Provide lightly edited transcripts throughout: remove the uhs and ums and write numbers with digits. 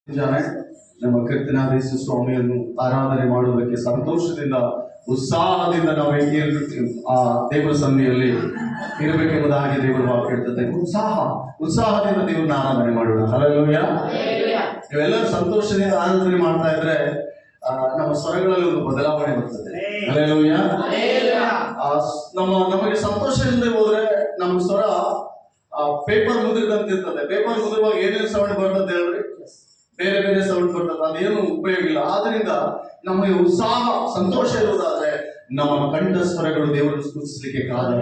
ನಮ್ಮ ಕರ್ತನಾದ ಯೇಸು ಸ್ವಾಮಿಯನ್ನು ಆರಾಧನೆ ಮಾಡುವುದಕ್ಕೆ ಸಂತೋಷದಿಂದ ಉತ್ಸಾಹದಿಂದ ನಾವು ಆ ದೇವರ ಸನ್ನಿಧಿಯಲ್ಲಿ ಇರಬೇಕೆಂಬುದಾಗಿ ದೇವರ ವಾಕ್ಯ ಹೇಳ್ತದೆ. ಉತ್ಸಾಹದಿಂದ ದೇವರನ್ನ ಆರಾಧನೆ ಮಾಡೋಣ. ಹಲ್ಲೆಲೂಯಾ. ನೀವೆಲ್ಲರೂ ಸಂತೋಷದಿಂದ ಆರಾಧನೆ ಮಾಡ್ತಾ ಇದ್ರೆ ನಮ್ಮ ಸ್ವರಗಳಲ್ಲಿ ಒಂದು ಬದಲಾವಣೆ ಬರ್ತದೆ. ಹಲ್ಲೆಲೂಯಾ. ನಮಗೆ ಸಂತೋಷದಿಂದ ಹೋದ್ರೆ ನಮ್ಮ ಸ್ವರ ಪೇಪರ್ ಮುದ್ರಿದಂತೆ ಇರ್ತದೆ. ಪೇಪರ್ ಮುದ್ರುವಾಗ ಏನೇನು ಸೌಂಡ್ ಬರ್ತದೆ ಹೇಳ್ರಿ? ಬೇರೆ ಬೇರೆ ಸೌಂಡ್ ಬರ್ತದೆ, ಅದೇನು ಉಪಯೋಗ ಇಲ್ಲ. ಆದ್ರಿಂದ ನಮಗೆ ಉತ್ಸಾಹ ಸಂತೋಷ ಇರುವುದಾದ್ರೆ ನಮ್ಮ ಕಂಠ ಸ್ವರಗಳು ದೇವರನ್ನು ಸ್ತುತಿಸಲಿಕ್ಕೆ ಕಾರಣ.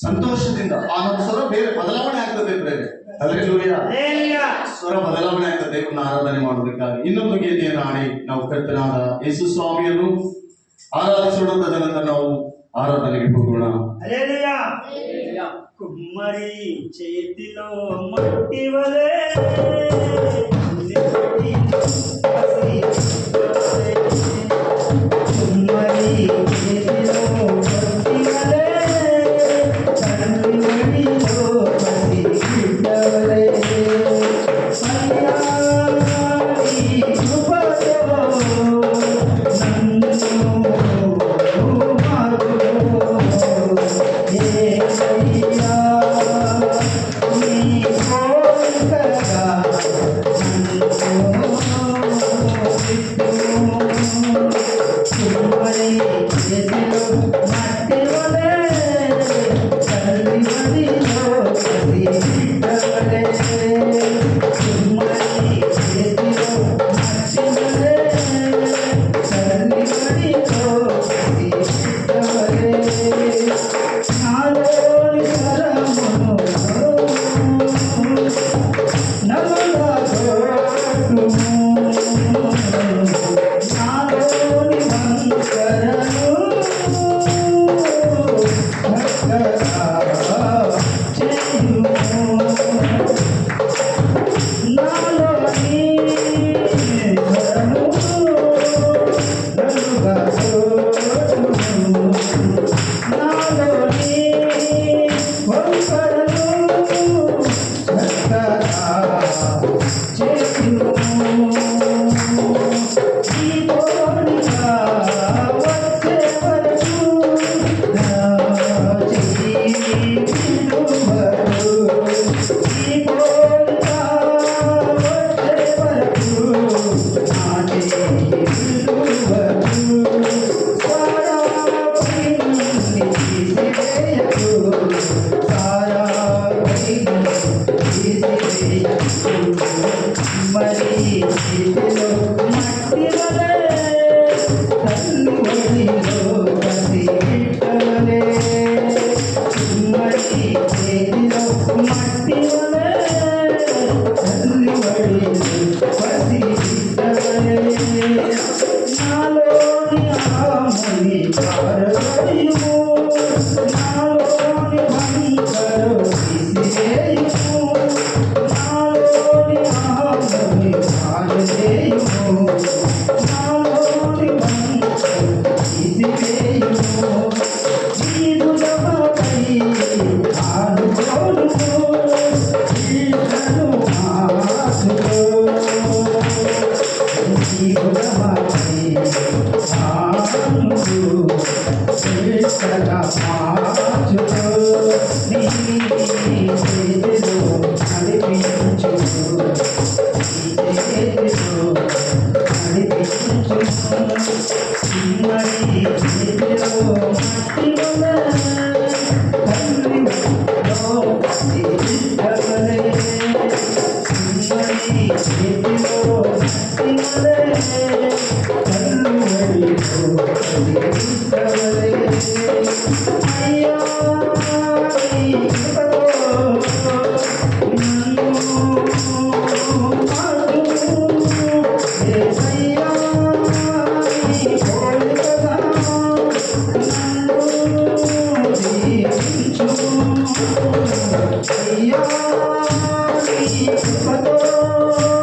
ಸಂತೋಷದಿಂದ ಆ ನಮ್ಮ ಸ್ವರ ಬೇರೆ ಬದಲಾವಣೆ ಆಗ್ತದೆ. ಬೇರೆ ಸ್ವರ ಬದಲಾವಣೆ ಆಗ್ತದೆ ದೇವರನ್ನ ಆರಾಧನೆ ಮಾಡೋದಕ್ಕಾಗಿ. ಇನ್ನೊಂದು ಗೀತೆಯನ್ನು ಹಾಡಿ ನಾವು ಕರ್ತನಾದ ಯೇಸು ಸ್ವಾಮಿಯನ್ನು ಆರಾಧಿಸೋಣ. ತದನಂತರ ನಾವು ఆరాధనకి పోగొడా. హల్లెలూయా. కుమ్మరి చేతిలో మట్టి వలే కుమ్మరి చేతిలో మట్టి వలే తల్లి ఒడిలో పసి బిడ్డవలే సయ్యాని కృపతో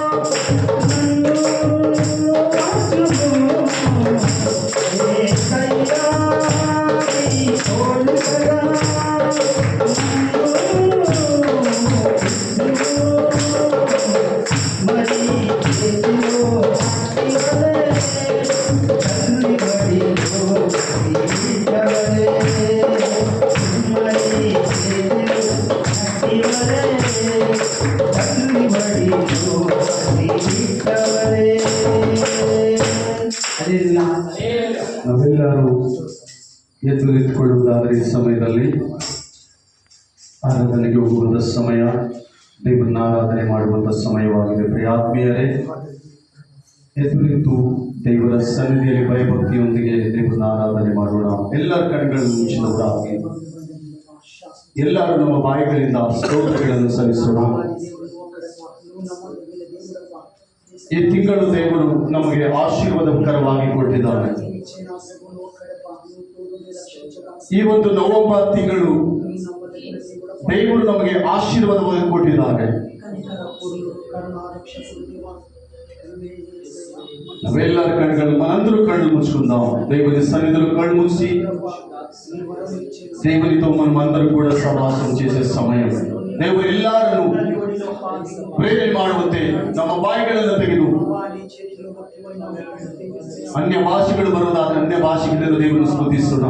నన్ను ಎಲ್ಲರೂ ಎದ್ದು ನಿಂತುಕೊಳ್ಳುವುದಾದರೆ ಈ ಸಮಯದಲ್ಲಿ ಆರಾಧನೆಗೆ ಹೋಗುವಂಥ ಸಮಯ, ದೇವರನ್ನ ಆರಾಧನೆ ಮಾಡುವಂಥ ಸಮಯವಾಗಿದೆ. ಪ್ರಿಯಾತ್ಮೀಯರೇ, ಎದ್ದು ನಿಂತು ದೇವರ ಸನ್ನಿಧಿಯಲ್ಲಿ ಭಯಭಕ್ತಿಯೊಂದಿಗೆ ದೇವರನ್ನ ಆರಾಧನೆ ಮಾಡೋಣ. ಎಲ್ಲರ ಕಣ್ಗಳನ್ನು ಮುಚ್ಚಿದವರಾಗಿ ಎಲ್ಲರೂ ನಮ್ಮ ಬಾಯಿಗಳಿಂದ ಸ್ತೋತ್ರಗಳನ್ನು ಸಲ್ಲಿಸೋಣ. ಈ ತಿಂಗಳು ದೇವರು ನಮಗೆ ಆಶೀರ್ವಾದಕರವಾಗಿ ಕೊಟ್ಟಿದ್ದಾನೆ. ಈ ಒಂದು ನವೆಂಬರ್ ತಿಂಗಳು ದೇವರು ನಮಗೆ ಆಶೀರ್ವಾದವಾಗಿ ಕೊಟ್ಟಿದ್ದಾರೆ. ನಾವೆಲ್ಲರ ಕಣ್ಗಳು ಮನಂದರು ಕಣ್ಣು ಮುಚ್చుకుందాం. దేవుని సన్నిధిలో కళ్ళు మూసి దేవునితో మనమందరం కూడా సహవాసం చేసే సమయం. ದೇವರು ಎಲ್ಲರನ್ನು ಪ್ರೇರಣೆ ಮಾಡುವಂತೆ ನಮ್ಮ ಬಾಯಿಗಳನ್ನು ತೆಗೆದು ಅನ್ಯ ಭಾಷೆಗಳು ಬರುವುದಾದ್ರೆ ಅನ್ಯ ಭಾಷೆಗಳಿಂದ ದೇವರನ್ನು ಸ್ತುತಿಸೋಣ.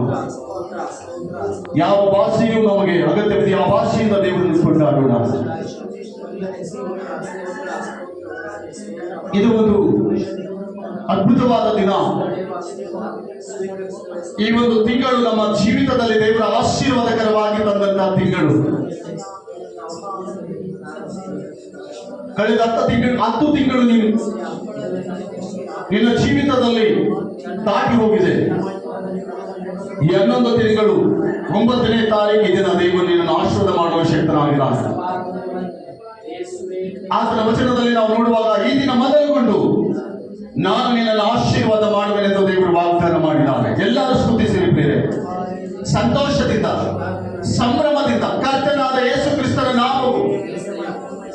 ಯಾವ ಭಾಷೆಯೂ ನಮಗೆ ಅಗತ್ಯವಿದೆ ಆ ಭಾಷೆಯಿಂದ ದೇವರನ್ನು ಕೊಂಡಾಡೋಣ. ಇದು ಒಂದು ಅದ್ಭುತವಾದ ದಿನ. ಈ ಒಂದು ತಿಂಗಳು ನಮ್ಮ ಜೀವಿತದಲ್ಲಿ ದೇವರ ಆಶೀರ್ವಾದಕರವಾಗಿ ತಂದಂತಹ ತಿಂಗಳು. ಕಳೆದ 10 ತಿಂಗಳು ನಿನ್ನ ಜೀವಿತದಲ್ಲಿ ದಾಟಿ ಹೋಗಿದೆ. ಈ 11 ತಿಂಗಳು 9ನೇ ತಾರೀಕು ದಿನ ದೇವರು ನಿನ್ನನ್ನು ಆಶೀರ್ವಾದ ಮಾಡುವ ಶಕ್ತನಾಗಿದ್ದಾನೆ. ಆತನ ವಚನದಲ್ಲಿ ನಾವು ನೋಡುವಾಗ ಈ ದಿನ ಮೊದಲುಗೊಂಡು ನಾನು ನಿನ್ನನ್ನು ಆಶೀರ್ವಾದ ಮಾಡುವೆನೆಂದು ದೇವರು ವಾಗ್ದಾನ ಮಾಡಿದ್ದಾನೆ. ಎಲ್ಲರೂ ಸ್ತುತಿಸಿರಿ ಬೇರೆ ಸಂತೋಷದಿಂದ ಸಂಭ್ರಮದಿಂದ ಕರ್ತನಾದ ಯೇಸು ಕ್ರಿಸ್ತನ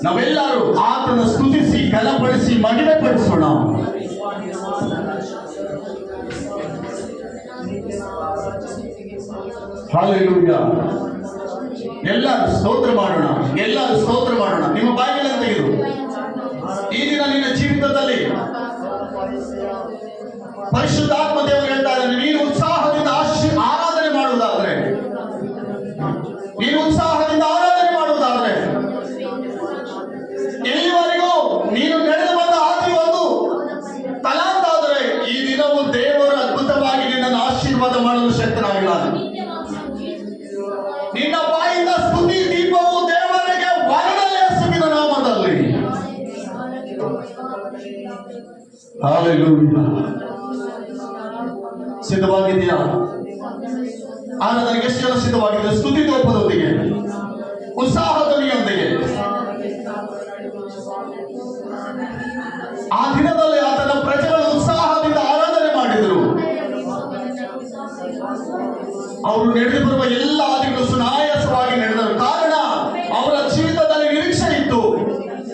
ನಾವೆಲ್ಲರೂ ಆತನ ಸ್ತುತಿಸಿ ಘನಪಡಿಸಿ ಮಹಿಮೆ ಪಡಿಸೋಣ. ಹಲ್ಲೆಲೂಯಾ. ಎಲ್ಲರೂ ಸ್ತೋತ್ರ ಮಾಡೋಣ, ಎಲ್ಲರೂ ಸ್ತೋತ್ರ ಮಾಡೋಣ. ನಿಮ್ಮ ಬಾಯಿಗಳನ್ನು ತೆಗೆದು ಈ ದಿನ ನಿನ್ನ ಜೀವಿತದಲ್ಲಿ ಪರಿಶುದ್ಧಾತ್ಮ ದೇವರು ಹೇಳ್ತಾ ಇದ್ದಾನೆ, ನೀನು ಉತ್ಸಾಹದಿಂದ ಆರಾಧನೆ ಮಾಡುವುದಾದ್ರೆ, ನೀನು ಉತ್ಸಾಹದಿಂದ ಆರಾಧನೆ ಮಾಡುವುದಾದ್ರೆ, ಎಲ್ಲಿವರೆಗೂ ನೀನು ನಡೆದು ಬಂದ ಹಾದಿ ಒಂದು ತಲಾಂತಾದರೆ ಈ ದಿನವೂ ದೇವರು ಅದ್ಭುತವಾಗಿ ನಿನ್ನನ್ನು ಆಶೀರ್ವಾದ ಮಾಡಲು ಶಕ್ತನಾಗಿದ್ದಾನೆ. ನಿನ್ನ ಬಾಯಿಂದ ಸ್ತುತಿ ದೀಪವು ದೇವರಿಗೆ ವರದಲ್ಲಿ ಯೇಸುವಿನ ನಾಮದಲ್ಲಿ. ಹಲ್ಲೆಲೂಯಾ. ಸಿದ್ಧವಾಗಿದೆಯಾ? ಆರಾಧನೆಗೆ ಎಷ್ಟು ಜನ ಸಿದ್ಧವಾಗಿದೆ? ಸ್ತುತಿ ದೀಪದೊಂದಿಗೆ, ಉತ್ಸಾಹ ಧ್ವನಿಯೊಂದಿಗೆ. ಆ ದಿನದಲ್ಲಿ ಆತನ ಪ್ರಜೆಗಳು ಉತ್ಸಾಹದಿಂದ ಆರಾಧನೆ ಮಾಡಿದರು. ಅವರು ನಡೆದು ಬರುವ ಎಲ್ಲ ಹಾದಿಗಳು ಸುನಾಯಾಸವಾಗಿ ನಡೆದರು. ಕಾರಣ ಅವರ ಜೀವಿತದಲ್ಲಿ ನಿರೀಕ್ಷೆ ಇತ್ತು,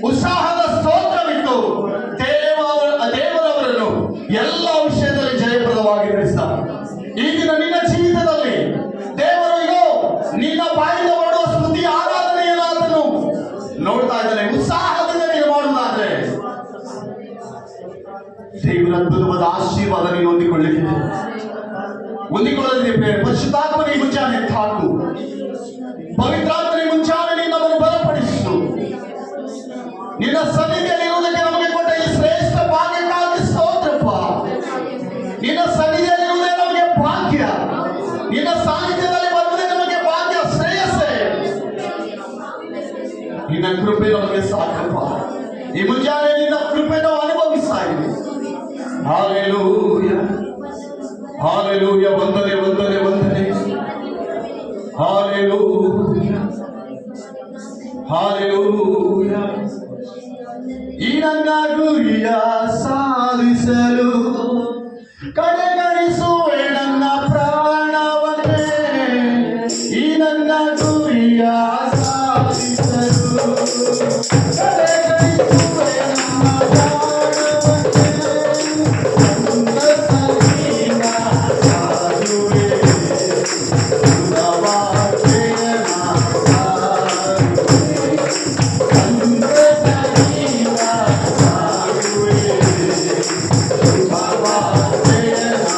ಉತ್ಸಾಹದ ಸ್ತೋತ್ರವಿತ್ತು. ದೇವರವರನ್ನು ಎಲ್ಲ ವಿಷಯದಲ್ಲಿ ಜಯಪ್ರದವಾಗಿ ನಡೆಸಿದ್ದಾರೆ. ಈ ದಿನ ನಿನ್ನ ಜೀವಿತದಲ್ಲಿ ದೇವರು ಇಗೋ ನಿನ್ನ ಬಾಯಿಂದ ಮಾಡುವ ಸ್ತುತಿ ಆರಾಧನೆಯನ್ನು ಆತನು ನೋಡ್ತಾ ಇದ್ದಾನೆ. ಉತ್ಸಾಹದಿಂದ ನೀನು ಮಾಡುವುದಾದ್ರೆ ದೇವರ ಅದ್ಭುತವಾದ ಆಶೀರ್ವಾದ ನೀನು ಹೊಂದಿಕೊಳ್ಳಲಿದೆ. ಪರಿಶುದ್ಧಾತ್ಮನಿಗೆ ಮುಂಚಾನೆ ಹಾಕು, ಪವಿತ್ರಾತ್ಮನಿಗೆ ಮುಂಚಾನೆ ನಮ್ಮನ್ನು ಬಲಪಡಿಸು. ನಿನ್ನ ಸನ್ನಿಧಿಯಲ್ಲಿ ಇರುವುದಕ್ಕೆ ನಮಗೆ ಕೊಟ್ಟ ಈ ಶ್ರೇಷ್ಠ ಭಾಗ್ಯಕ್ಕಾಗಿ ಸ್ತೋತ್ರಪ್ಪ. ನಿನ್ನ ಸನ್ನಿಧಿಯಲ್ಲಿ ಇರುವುದೇ ನಮಗೆ ಭಾಗ್ಯ, ನಿನ್ನ ಸಾನ್ನಿಧ್ಯದಲ್ಲಿ ಬರುವುದೇ ನಮಗೆ ಭಾಗ್ಯ, ಶ್ರೇಯಸ್ಸೇ. ನಿನ್ನ ಕೃಪೆ ನಮಗೆ ಸಾಕಪ್ಪ. ಈ ಮುಂಜಾನೆ ನಿನ್ನ ಕೃಪೆ ನಾವು ಅನುಭವಿಸ್ತಾ ಇದ್ದೀವಿ. Hallelujah, hallelujah. ವಂದನೆ ವಂದನೆ ವಂದನೆ. Hallelujah, hallelujah. ಈ ನನ್ನ ಗುರಿಯ ಸಾಧಿಸಲು ಕಡೆಗಣಿಸುವೆ ನನ್ನ ಪ್ರಾಣವನ್ನೇ. ಈ ನನ್ನ ಗುರಿಯ ಸಾಧಿಸಲು ಕಡೆಗಣಿಸುವೆ ನನ್ನ ಪ್ರಾಣವನ್ನೇ. ಸಂತಸದಿಂದ ಸಾರುವೆ ಸುಖವಾಗ್ತೇನ ಸಾರುವೆ. ಸಂತಸದಿಂದ ಸಾರುವೆ ಸುಖವಾಗ್ತೇನ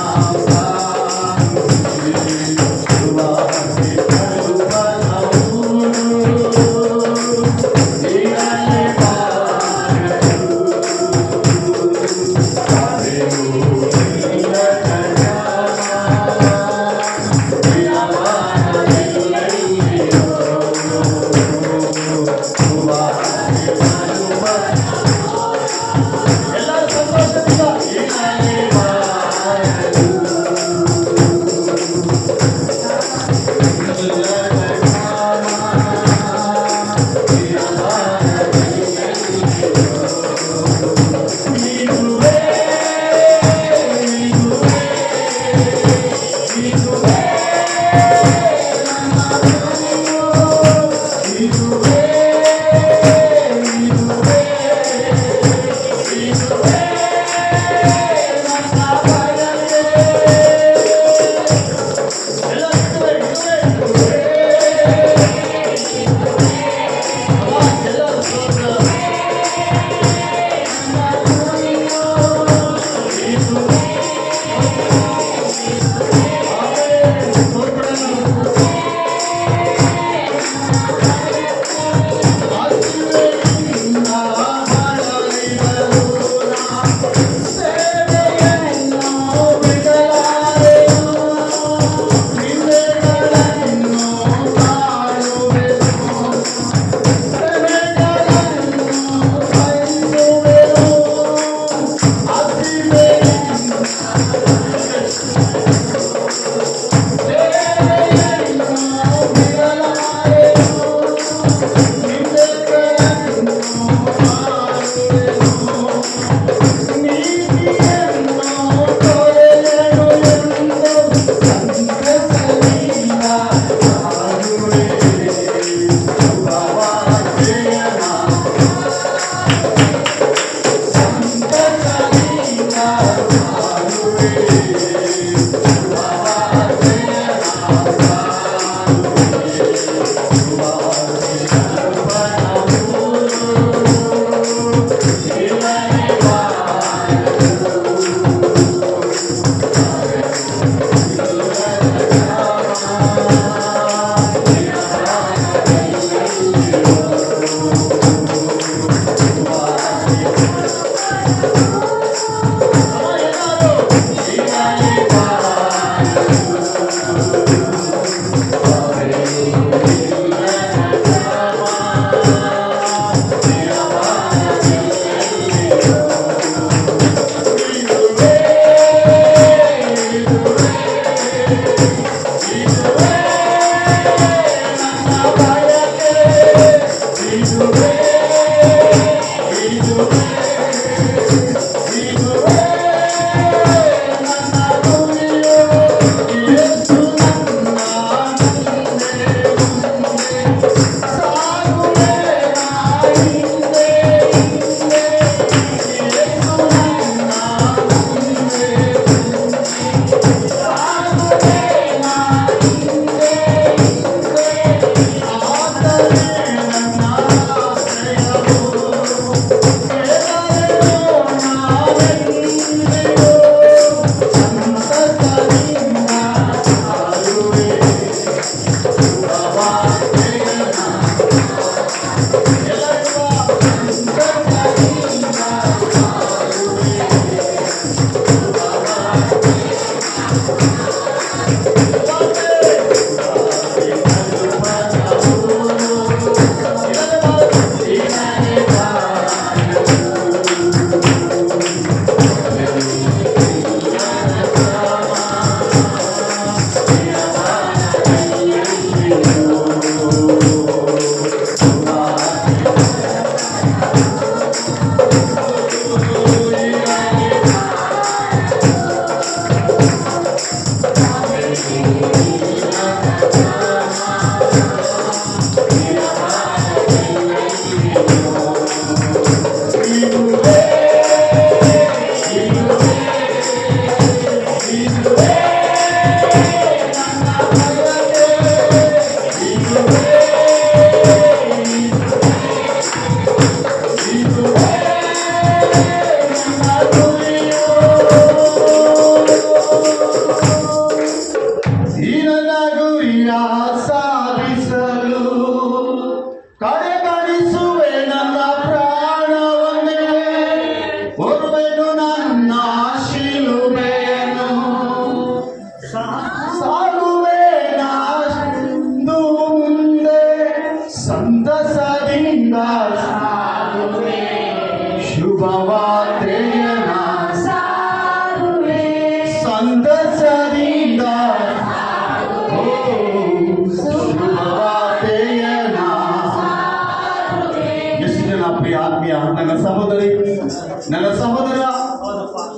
ನನ್ನ ಸಹೋದರ,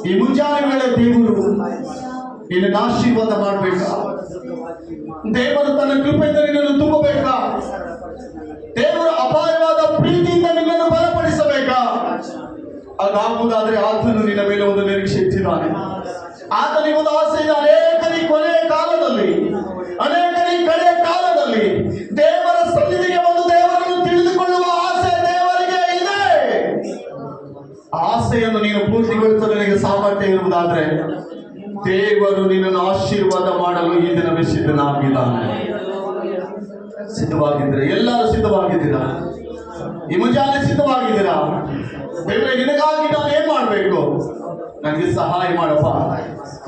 ಈ ಮುಂಜಾನೆ ವೇಳೆ ದೇವರು ನಿನ್ನ ಆಶೀರ್ವಾದ ಮಾಡಬೇಕಾ? ದೇವರು ತನ್ನ ಕೃಪೆಯಿಂದ ನಿನ್ನನ್ನು ತುಂಬಬೇಕಾ? ದೇವರ ಅಪಾರವಾದ ಪ್ರೀತಿಯಿಂದ ನಿನ್ನನ್ನು ಬಲಪಡಿಸಬೇಕಾ? ಅದಾಗುವುದಾದ್ರೆ ಆತನು ನಿನ್ನ ಮೇಲೆ ಒಂದು ನಿರೀಕ್ಷೆ ಇಟ್ಟಿದ್ದಾನೆ. ಆತನಿಗೆ ಒಂದು ಆಸೆ ಇದೆ. ಅನೇಕರಿಗೆ ಕೊನೆಯ ಕಾಲದಲ್ಲಿ, ಅನೇಕರಿಗೆ ಕಡೆಯ ಕಾಲದಲ್ಲಿ ದೇವರ ಸನ್ನಿಧಿಗೆ ಒಂದು ದೇವರನ್ನು ತಿಳಿದುಕೊಳ್ಳುವ ಆಸೆ ದೇವರಿಗೆ ಇದೆ. ಆಸೆಯನ್ನು ನೀನು ಪೂರ್ತಿಗೊಳಿಸಲು ನಿನಗೆ ಸಾಮರ್ಥ್ಯ ಇರುವುದಾದ್ರೆ ದೇವರು ನಿನ್ನನ್ನು ಆಶೀರ್ವಾದ ಮಾಡಲು ಈ ದಿನವೇ ಸಿದ್ಧನಾಗಿದ್ದಾನೆ. ಸಿದ್ಧವಾಗಿದ್ದೀರಾ? ಎಲ್ಲರೂ ಸಿದ್ಧವಾಗಿದ್ದೀರಾ? ಈ ಮುಂಜಾನೆ ಸಿದ್ಧವಾಗಿದ್ದೀರಾ? ದೇವರೇ, ನಿನಗಾಗಿ ನಾನು ಏನ್ ಮಾಡ್ಬೇಕು? ನನಗೆ ಸಹಾಯ ಮಾಡಪ್ಪ.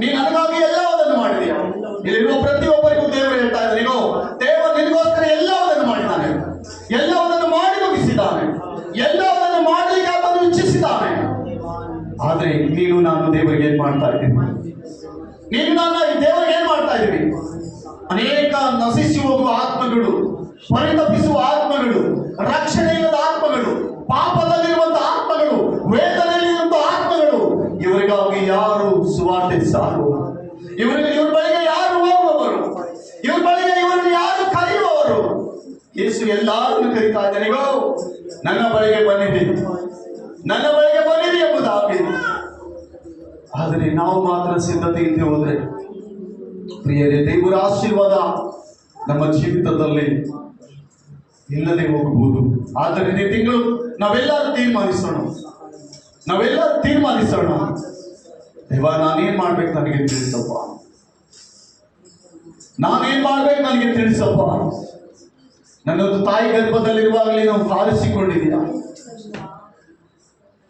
ನೀನು ನನಗಾಗಿ ಎಲ್ಲವನ್ನೂ ಮಾಡಿದೀಯ. ಇಲ್ಲಿರುವ ಪ್ರತಿಯೊಬ್ಬರಿಗೂ ದೇವರು ಹೇಳ್ತಾ ಇದ್ದಾನೆ, ದೇವರು ನಿನಗೋಸ್ಕರ ಎಲ್ಲವನ್ನೂ ಮಾಡಿದ್ದಾನೆ, ಎಲ್ಲವನ್ನೂ ಮಾಡಿ ಮುಗಿಸಿದ್ದಾನೆ, ಎಲ್ಲವನ್ನೂ ಮಾಡಲಿಕ್ಕೆ ಆತನು ಇಚ್ಛಿಸಿದ್ದಾನೆ. ಆದ್ರೆ ನೀನು ನಾನು ದೇವರಿಗೆ ಏನ್ ಮಾಡ್ತಾ ಇದ್ದೀವಿ? ನೀನು ನಾನು ದೇವರಿಗೆ ಏನ್ ಮಾಡ್ತಾ ಇದ್ದೀವಿ? ಅನೇಕ ನಶಿಸಿ ಹೋಗುವ ಆತ್ಮಗಳು, ಪರಿತಪಿಸುವ ಆತ್ಮಗಳು, ರಕ್ಷಣೆ ಇಲ್ಲದ ಆತ್ಮಗಳು, ಪಾಪದಲ್ಲಿರುವಂತಹ ಆತ್ಮಗಳು, ವೇದನೆಯಲ್ಲಿರುವಂತಹ ಆತ್ಮಗಳು, ಇವರಿಗಾಗಿ ಯಾರು ಸುವಾರ್ತೆ ಸಾರುವ? ಇವ್ರ ಬಳಿಗೆ ಯಾರು ಹೋಗುವವರು? ಇವ್ರ ಬಳಿಗೆ ಇವರನ್ನು ಯಾರು ಕರೆಯುವವರು? ಯೇಸು ಎಲ್ಲರನ್ನು ಕರೀತಾ ಇದ್ದಾನೆ, ನನ್ನ ಬಳಿಗೆ ಬಂದಿದ್ದೀನಿ, ನನ್ನ ಬಳಿಗೆ ಬಂದಿದೆ ಎಂಬುದಾಗಿ. ಆದರೆ ನಾವು ಮಾತ್ರ ಸಿದ್ಧತೆ ಇಲ್ಲದೆ ಹೋದ್ರೆ ಪ್ರಿಯರೇ, ದೇವರ ಆಶೀರ್ವಾದ ನಮ್ಮ ಜೀವಿತದಲ್ಲಿ ಇಲ್ಲದೆ ಹೋಗಬಹುದು. ಆದರೆ ಈ ತಿಂಗಳು ನಾವೆಲ್ಲರೂ ತೀರ್ಮಾನಿಸೋಣ, ದೇವ, ನಾನೇನ್ ಮಾಡ್ಬೇಕು ನನಗೆ ತಿಳಿಸಪ್ಪ, ನಾನೇನ್ ಮಾಡ್ಬೇಕು ನನಗೆ ತಿಳಿಸಪ್ಪ. ನನ್ನೊಂದು ತಾಯಿ ಗರ್ಭದಲ್ಲಿರುವಾಗಲೇ ನಾವು ಆರಿಸಿಕೊಂಡಿದ್ದೀಯ.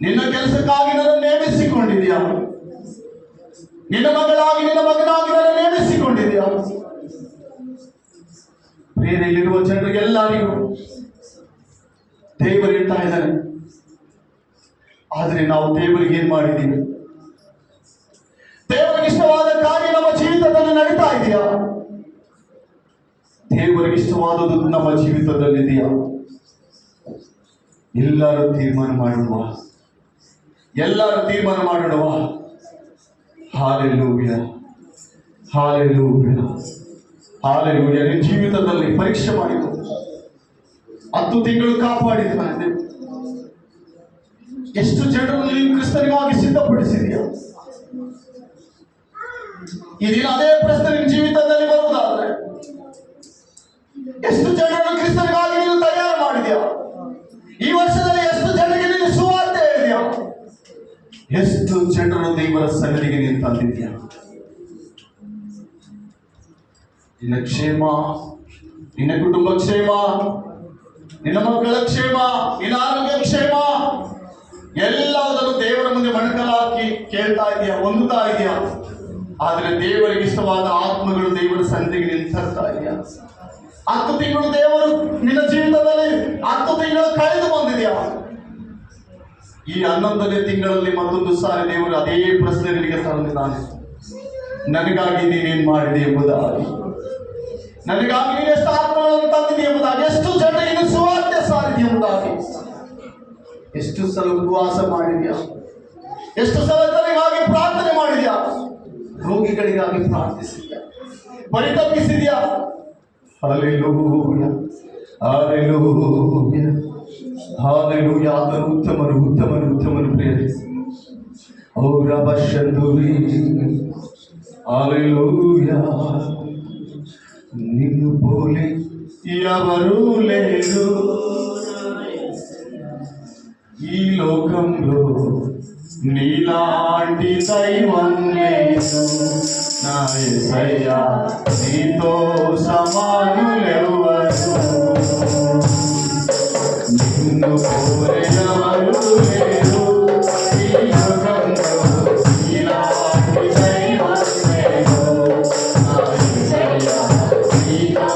ನಿನ್ನ ಕೆಲಸಕ್ಕಾಗಿ ನನ್ನ ನೇಮಿಸಿಕೊಂಡಿದ್ಯಾ? ನಿನ್ನ ಮಗಳಾಗಿ ನಿನ್ನ ಮಗನಾಗಿ ನನ್ನ ನೇಮಿಸಿಕೊಂಡಿದ್ಯಾ? ಪ್ರೇರೆಯಲ್ಲಿರುವ ಜನರಿಗೆಲ್ಲರಿಗೂ ದೇವರು ಇರ್ತಾ ಇದ್ದಾನೆ. ಆದರೆ ನಾವು ದೇವರಿಗೆ ಏನ್ ಮಾಡಿದ್ದೀವಿ? ದೇವರಿಗೆ ಇಷ್ಟವಾದ ಕಾರ್ಯ ನಮ್ಮ ಜೀವಿತದಲ್ಲಿ ನಡೀತಾ ಇದೆಯಾ? ದೇವರಿಗೆ ಇಷ್ಟವಾದದ್ದು ನಮ್ಮ ಜೀವಿತದಲ್ಲಿದೆಯಾ? ಎಲ್ಲರೂ ತೀರ್ಮಾನ ಮಾಡೋಣ. Hallelujah, hallelujah, hallelujah. ನಿನ್ನ ಜೀವಿತದಲ್ಲಿ ಪರೀಕ್ಷೆ ಮಾಡಿತು. 10 ತಿಂಗಳು ಕಾಪಾಡಿದ್ದಾನೆ. ಎಷ್ಟು ಜನರನ್ನು ನೀನು ಕ್ರಿಸ್ತನಿಗಾಗಿ ಸಿದ್ಧಪಡಿಸಿದೆಯಾ? ಈ ದಿನ ಅದೇ ಪ್ರಶ್ನೆ ನಿನ್ನ ಜೀವಿತದಲ್ಲಿ ಬರುವುದಾದ್ರೆ, ಎಷ್ಟು ಜನರನ್ನು ಕ್ರಿಸ್ತನಿಗಾಗಿ ನೀನು ತಯಾರು ಮಾಡಿದ್ಯಾ? ಈ ವರ್ಷದಲ್ಲಿ ಎಷ್ಟು ಜನರಿಗೆ ನೀನು ಸುವಾರ್ತೆ ಹೇಳಿದ್ಯಾ? ಎಷ್ಟು ಜನರನ್ನು ದೇವರ ಸನ್ನಿಧಿಗೆ ನೀನು ತಂದಿದ್ಯಾ? ನಿನ್ನ ಕ್ಷೇಮ, ನಿನ್ನ ಕುಟುಂಬ ಕ್ಷೇಮ, ನಿನ್ನ ಮಕ್ಕಳ ಕ್ಷೇಮ, ನಿನ್ನ ಆರೋಗ್ಯ ಕ್ಷೇಮ ಎಲ್ಲದನ್ನು ದೇವರ ಮುಂದೆ ಮಣಕಲಾಕಿ ಕೇಳ್ತಾ ಇದೆಯಾ, ಹೊಂದುತ್ತಾ ಇದೆಯಾ? ಆದ್ರೆ ದೇವರಿಗೆ ಇಷ್ಟವಾದ ಆತ್ಮಗಳು ದೇವರ ಸನ್ನಿಧಿಗೆ ನೀನು ತರ್ತಾ ಇದೆಯಾ? 10 ತಿಂಗಳು ದೇವರು ನಿನ್ನ ಜೀವಿತದಲ್ಲಿ 10 ತಿಂಗಳು ಕಳೆದು ಬಂದಿದೆಯಾ? ಈ 11ನೇ ತಿಂಗಳಲ್ಲಿ ಮತ್ತೊಂದು ಸಾರಿ ದೇವರು ಅದೇ ಪ್ರಶ್ನೆ ನಿನಗೆ ತಂದಿದ್ದಾನೆ. ನನಗಾಗಿ ನೀನೇನ್ ಮಾಡಿದೆ ಎಂಬುದಾಗಿ, ನನಗಾಗಿ ನೀನು ಎಷ್ಟು ಆತ್ಮಗಳನ್ನು ತಂದಿದೆ ಎಂಬುದಾಗಿ, ಎಷ್ಟು ಜನರಿಗೆ ಸುವಾರ್ತೆ ಸಾರಿದೆ ಎಂಬುದಾಗಿ, ಎಷ್ಟು ಸಲ ಉಪವಾಸ ಮಾಡಿದ್ಯಾ? ಎಷ್ಟು ಸಲ ಜನರಿಗಾಗಿ ಪ್ರಾರ್ಥನೆ ಮಾಡಿದ್ಯಾ? ರೋಗಿಗಳಿಗಾಗಿ ಪ್ರಾರ್ಥಿಸಿದ್ಯಾ? ಪರಿತಪಿಸಿದ್ಯಾ? Hallelujah, hallelujah, hallelujah. ಆತನು ಉತ್ತಮನು ಪ್ರೇರಿಸಿ ಅವರ ಬಶಂದುರಿ. ಹಲ್ಲೆಲೂಯಾ. ನಿನ್ನು ಪೋಲಿ ఎవరు లేరు ఈ లోకంలో, నీలాంటి దైవం లేదు నా యేసయ్యా, నీతో సమానులెవరు, నిన్ను కోరెవరు లేరు ఈ లోకంలో, నీలాంటి దైవం లేదు నా యేసయ్యా, నీతో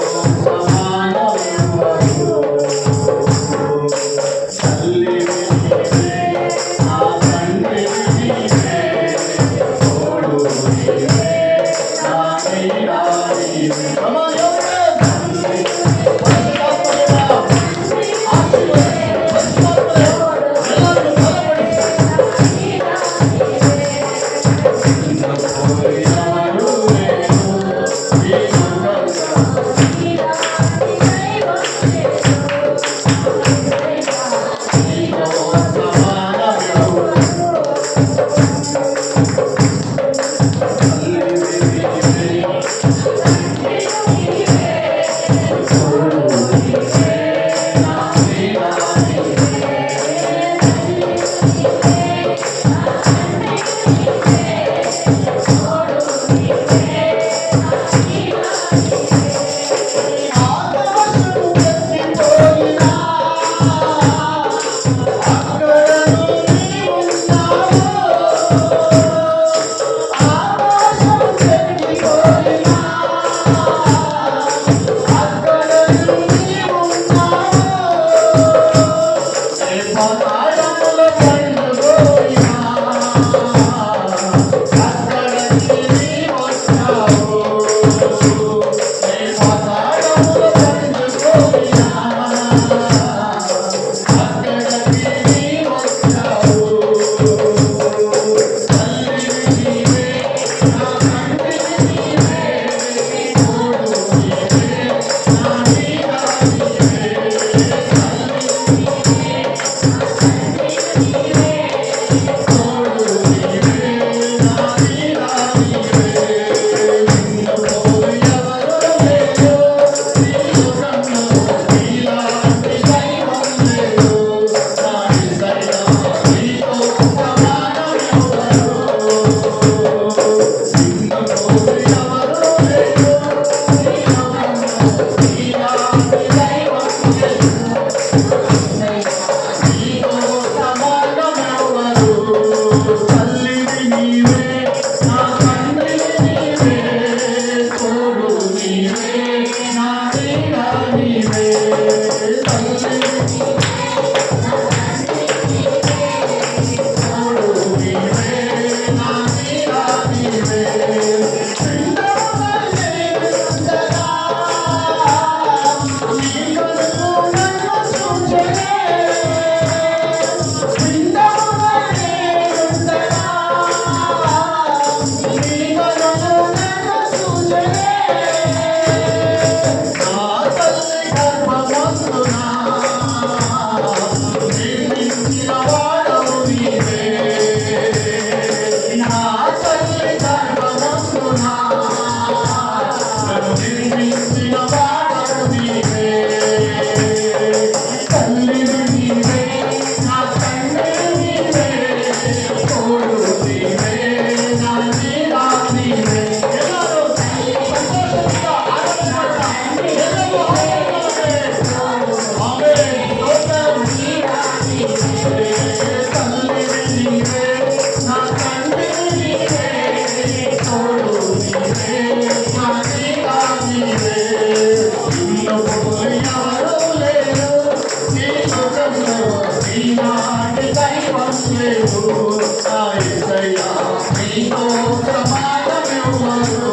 నా యేసయ్యా నీతో సమానమెవ్వరు.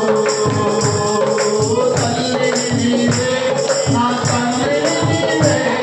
తల్లివి నీవే, నా తండ్రివి నీవే,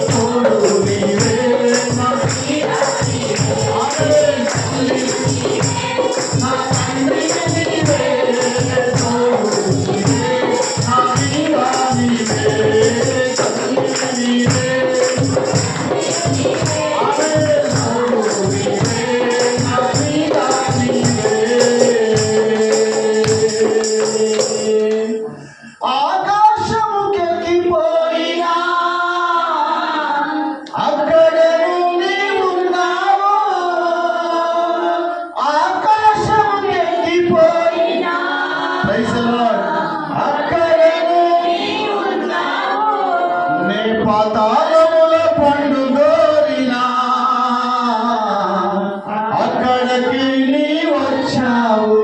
తోడు నీవే, నా పాతాళముల పండుగోరినా అక్కడికి నీ వచ్చావు.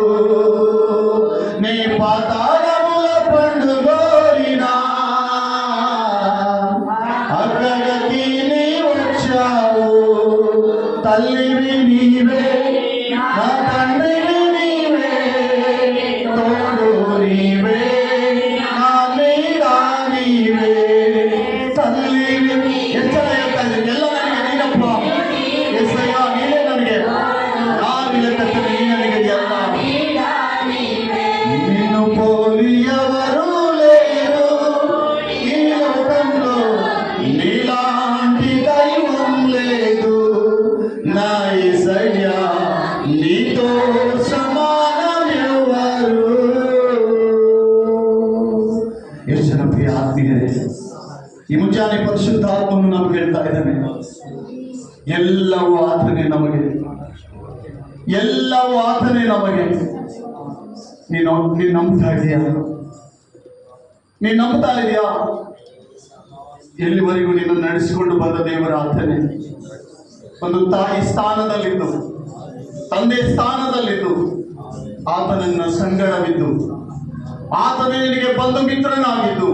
నీ పాతాళముల పండుగోరినా అక్కడికి నీ వచ్చావు. తల్లివి నీవే, నా తండ్రివి నీవే, తోడు నీవే, నా నీడ నీవే. నిన్ను పోలి ఎవరు లేరు ఈ లోకంలో, నీలాంటి దైవం లేదు. నా యేసయ్యా నీతో సమానమెవ్వరు. ಯೇಸುವಿನ ಪ್ರಿಯ ಆತ್ಮೀಯರೇ, ಈ ಮುಂಜಾನೆ ಪರಿಶುದ್ಧಾತ್ಮನು ನಮಗೆ ಹೇಳ್ತಾ ಇದ್ದಾನೆ, ಎಲ್ಲವೂ ಆತನೇ ನಮಗೆ, ಎಲ್ಲವೂ ಆತನೇ ನಮಗೆ. ನೀನು ನಂಬ್ತಾ ಇದೆಯಾ? ನೀನು ನಂಬ್ತಾ ಇದೆಯಾ? ಎಲ್ಲಿವರೆಗೂ ನೀನು ನಡೆಸಿಕೊಂಡು ಬಂದ ದೇವರ ಆತನೇ. ಒಂದು ತಾಯಿ ಸ್ಥಾನದಲ್ಲಿದ್ದು, ತಂದೆ ಸ್ಥಾನದಲ್ಲಿದ್ದು, ಆತನನ್ನ ಸಂಗಡವಿದ್ದು, ಆತನೇ ನಿನಗೆ ಬಂಧು ಮಿತ್ರನಾಗಿದ್ದು,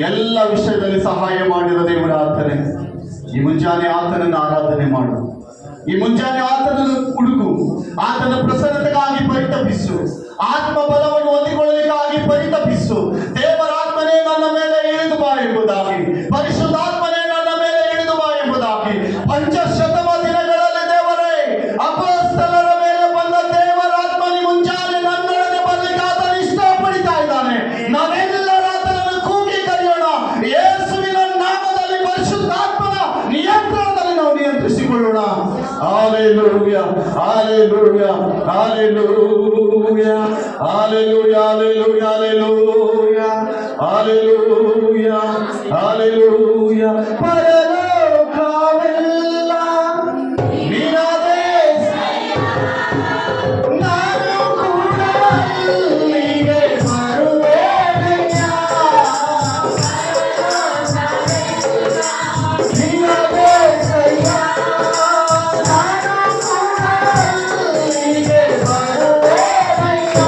ಎಲ್ಲ ವಿಷಯದಲ್ಲಿ ಸಹಾಯ ಮಾಡಿದ ದೇವರ ಆತನೇ. ಈ ಮುಂಜಾನೆ ಆತನನ್ನು ಆರಾಧನೆ ಮಾಡು. ಈ ಮುಂಜಾನೆ ಆತನನ್ನು ಹುಡುಕು. ಆತನ ಪ್ರಸನ್ನತೆಗಾಗಿ ಪರಿತಪಿಸು. ಆತ್ಮ ಬಲವನ್ನು ಹೊಂದಿಕೊಳ್ಳಲಿಕ್ಕಾಗಿ ಪರಿತಪಿಸು. ದೇವರಾತ್ಮನೇ ನನ್ನ ಮೇಲೆ ಇಳಿದು ಬಾ ಎಂಬುದಾಗಿ, ಪರಿಶುದ್ಧಾತ್ಮನೇ ನನ್ನ ಮೇಲೆ ಇಳಿದು ಬಾ ಎಂಬುದಾಗಿ. ಪಂಚಶತಮ ದಿನಗಳಲ್ಲಿ ದೇವರೇ ಅಪೊಸ್ತಲರ ಮೇಲೆ ಬಂದ ದೇವರಾತ್ಮನಿ ಮುಂಜಾನೆ ನನ್ನೊಳಗೆ ಬರಲಿಕ್ಕೆ ಆತನು ಇಷ್ಟಪಡ್ತಾ ಇದ್ದಾನೆ. ನಾವೆಲ್ಲರ ಆತನನ್ನು ಕೂಗಿ ಕರೆಯೋಣ. ಯೇಸುವಿನ ನಾಮದಲ್ಲಿ ಪರಿಶುದ್ಧಾತ್ಮನ ನಿಯಂತ್ರಣದಲ್ಲಿ ನಾವು ನಿಯಂತ್ರಿಸಿಕೊಳ್ಳೋಣ. Hallelujah, hallelujah, hallelujah, hallelujah, hallelujah, hallelujah, hallelujah. ಪರಲೋಕವೆಲ್ಲ ನಿನ್ನದೇ, ನಾನು ಕೂಡ ಇಲ್ಲಿಗೆ ಬರುವೆನಯ್ಯ. ನಿನ್ನದೇ ಸಯ್ಯ, ನಾನು ಕೂಡ ಇಲ್ಲಿಗೆ ಬರುವೆನಯ್ಯ.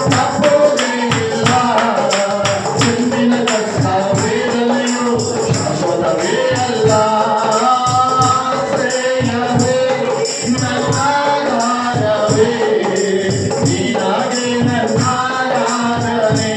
ತಪ್ಪೋದೇ ಇಲ್ಲ. ಎಂದಿನ ಕಷ್ಟ ವೇದನೆಯು ಶಾಶ್ವತವೇ ಅಲ್ಲ. ಆಶ್ರಯವೇ ನನ್ನಾಧಾರವೇ, ನೀನಾಗೆ ನನ್ನ ಆರಾಧನೆ.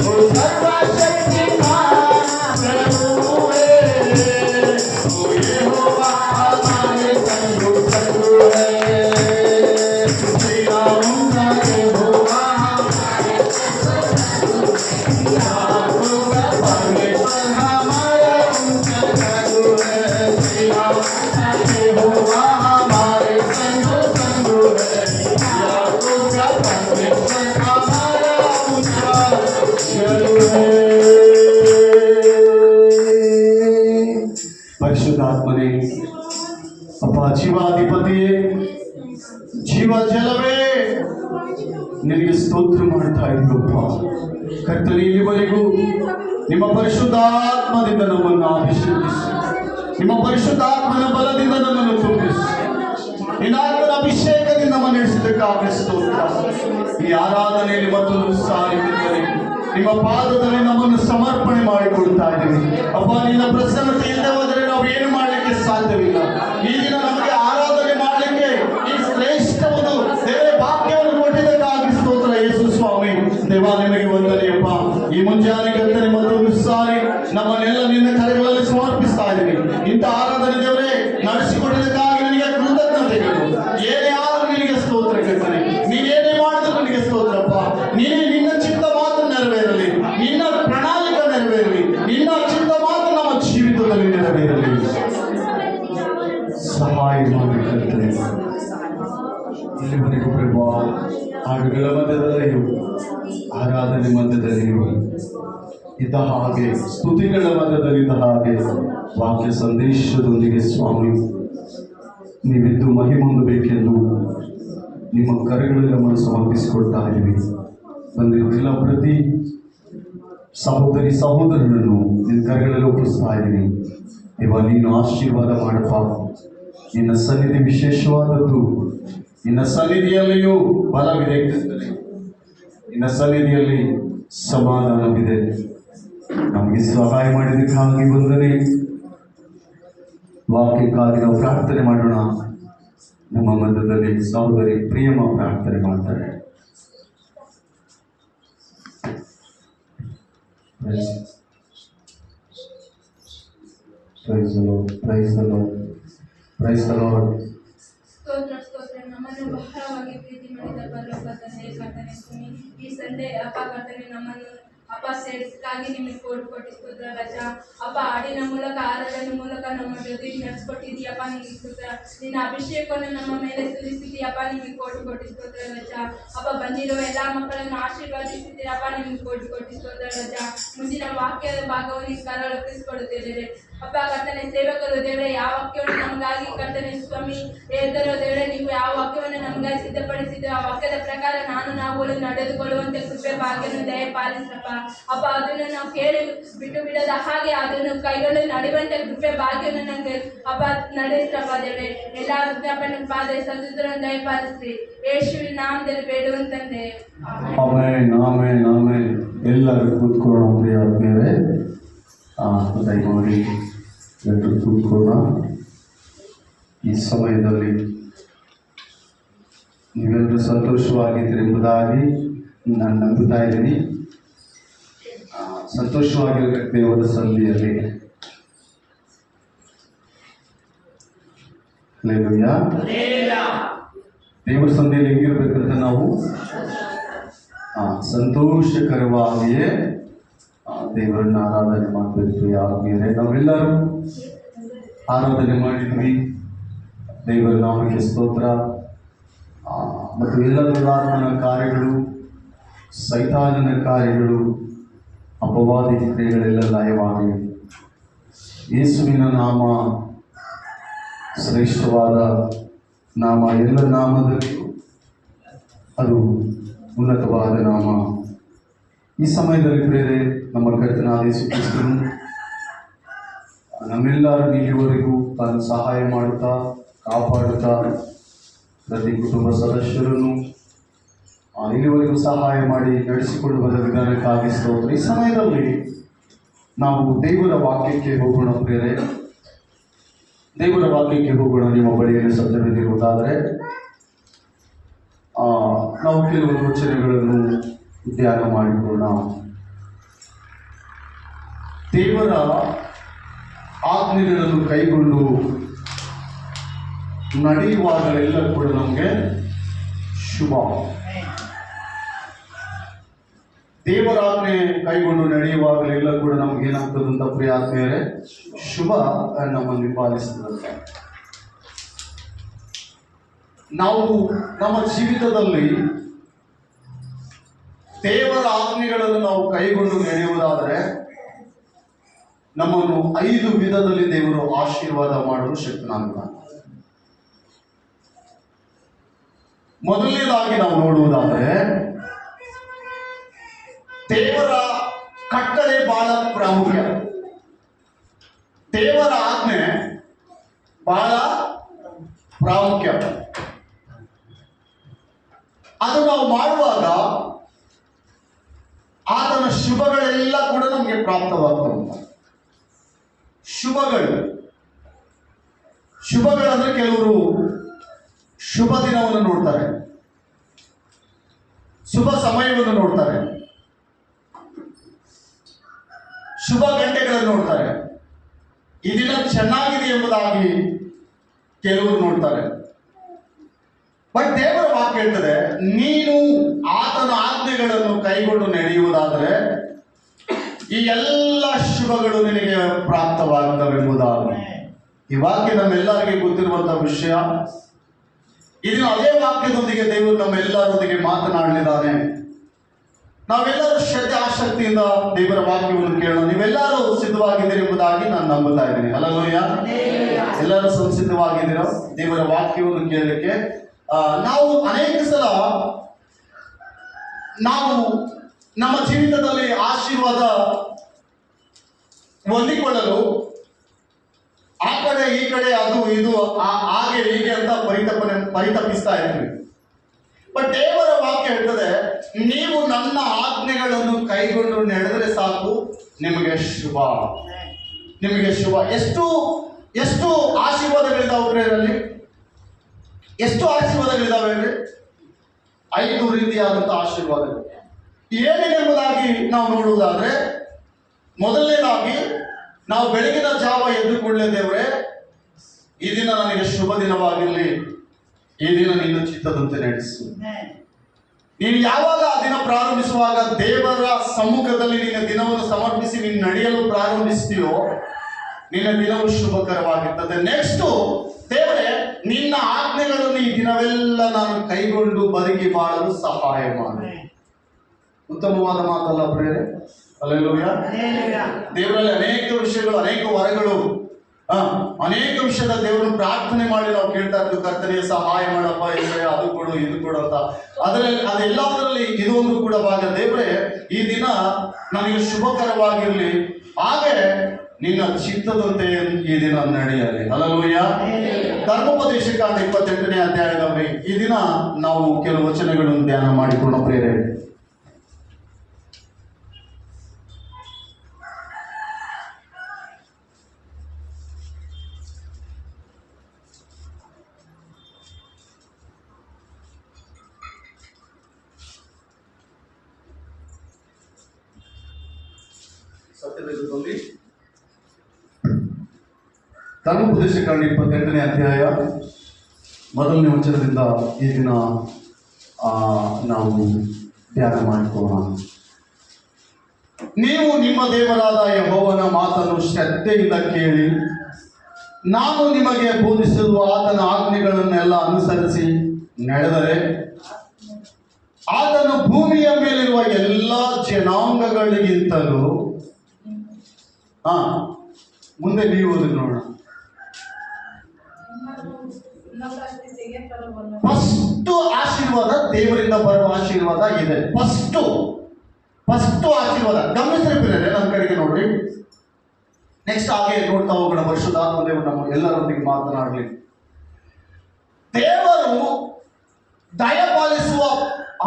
Oh, ನಿನಗೆ ಸ್ತೋತ್ರ ಮಾಡ್ತಾ ಇದ್ದಪ್ಪ. ಕರ್ತನೇ, ಇಲ್ಲಿವರೆಗೂ ನಿಮ್ಮ ಪರಿಶುದ್ಧಾತ್ಮದಿಂದ ನಮ್ಮನ್ನು ಅಭಿಷೇಕಿಸಿ, ನಿಮ್ಮ ಪರಿಶುದ್ಧಾತ್ಮನ ಬಲದಿಂದ ನಮ್ಮನ್ನು ತುಂಬಿಸಿ, ನಿನ್ನ ಆತ್ಮನ ಅಭಿಷೇಕದಿಂದ ನಮ್ಮನ್ನು ನಡೆಸಿದ್ದಕ್ಕಾಗಿ ಸ್ತೋತ್ರ. ಈ ಆರಾಧನೆಯಲ್ಲಿ ಮತ್ತೊಂದು ಸಾರಿ ನಿಮ್ಮ ಪಾದದಲ್ಲಿ ನಮ್ಮನ್ನು ಸಮರ್ಪಣೆ ಮಾಡಿಕೊಡ್ತಾ ಇದ್ದೀವಿ ಅಪ್ಪ. ನಿನ್ನ ಪ್ರಸನ್ನತೆ ಇಲ್ಲದೆ ಹೋದರೆ ನಾವು ಏನು ಮಾಡಲಿಕ್ಕೆ ಸಾಧ್ಯವಿಲ್ಲ. ಈ ದಿನ ನಮಗೆ ಆರಾಧನೆ ಮಾಡಲಿಕ್ಕೆ ಈ ಶ್ರೇಷ್ಠವನ್ನು ದೇವರ ವಾಕ್ಯವನ್ನು ಕೊಟ್ಟಿದ್ದಕ್ಕಾಗಿ ಸ್ತೋತ್ರ ಯೇಸು ಸ್ವಾಮಿ. ದೇವ ನಿಮಗೆ ವಂದನೆಯಪ್ಪ. ಈ ಮುಂಜಾನೆ ಕರ್ತನೆ ಮತ್ತೊಂದು ಸಾರಿ ನಮ್ಮನ್ನೆಲ್ಲ ನಿನ್ನ ಕರೆಗಳಲ್ಲಿ ಸಮರ್ಪಿಸ್ತಾ ಇದ್ದೀವಿ. ಇಂಥ ಆರಾಧನೆ ದೇವರೇ ನಡೆಸಿಕೊಟ್ಟಿದ್ದಕ್ಕಾಗಿ ನನಗೆ ಕೃತಜ್ಞತೆಗಳು. ಏನೇ ಆದರೂ ನಿನಗೆ ಸ್ತೋತ್ರ ಕರ್ತನೆ. ನೀನೇನೇ ಮಾಡಿದ್ರು ನನಗೆ ಸ್ತೋತ್ರಪ್ಪ. ನೀನೇ ನಿನ್ನ ಚಿತ್ತ ಮಾತ್ರ ನೆರವೇರಲಿ, ನಿನ್ನ ಪ್ರಣಾಳಿಕೆ ನೆರವೇರಲಿ, ನಿನ್ನ ಚಿತ್ತ ಮಾತ್ರ ನಮ್ಮ ಜೀವಿತದಲ್ಲಿ ನೆರವೇರಲಿ. ಸಹಾಯ ಮಾಡಬೇಕಂತೆ ಇಲ್ಲಿವರೆಗೂ ಪ್ರಭು ಹಾಡುಗಳ ಮಧ್ಯದಲ್ಲಿಯೂ ಆರಾಧನೆ ಮಧ್ಯದಲ್ಲಿಯೂ ಇದ್ದ ಹಾಗೆ, ಸ್ತುತಿಗಳ ಮಧ್ಯದಲ್ಲಿದ್ದ ಹಾಗೆ ವಾಕ್ಯ ಸಂದೇಶದೊಂದಿಗೆ ಸ್ವಾಮಿ ನೀವಿದ್ದು ಮಹಿಮೊಂದಬೇಕೆಂದು ನಿಮ್ಮ ಕರೆಗಳಲ್ಲಿ ನಮ್ಮನ್ನು ಸಮರ್ಪಿಸಿಕೊಡ್ತಾ ಇದ್ದೀವಿ. ಬಂದಿರುವ ಪ್ರತಿ ಸಹೋದರಿ ಸಹೋದರರನ್ನು ನಿನ್ನ ಕರೆಗಳಲ್ಲಿ ಒಪ್ಪಿಸ್ತಾ ಇದ್ದೀನಿ. ಇವಾಗ ನೀನು ಆಶೀರ್ವಾದ ಮಾಡಪ್ಪ. ನಿನ್ನ ಸನ್ನಿಧಿ ವಿಶೇಷವಾದದ್ದು. ನಿನ್ನ ಸನ್ನಿಧಿಯಲ್ಲಿಯೂ ಬಲವಿದೆ, ನಿನ್ನ ಸನ್ನಿಧಿಯಲ್ಲಿ ಸಮಾಧಾನವಿದೆ. ನಮಗೆ ಸಹಾಯ ಮಾಡಿದ್ದಕ್ಕಾಗಿ ವಂದನೆ. ವಾಕ್ಯಕ್ಕಾಗಿ ನಾವು ಪ್ರಾರ್ಥನೆ ಮಾಡೋಣ. ನಮ್ಮ ಮಧ್ಯದಲ್ಲಿ ಸಹೋದರಿ ಪ್ರಿಯಮ ಪ್ರಾರ್ಥನೆ ಮಾಡ್ತಾರೆ. Praise the Lord, praise the Lord, praise the Lord. ಸ್ತೋತ್ರ ನಮ್ಮನ್ನು ಬಹಳವಾಗಿ ಪ್ರೀತಿ ಮಾಡಿದ ಪರಲೋಕ ತಂದೆ ಕರ್ತನೆ ಸ್ವಾಮಿ, ಈ ಸಂಡೆ ಅಪ್ಪ ಕರ್ತನೆ ನಮ್ಮನ್ನು ಅಪ್ಪ ಸೇರಿಸಿಗಾಗಿ ನಿಮಗೆ ಕೊಟ್ಟು ಸ್ತೋತ್ರ ರಾಜ. ಅಪ್ಪ ಹಾಡಿನ ಮೂಲಕ ಆರಾಧನೆ ಮೂಲಕ ನಮ್ಮ ಜೊತೆ ನಡೆಸ್ಕೊಟ್ಟಿದ್ದೀಯಪ್ಪ, ನಿಮಗೆ ಸ್ತೋತ್ರ. ನಿನ್ನ ಅಭಿಷೇಕವನ್ನು ನಮ್ಮ ಮೇಲೆ ಸುರಿಸಿದ್ದೀಯಪ್ಪ, ನಿಮಗೆ ಕೊಟ್ಟು ಸ್ತೋತ್ರ ರಾಜ. ಅಪ್ಪ ಬಂದಿರುವ ಎಲ್ಲ ಮಕ್ಕಳನ್ನು ಆಶೀರ್ವಾದಿಸಿದ್ದೀರಪ್ಪ, ನಿಮಗೆ ಕೊಟ್ಟು ಸ್ತೋತ್ರ ರಾಜ. ಮುಂದಿನ ವಾಕ್ಯದ ಭಾಗವನ್ನು ಕರಳೊಪ್ಪಿಸಿಕೊಡುತ್ತೇವೆ ಅಪ್ಪ ಕರ್ತನೆ. ಸೇವಕರು ದೇವರೇ ಯಾವ ವಾಕ್ಯವನ್ನು ನಮಗಾಗಿ ಕರ್ತನೆ ಸ್ವಾಮಿ ಹೇಳ್ತಾರೋ ದೇವರೇ, ನೀವು ಯಾವ ವಾಕ್ಯವನ್ನು ನಮಗಾಗಿ ಸಿದ್ಧಪಡಿಸಿದ್ದು ಆ ವಾಕ್ಯದ ಪ್ರಕಾರ ನಾವು ನಡೆದುಕೊಳ್ಳುವಂತೆ ಕೃಪೆ ಭಾಗ್ಯವನ್ನು ದಯಪಾಲಿಸಪ್ಪ. ಅಪ್ಪ ಅದನ್ನು ನಾವು ಕೇಳಿ ಬಿಟ್ಟು ಬಿಡದ ಹಾಗೆ ಅದನ್ನು ಕೈಗೊಂಡು ನಡೆಯುವಂತೆ ಕೃಪೆ ಭಾಗ್ಯವನ್ನು ನನಗೆ ಅಪ್ಪ ನಡೆಸ್ರಪ್ಪ ದೇವರೇ. ಎಲ್ಲ ವಿಜ್ಞಾಪನೆ ಪಾದ ಸದುತ್ರವನ್ನು ದಯಪಾಲಿಸ್ರಿ ಯೇಸುವಿನ ನಾಮದಲ್ಲಿ ಬೇಡುವಂತಂದೆ ಆಮೆನ್, ಆಮೆನ್, ಆಮೆನ್. ಎಲ್ಲರೂ ಕೂತ್ಕೊಳ್ಳೋಣ ಪ್ರಿಯ ಆತ್ಮೀಯರೇ. ದಯಮಾಡಿ ಎಲ್ಲರೂ ಕೂತ್ಕೊಳ್ಳೋಣ. ಈ ಸಮಯದಲ್ಲಿ ನೀವೆಲ್ಲರೂ ಸಂತೋಷವಾಗಿದ್ದೀರಿ ಎಂಬುದಾಗಿ ನಾನು ನಂಬುತ್ತಾ ಇದ್ದೀನಿ. ಸಂತೋಷವಾಗಿರಬೇಕು ದೇವರ ಸನ್ನಿಧಿಯಲ್ಲಿ. ಹಲ್ಲೆಲೂಯಾ. ದೇವರ ಸನ್ನಿಧಿಯಲ್ಲಿ ಹೆಂಗಿರ್ಬೇಕಂತ ನಾವು ಸಂತೋಷಕರವಾಗಿಯೇ ದೇವರನ್ನ ಆರಾಧನೆ ಮಾಡಬೇಕು. ಯಾವಾಗಲೇ ನಾವೆಲ್ಲರೂ ಆರಾಧನೆ ಮಾಡಿದ್ವಿ. ದೇವರ ನಾಮಕ್ಕೆ ಸ್ತೋತ್ರ. ಮತ್ತು ಎಲ್ಲ ದುರಾತ್ಮನ ಕಾರ್ಯಗಳು, ಸೈತಾನನ ಕಾರ್ಯಗಳು, ಅಪವಾದಿ ಕ್ರಿಯೆಗಳೆಲ್ಲ ಲಯವಾಗಿವೆ. ಯೇಸುವಿನ ನಾಮ ಶ್ರೇಷ್ಠವಾದ ನಾಮ. ಎಲ್ಲ ನಾಮದಲ್ಲಿಯೂ ಅದು ಉನ್ನತವಾದ ನಾಮ. ಈ ಸಮಯದಲ್ಲಿ ಪ್ರೇರೆ ನಮ್ಮ ಕರ್ತನಾದ ಯೇಸು ಕ್ರಿಸ್ತನು ನಮ್ಮೆಲ್ಲರೂ ಇಲ್ಲಿವರೆಗೂ ತಾನು ಸಹಾಯ ಮಾಡುತ್ತಾ ಕಾಪಾಡುತ್ತಾ ಪ್ರತಿ ಕುಟುಂಬ ಸದಸ್ಯರನ್ನು ಇಲ್ಲಿವರೆಗೂ ಸಹಾಯ ಮಾಡಿ ನಡೆಸಿಕೊಂಡು ಬಂದ ವಿಧಾನಕ್ಕಾಗಿ ಸ್ತೋತ್ರ. ಈ ಸಮಯದಲ್ಲಿ ನಾವು ದೇವರ ವಾಕ್ಯಕ್ಕೆ ಹೋಗೋಣ ಪ್ರೇರೆ. ದೇವರ ವಾಕ್ಯಕ್ಕೆ ಹೋಗೋಣ. ನಿಮ್ಮ ಬಳಿಯಲ್ಲಿ ಸತ್ಯವಿರುವುದಾದರೆ ನಾವು ಕೆಲವೊಂದು ವಚನಗಳನ್ನು ಧ್ಯಾನ ಮಾಡಿಕೊಳ್ಳೋಣ. ದೇವರ ಆಜ್ಞೆಗಳನ್ನು ಕೈಗೊಂಡು ನಡೆಯುವಾಗಲೆಲ್ಲ ಕೂಡ ನಮಗೆ ಶುಭ. ದೇವರ ಆಜ್ಞೆ ಕೈಗೊಂಡು ನಡೆಯುವಾಗಲೆಲ್ಲ ಕೂಡ ನಮ್ಗೆ ಏನಾಗ್ತದಂತ ಪ್ರಿಯ ಆತ್ಮೀಯರೇ, ಶುಭ ನಮ್ಮನ್ನು ಪಾಲಿಸ್ತದಂತ. ನಾವು ನಮ್ಮ ಜೀವಿತದಲ್ಲಿ ದೇವರ ಆಜ್ಞೆಗಳನ್ನು ನಾವು ಕೈಗೊಂಡು ನಡೆಯುವುದಾದರೆ ನಮ್ಮನ್ನು 5 ವಿಧದಲ್ಲಿ ದೇವರು ಆಶೀರ್ವಾದ ಮಾಡಲು ಶಕ್ತನಾಗುತ್ತಾನೆ. ಮೊದಲನೇದಾಗಿ ನಾವು ನೋಡುವುದಾದರೆ ದೇವರ ಕಟ್ಟಳೆ ಬಹಳ ಪ್ರಾಮುಖ್ಯ. ದೇವರ ಆಜ್ಞೆ ಬಹಳ ಪ್ರಾಮುಖ್ಯ. ಅದು ನಾವು ಮಾಡುವಾಗ ಆತನ ಶುಭಗಳೆಲ್ಲ ಕೂಡ ನಮಗೆ ಪ್ರಾಪ್ತವಾಗ್ತವೆ. ಶುಭಗಳಂದ್ರೆ ಕೆಲವರು ಶುಭ ದಿನವನ್ನು ನೋಡ್ತಾರೆ, ಶುಭ ಸಮಯವನ್ನು ನೋಡ್ತಾರೆ, ಶುಭ ಗಂಟೆಗಳನ್ನು ನೋಡ್ತಾರೆ. ಈ ದಿನ ಚೆನ್ನಾಗಿದೆ ಎಂಬುದಾಗಿ ಕೆಲವರು ನೋಡ್ತಾರೆ. ಬಟ್ ದೇವರ ವಾಕ್ಯ ಹೇಳ್ತದೆ, ನೀನು ಆತನ ಆಜ್ಞೆಗಳನ್ನು ಕೈಗೊಂಡು ನಡೆಯುವುದಾದರೆ ಈ ಎಲ್ಲ ಶುಭಗಳು ನಿನಗೆ ಪ್ರಾಪ್ತವಾಗುತ್ತವೆಂಬುದಾಗಿ. ಈ ವಾಕ್ಯ ನಮ್ಮೆಲ್ಲರಿಗೆ ಗೊತ್ತಿರುವಂತಹ ವಿಷಯ. ಇದನ್ನು ಅದೇ ವಾಕ್ಯದೊಂದಿಗೆ ದೇವರು ನಮ್ಮೆಲ್ಲರೊಂದಿಗೆ ಮಾತನಾಡಲಿದ್ದಾನೆ. ನಾವೆಲ್ಲರೂ ಶ್ರದ್ಧೆ ಆಸಕ್ತಿಯಿಂದ ದೇವರ ವಾಕ್ಯವನ್ನು ಕೇಳೋಣ. ನೀವೆಲ್ಲರೂ ಸಿದ್ಧವಾಗಿದ್ದೀರಿ ಎಂಬುದಾಗಿ ನಾನು ನಂಬುತ್ತಾ ಇದ್ದೀನಿ. ಹಲ್ಲೆಲೂಯಾ. ಎಲ್ಲರೂ ಸಂಸಿದ್ಧವಾಗಿದ್ದೀರಾ ದೇವರ ವಾಕ್ಯವನ್ನು ಕೇಳಲಿಕ್ಕೆ? ನಾವು ಅನೇಕ ಸಲ ನಾವು ನಮ್ಮ ಜೀವಿತದಲ್ಲಿ ಆಶೀರ್ವಾದ ಹೊಂದಿಕೊಳ್ಳಲು ಆ ಕಡೆ ಈ ಕಡೆ ಅದು ಇದು ಹಾಗೆ ಹೀಗೆ ಅಂತ ಪರಿತಪಿಸ್ತಾ ಇರ್ತೀವಿ. ಬಟ್ ದೇವರ ವಾಕ್ಯ ಹೇಳ್ತದೆ, ನೀವು ನನ್ನ ಆಜ್ಞೆಗಳನ್ನು ಕೈಗೊಂಡು ನಡೆದರೆ ಸಾಕು, ನಿಮಗೆ ಶುಭ, ನಿಮಗೆ ಶುಭ. ಎಷ್ಟು ಆಶೀರ್ವಾದಗಳಿದಾವೆ ಅದರಲ್ಲಿ? ಎಷ್ಟು ಆಶೀರ್ವಾದಗಳಿದಾವೆ ಅಂದ್ರೆ 5 ರೀತಿಯಾದಂತಹ ಆಶೀರ್ವಾದಗಳು. ಏನೇನೆಂಬುದಾಗಿ ನಾವು ನೋಡುವುದಾದ್ರೆ, ಮೊದಲನೇದಾಗಿ ನಾವು ಬೆಳಗಿನ ಜಾವ ಎದ್ದುಕೊಳ್ಳೆ, ದೇವರೇ ಈ ದಿನ ನನಗೆ ಶುಭ ದಿನವಾಗಿರಲಿ, ಈ ದಿನ ನಿನ್ನ ಚಿತ್ತದಂತೆ ನಡೆಸು. ನೀನು ಯಾವಾಗ ಆ ದಿನ ಪ್ರಾರಂಭಿಸುವಾಗ ದೇವರ ಸಮ್ಮುಖದಲ್ಲಿ ನಿನ್ನ ದಿನವನ್ನು ಸಮರ್ಪಿಸಿ ನೀನು ನಡೆಯಲು ಪ್ರಾರಂಭಿಸ್ತೀಯೋ, ನಿನ್ನ ದಿನವು ಶುಭಕರವಾಗಿರ್ತದೆ. ನೆಕ್ಸ್ಟ್, ದೇವರೇ ನಿನ್ನ ಆಜ್ಞೆಗಳನ್ನು ಈ ದಿನವೆಲ್ಲ ನಾನು ಕೈಗೊಂಡು ಬದುಕಿ ಬಾಳಲು ಸಹಾಯ ಮಾಡಿ. ಉತ್ತಮವಾದ ಮಾತಲ್ಲ ಪ್ರಿಯರೇ? ಹಲ್ಲೆಲೂಯಾ. ದೇವರಲ್ಲಿ ಅನೇಕ ವಿಷಯಗಳು, ಅನೇಕ ವರಗಳು, ಅನೇಕ ವಿಷಯದ ದೇವರನ್ನು ಪ್ರಾರ್ಥನೆ ಮಾಡಿ ನಾವು ಕೇಳ್ತಾ ಇರ್ತೀವಿ. ಕರ್ತನಿಗೆ ಸಹಾಯ ಮಾಡಪ್ಪ, ಇದ್ರೆ ಅದು ಕೊಡು ಇದು ಕೊಡು ಅಂತ. ಅದೆಲ್ಲದರಲ್ಲಿ ಇದೊಂದು ಕೂಡ ಭಾಗ. ದೇವರೇ ಈ ದಿನ ನನಗೆ ಶುಭಕರವಾಗಿರಲಿ, ಹಾಗೆ ನಿನ್ನ ಚಿತ್ತದಂತೆ ಈ ದಿನ ನಡೆಯಲಿ. ಹಲ್ಲೆಲೂಯಾ. ಧರ್ಮೋಪದೇಶಕಾಂಡ 28ನೇ ಅಧ್ಯಾಯದಲ್ಲಿ ಈ ದಿನ ನಾವು ಕೆಲವು ವಚನಗಳನ್ನು ಧ್ಯಾನ ಮಾಡಿಕೊಂಡು ಪ್ರೇರೆ. ಸತ್ಯವೇದದಲ್ಲಿ ಧರ್ಮೋಪದೇಶಕಾಂಡ 28ನೇ ಅಧ್ಯಾಯ 1ನೇ ವಚನದಿಂದ ಈ ದಿನ ನಾವು ಧ್ಯಾನ ಮಾಡಿಕೊಳ್ಳೋಣ. ನೀವು ನಿಮ್ಮ ದೇವರಾದ ಯೆಹೋವನ ಮಾತನ್ನು ಶ್ರದ್ಧೆಯಿಂದ ಕೇಳಿ, ನಾನು ನಿಮಗೆ ಬೋಧಿಸಿರುವ ಆತನ ಆಜ್ಞೆಗಳನ್ನೆಲ್ಲ ಅನುಸರಿಸಿ ನಡೆದರೆ ಆತನು ಭೂಮಿಯ ಮೇಲಿರುವ ಎಲ್ಲ ಜನಾಂಗಗಳಿಗಿಂತಲೂ ಮುಂದೆ ನೀವು ಓದಿ ನೋಡೋಣ. ಫಸ್ಟ್ ಆಶೀರ್ವಾದ, ದೇವರಿಂದ ಬರುವ ಆಶೀರ್ವಾದ ಇದೆ. ಫಸ್ಟ್ ಆಶೀರ್ವಾದ ಗಮನಿಸಿರ್ತೀರ ನನ್ನ ಕಡೆಗೆ ನೋಡ್ರಿ. ನೆಕ್ಸ್ಟ್ ಹಾಗೆ ನೋಡ್ತಾ ಹೋಗೋಣ. ಪರಿಶುದ್ಧಾತ್ಮ ದೇವರು ನಮ್ಮ ಎಲ್ಲರೊಂದಿಗೆ ಮಾತನಾಡಲಿ. ದೇವರು ದಯಪಾಲಿಸುವ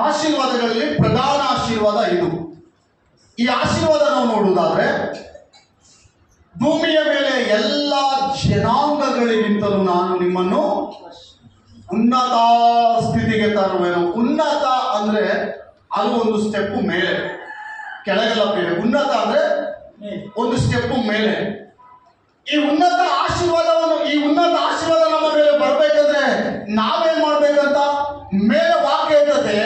ಆಶೀರ್ವಾದಗಳಲ್ಲಿ ಪ್ರಧಾನ ಆಶೀರ್ವಾದ ಇದು. ಈ ಆಶೀರ್ವಾದ ನಾವು ನೋಡುವುದಾದ್ರೆ, ಭೂಮಿಯ ಮೇಲೆ ಎಲ್ಲ ಜನಾಂಗಗಳಿಗಿಂತಲೂ ನಾನು ನಿಮ್ಮನ್ನು ಉನ್ನತ ಸ್ಥಿತಿಗೆ ತರುವೆನು. ಉನ್ನತ ಅಂದ್ರೆ ಅದು ಒಂದು ಸ್ಟೆಪ್ ಮೇಲೆ, ಕೆಳಗೆಲ್ಲ ಬೇರೆ. ಉನ್ನತ ಅಂದ್ರೆ ಒಂದು ಸ್ಟೆಪ್ ಮೇಲೆ. ಈ ಉನ್ನತ ಆಶೀರ್ವಾದ ನಮ್ಮ ಮೇಲೆ ಬರ್ಬೇಕಂದ್ರೆ ನಾವೇನ್ ಮಾಡ್ಬೇಕಂತ ಮೇಲೆ ವಾಕ್ಯ ಇರ್ತದೆ.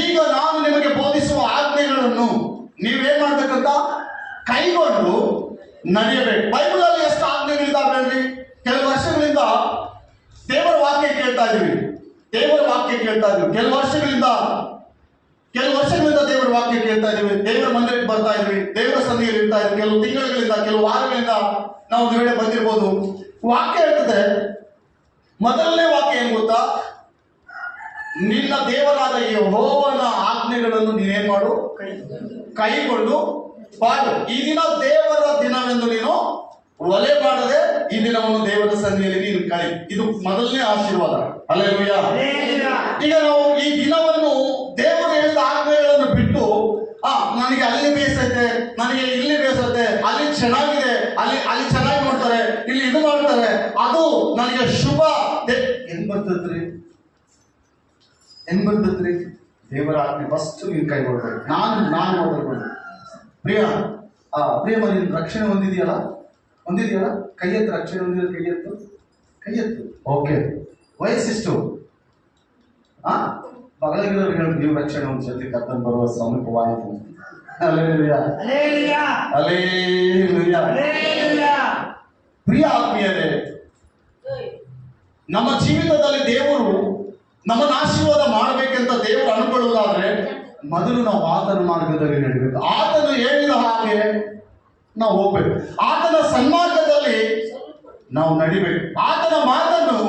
ಈಗ ನಾನು ನಿಮಗೆ ಬೋಧಿಸುವ ಆಜ್ಞೆಗಳನ್ನು ನೀವೇನ್ ಮಾಡ್ಬೇಕಂತ ಕೈಗೊಂಡು ನಡೆಯಬೇಕು. ಬೈಬಲ್ ಅಲ್ಲಿ ಎಷ್ಟು ಆಜ್ಞೆಗಳಿದ್ದಾವೆ ಹೇಳ್ರಿ? ಕೆಲವು ವರ್ಷಗಳಿಂದ ದೇವರ ವಾಕ್ಯ ಕೇಳ್ತಾ ಇದೀವಿ. ಕೆಲವು ವರ್ಷಗಳಿಂದ ದೇವರ ವಾಕ್ಯ ಕೇಳ್ತಾ ಇದೀವಿ. ದೇವರ ಮಂದಿರಕ್ಕೆ ಬರ್ತಾ ಇದೀವಿ, ದೇವರ ಸನ್ನಿಧಿಯಲ್ಲಿ ಇರ್ತಾ ಇದ್ವಿ. ಕೆಲವು ತಿಂಗಳುಗಳಿಂದ, ಕೆಲವು ವಾರಗಳಿಂದ ನಾವು ಒಂದು ವೇಳೆ ಬಂದಿರ್ಬೋದು. ವಾಕ್ಯ ಹೇಳ್ತದೆ, ಮೊದಲನೇ ವಾಕ್ಯ ಏನ್ ಗೊತ್ತಾ? ನಿನ್ನ ದೇವರಾದ ಯೆಹೋವನ ಆಜ್ಞೆಗಳನ್ನು ನೀನೇನ್ ಮಾಡು, ಕೈಗೊಂಡು ಬಾಳು. ಈ ದಿನ ದೇವರ ದಿನವೆಂದು ನೀನು ಒಲೆ ಮಾಡದೆ ಈ ದಿನವನ್ನು ದೇವರ ಸನ್ನಿಧಿಯಲ್ಲಿ ನೀನು ಕಳಿ. ಇದು ಮೊದಲನೇ ಆಶೀರ್ವಾದ. ಹಲ್ಲೆಲೂಯಾ. ಈಗ ನಾವು ಈ ದಿನವನ್ನು ದೇವರು ಹೇಳಿದ ಆಜ್ಞೆಗಳನ್ನು ಬಿಟ್ಟು ನನಗೆ ಅಲ್ಲಿ ಬೇಸೈತೆ, ನನಗೆ ಇಲ್ಲಿ ಬೇಸತ್ತೆ, ಅಲ್ಲಿ ಚೆನ್ನಾಗಿದೆ, ಅಲ್ಲಿ ಚೆನ್ನಾಗಿ ನೋಡ್ತಾರೆ, ಇಲ್ಲಿ ಇದು ಮಾಡ್ತಾರೆ, ಅದು ನನಗೆ ಶುಭ ಹೆಂಗ್ ಬರ್ತದ್ರಿ, ಹೆಂಗ್ ಬರ್ತದ್ರಿ? ದೇವರ ಆಜ್ಞೆ ಫಸ್ಟ್ ನೀನು ಕೈ ಕೊಡ್ಬೇಕು. ನಾನು ಮೊದಲು ಪ್ರಿಯ ಪ್ರಿಯಮ್ಮ, ನೀನು ರಕ್ಷಣೆ ಹೊಂದಿದೆಯಲ್ಲ, ಕೈ ಎತ್ತು. ರಕ್ಷಣೆ ಹೊಂದಿದ ಕೈ ಎತ್ತು. ಓಕೆ, ವಯಸ್ಸಿಷ್ಟು? ಬಗಲಿಗಿರೋರು ಹೇಳಿ, ನೀವು ರಕ್ಷಣೆ ಹೊಂದಿ ಕರ್ತನ್ ಬರುವ ಸಮೀಪವಾಯಿತು. Hallelujah, hallelujah. ಪ್ರಿಯ ಆತ್ಮೀಯರೇ, ನಮ್ಮ ಜೀವಿತದಲ್ಲಿ ದೇವರು ನಮ್ಮನ್ನು ಆಶೀರ್ವಾದ ಮಾಡಬೇಕಂತ ದೇವರು ಅನ್ಕೊಳ್ಳುವುದಾದ್ರೆ ಮೊದಲು ನಾವು ಆತನ ಮಾರ್ಗದಲ್ಲಿ ನಡಿಬೇಕು. ಆತನು ಹೇಳಿದ ಹಾಗೆ ನಾವು ಹೋಗ್ಬೇಕು. ಆತನ ಸನ್ಮಾರ್ಗದಲ್ಲಿ ನಾವು ನಡಿಬೇಕು. ಆತನ ಮಾತನ್ನು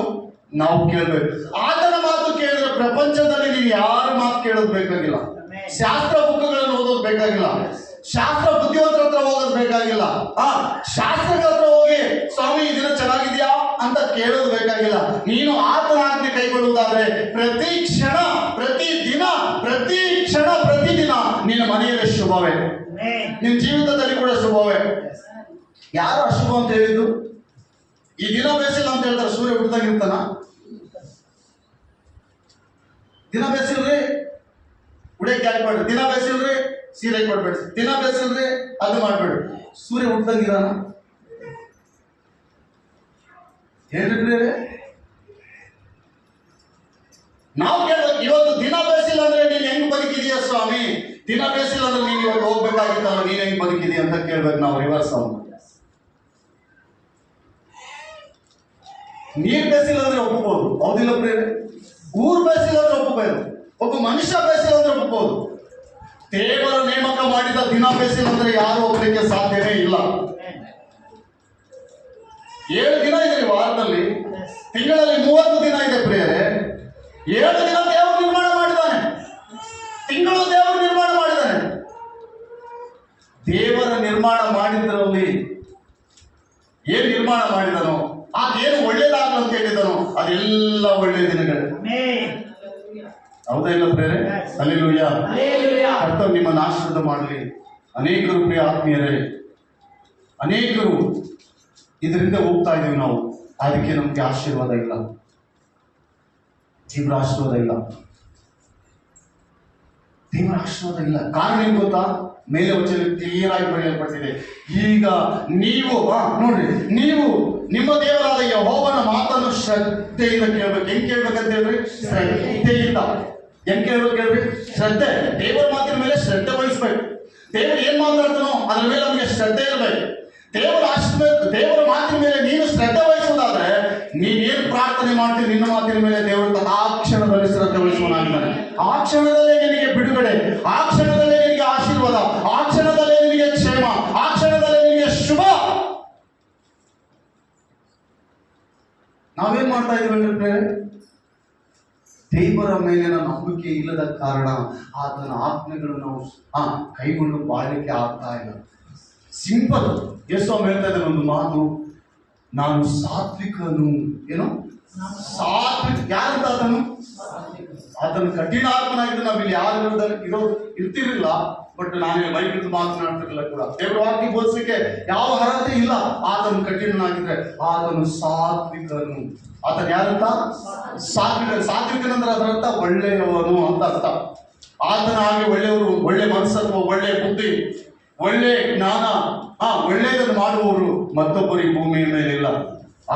ನಾವು ಕೇಳಬೇಕು. ಆತನ ಮಾತು ಕೇಳಿದ್ರೆ ಪ್ರಪಂಚದಲ್ಲಿ ನೀವು ಯಾರ ಮಾತು ಕೇಳೋದು ಬೇಕಾಗಿಲ್ಲ. ಶಾಸ್ತ್ರ ಬುಕ್ಗಳನ್ನು ಓದೋದು ಬೇಕಾಗಿಲ್ಲ. ಶಾಸ್ತ್ರ ಬುದ್ಧಿವಂತರ ಹತ್ರ ಹೋಗೋದು ಬೇಕಾಗಿಲ್ಲ. ಶಾಸ್ತ್ರಗಳ ಹತ್ರ ಹೋಗಿ ಸ್ವಾಮಿ ಈ ದಿನ ಚೆನ್ನಾಗಿದ್ಯಾ ಅಂತ ಕೇಳೋದು ಬೇಕಾಗಿಲ್ಲ. ನೀನು ಆತನ ಆಜ್ಞೆ ಕೈಗೊಳ್ಳುವುದಾದ್ರೆ ಪ್ರತಿ ಕ್ಷಣ, ಪ್ರತಿ ದಿನ, ಪ್ರತಿದಿನ ನಿನ್ನ ಮನೆಯಲ್ಲಿ ಶುಭವೇ, ನಿನ್ನ ಜೀವಿತದಲ್ಲಿ ಕೂಡ ಶುಭವೇ. ಯಾರು ಅಶುಭ ಅಂತ ಹೇಳಿದ್ದು? ಈ ದಿನ ಬೇಸಿಲ್ಲ ಅಂತ ಹೇಳ್ತಾರೆ. ಸೂರ್ಯ ಹುಟ್ಟದಾಗಿರ್ತಾನ? ದಿನ ಬೇಸಿಲ್ರಿ ಉಡಕ್ಕೆ ಯಾಕೆ ಮಾಡ್ರಿ? ದಿನ ಬೇಸಿಲ್ರಿ ಸೀರೆ ಕೊಡ್ಬೇಡಿ, ದಿನ ಬೇಸಿಲ್ರಿ ಅದು ಮಾಡ್ಬೇಡಿ. ಸೂರ್ಯ ಹುಟ್ಟದಂಗಿರಾನ? ಹೇಳ್ರಿ, ನಾವು ಕೇಳ್ಬೇಕು. ಇವತ್ತು ದಿನ ಬೇಸಿಲ್ಲ ಅಂದ್ರೆ ನೀನ್ ಹೆಂಗ್ ಬದುಕಿದೀಯ ಸ್ವಾಮಿ? ದಿನ ಬೇಸಿಲ್ಲ ಅಂದ್ರೆ ನೀನ್ ಇವತ್ತು ಹೋಗ್ಬೇಕಾಗಿತ್ತಲ್ಲ, ನೀನ್ ಹೆಂಗ್ ಬದುಕಿದೀಯ ಅಂತ ಕೇಳ್ಬೇಕು ನಾವು. ರಿವರ್ಸ್ ಅವನು. ನೀರ್ ಬೇಸಿಲ್ಲ ಅಂದ್ರೆ ಒಪ್ಪಬಹುದು, ಹೌದಿಲ್ಲ ಪ್ರಿಯರೇ? ಊರ್ ಬೇಸಿಲ್ಲ ಅಂದ್ರೆ ಒಪ್ಪಬಹುದು, ಒಬ್ಬ ಮನುಷ್ಯ ಬೇಸಿಲ್ಲ ಅಂದ್ರೆ ಒಪ್ಪಬಹುದು. ದೇವರ ನೇಮಕ ಮಾಡಿದ ದಿನ ಬೇಸಿಲ್ಲ ಅಂದ್ರೆ ಯಾರು ಒಪ್ಪಲಿಕ್ಕೆ ಸಾಧ್ಯವೇ ಇಲ್ಲ. 7 ದಿನ ಇದೆ ವಾರದಲ್ಲಿ, ತಿಂಗಳಲ್ಲಿ 30 ದಿನ ಇದೆ ಪ್ರಿಯರೇ. 7 ದಿನ ದೇವರು ನಿರ್ಮಾಣ ಮಾಡಿದ್ದಾನೆ, ತಿಂಗಳು ದೇವರು ನಿರ್ಮಾಣ ಮಾಡಿದ್ದಾನೆ. ದೇವರ ನಿರ್ಮಾಣ ಮಾಡಿದ್ರಲ್ಲಿ ಏನ್ ನಿರ್ಮಾಣ ಮಾಡಿದನೋ ಅದೇನು ಒಳ್ಳೇದಾಗಲು ಅಂತ ಹೇಳಿದನೋ ಅದೆಲ್ಲ ಒಳ್ಳೆ ದಿನಗಳು. ಹೌದಾ ಇಲ್ಲ ಪ್ರಿಯರೇ? ಹಲ್ಲೆಲೂಯಾ. ಕರ್ತನು ನಿಮ್ಮನ್ನು ಆಶೀರ್ವಾದ ಮಾಡಲಿ. ಅನೇಕರು ಪ್ರಿಯ ಆತ್ಮೀಯರೇ, ಅನೇಕರು ಇದರಿಂದ ಹೋಗ್ತಾ ಇದೀವಿ ನಾವು, ಅದಕ್ಕೆ ನಮ್ಗೆ ಆಶೀರ್ವಾದ ಇಲ್ಲ, ದೇವರ ಆಶೀರ್ವಾದ ಇಲ್ಲ, ದೇವರ ಆಶೀರ್ವಾದ ಇಲ್ಲ. ಕಾರಣ ಏನ್ ಗೊತ್ತಾ? ಮೇಲೆ ವಚನ ಕ್ಲಿಯರ್ ಆಗಿ ಬರೆಯಲ್ಪಟ್ಟಿದೆ. ಈಗ ನೀವು ನೋಡ್ರಿ, ನೀವು ನಿಮ್ಮ ದೇವರಾದ ಯೆಹೋವನ ಮಾತನ್ನು ಶ್ರದ್ಧೆಯಿಂದ ಕೇಳ್ಬೇಕು. ಹೆಂಗ್ ಕೇಳ್ಬೇಕಂತ ಹೇಳ್ರಿ? ಶ್ರದ್ಧೆಯಿಂದ. ಹೆಂಗ್ ಕೇಳ್ಬೇಕು ಹೇಳ್ರಿ? ಶ್ರದ್ಧೆ. ದೇವರ ಮಾತಿನ ಮೇಲೆ ಶ್ರದ್ಧೆ ವಹಿಸ್ಬೇಕು. ದೇವರು ಏನ್ ಮಾತಾಡ್ತಾನೋ ಅದ್ರ ಮೇಲೆ ನಮಗೆ ಶ್ರದ್ಧೆ ಇರಬೇಕು. ದೇವರ ಮಾತಿನ ಮೇಲೆ ನೀನು ಶ್ರದ್ಧೆ ವಹಿಸುವುದಾದ್ರೆ ನೀನೇನು ಪ್ರಾರ್ಥನೆ ಮಾಡ್ತೀನಿ ನಿನ್ನ ಮಾತಿನ ಮೇಲೆ ದೇವರು ಆ ಕ್ಷಣದಲ್ಲಿ ಶ್ರದ್ಧೆ ವಹಿಸುವನಾಗಿದ್ದಾನೆ. ಆ ಕ್ಷಣದಲ್ಲೇ ನಿನಗೆ ಬಿಡುಗಡೆ, ಆ ಕ್ಷಣದಲ್ಲೇ ನಿನಗೆ ಆಶೀರ್ವಾದ, ಆ ಕ್ಷಣದಲ್ಲೇ ನಿನಗೆ ಕ್ಷೇಮ, ಆ ಕ್ಷಣದಲ್ಲೇ ನಿನಗೆ ಶುಭ. ನಾವೇನ್ ಮಾಡ್ತಾ ಇದೀವಿ? ದೇವರ ಮೇಲಿನ ನಂಬಿಕೆ ಇಲ್ಲದ ಕಾರಣ ಆತನ ಆಜ್ಞೆಗಳು ನಾವು ಕೈಗೊಂಡು ಬಾಳಲಿಕ್ಕೆ ಆಗ್ತಾ ಇಲ್ಲ. ಸಿಂಪಲ್. ಯೇಸು ಹೇಳ್ತಾ ಇದ್ದಾರೆ ಒಂದು ಮಾತು, ನಾನು ಸಾತ್ವಿಕನು. ಏನು ಸಾತ್ವಿಕ? ಯಾರಂತ ಆತನು? ಆತನು ಕಠಿಣ ಆತ್ಮನಾಗಿದ್ದು ನಾವಿಲ್ಲಿ ಯಾರು ಇರ್ತಿರ್ಲಿಲ್ಲ. ಬಟ್ ನಾನೇ ಬೈಕ್ ಮಾತನಾಡ್ತಿರ್ಲಿಲ್ಲ ಕೂಡ. ದೇವರ ವಾಕ್ಯ ಬೋಧಿಸಲಿಕ್ಕೆ ಯಾವ ಅರ್ಹತೆ ಇಲ್ಲ. ಆತನು ಕಠಿಣನಾಗಿದ್ರೆ ಆತನು ಸಾತ್ವಿಕನು. ಆತನು ಯಾರಂತ? ಸಾತ್ವಿಕನಂದ್ರೆ ಅದರ ಅರ್ಥ ಒಳ್ಳೆಯವನು ಅಂತ ಅರ್ಥ. ಆತನ ಹಾಗೆ ಒಳ್ಳೆಯವರು, ಒಳ್ಳೆ ಮನಸ್ಸತ್ವ, ಒಳ್ಳೆ ಬುದ್ಧಿ, ಒಳ್ಳೆ ಜ್ಞಾನ, ಒಳ್ಳೆಯದನ್ನು ಮಾಡುವವರು ಮತ್ತೊಬ್ಬರು ಈ ಭೂಮಿಯ ಮೇಲೆ ಇಲ್ಲ.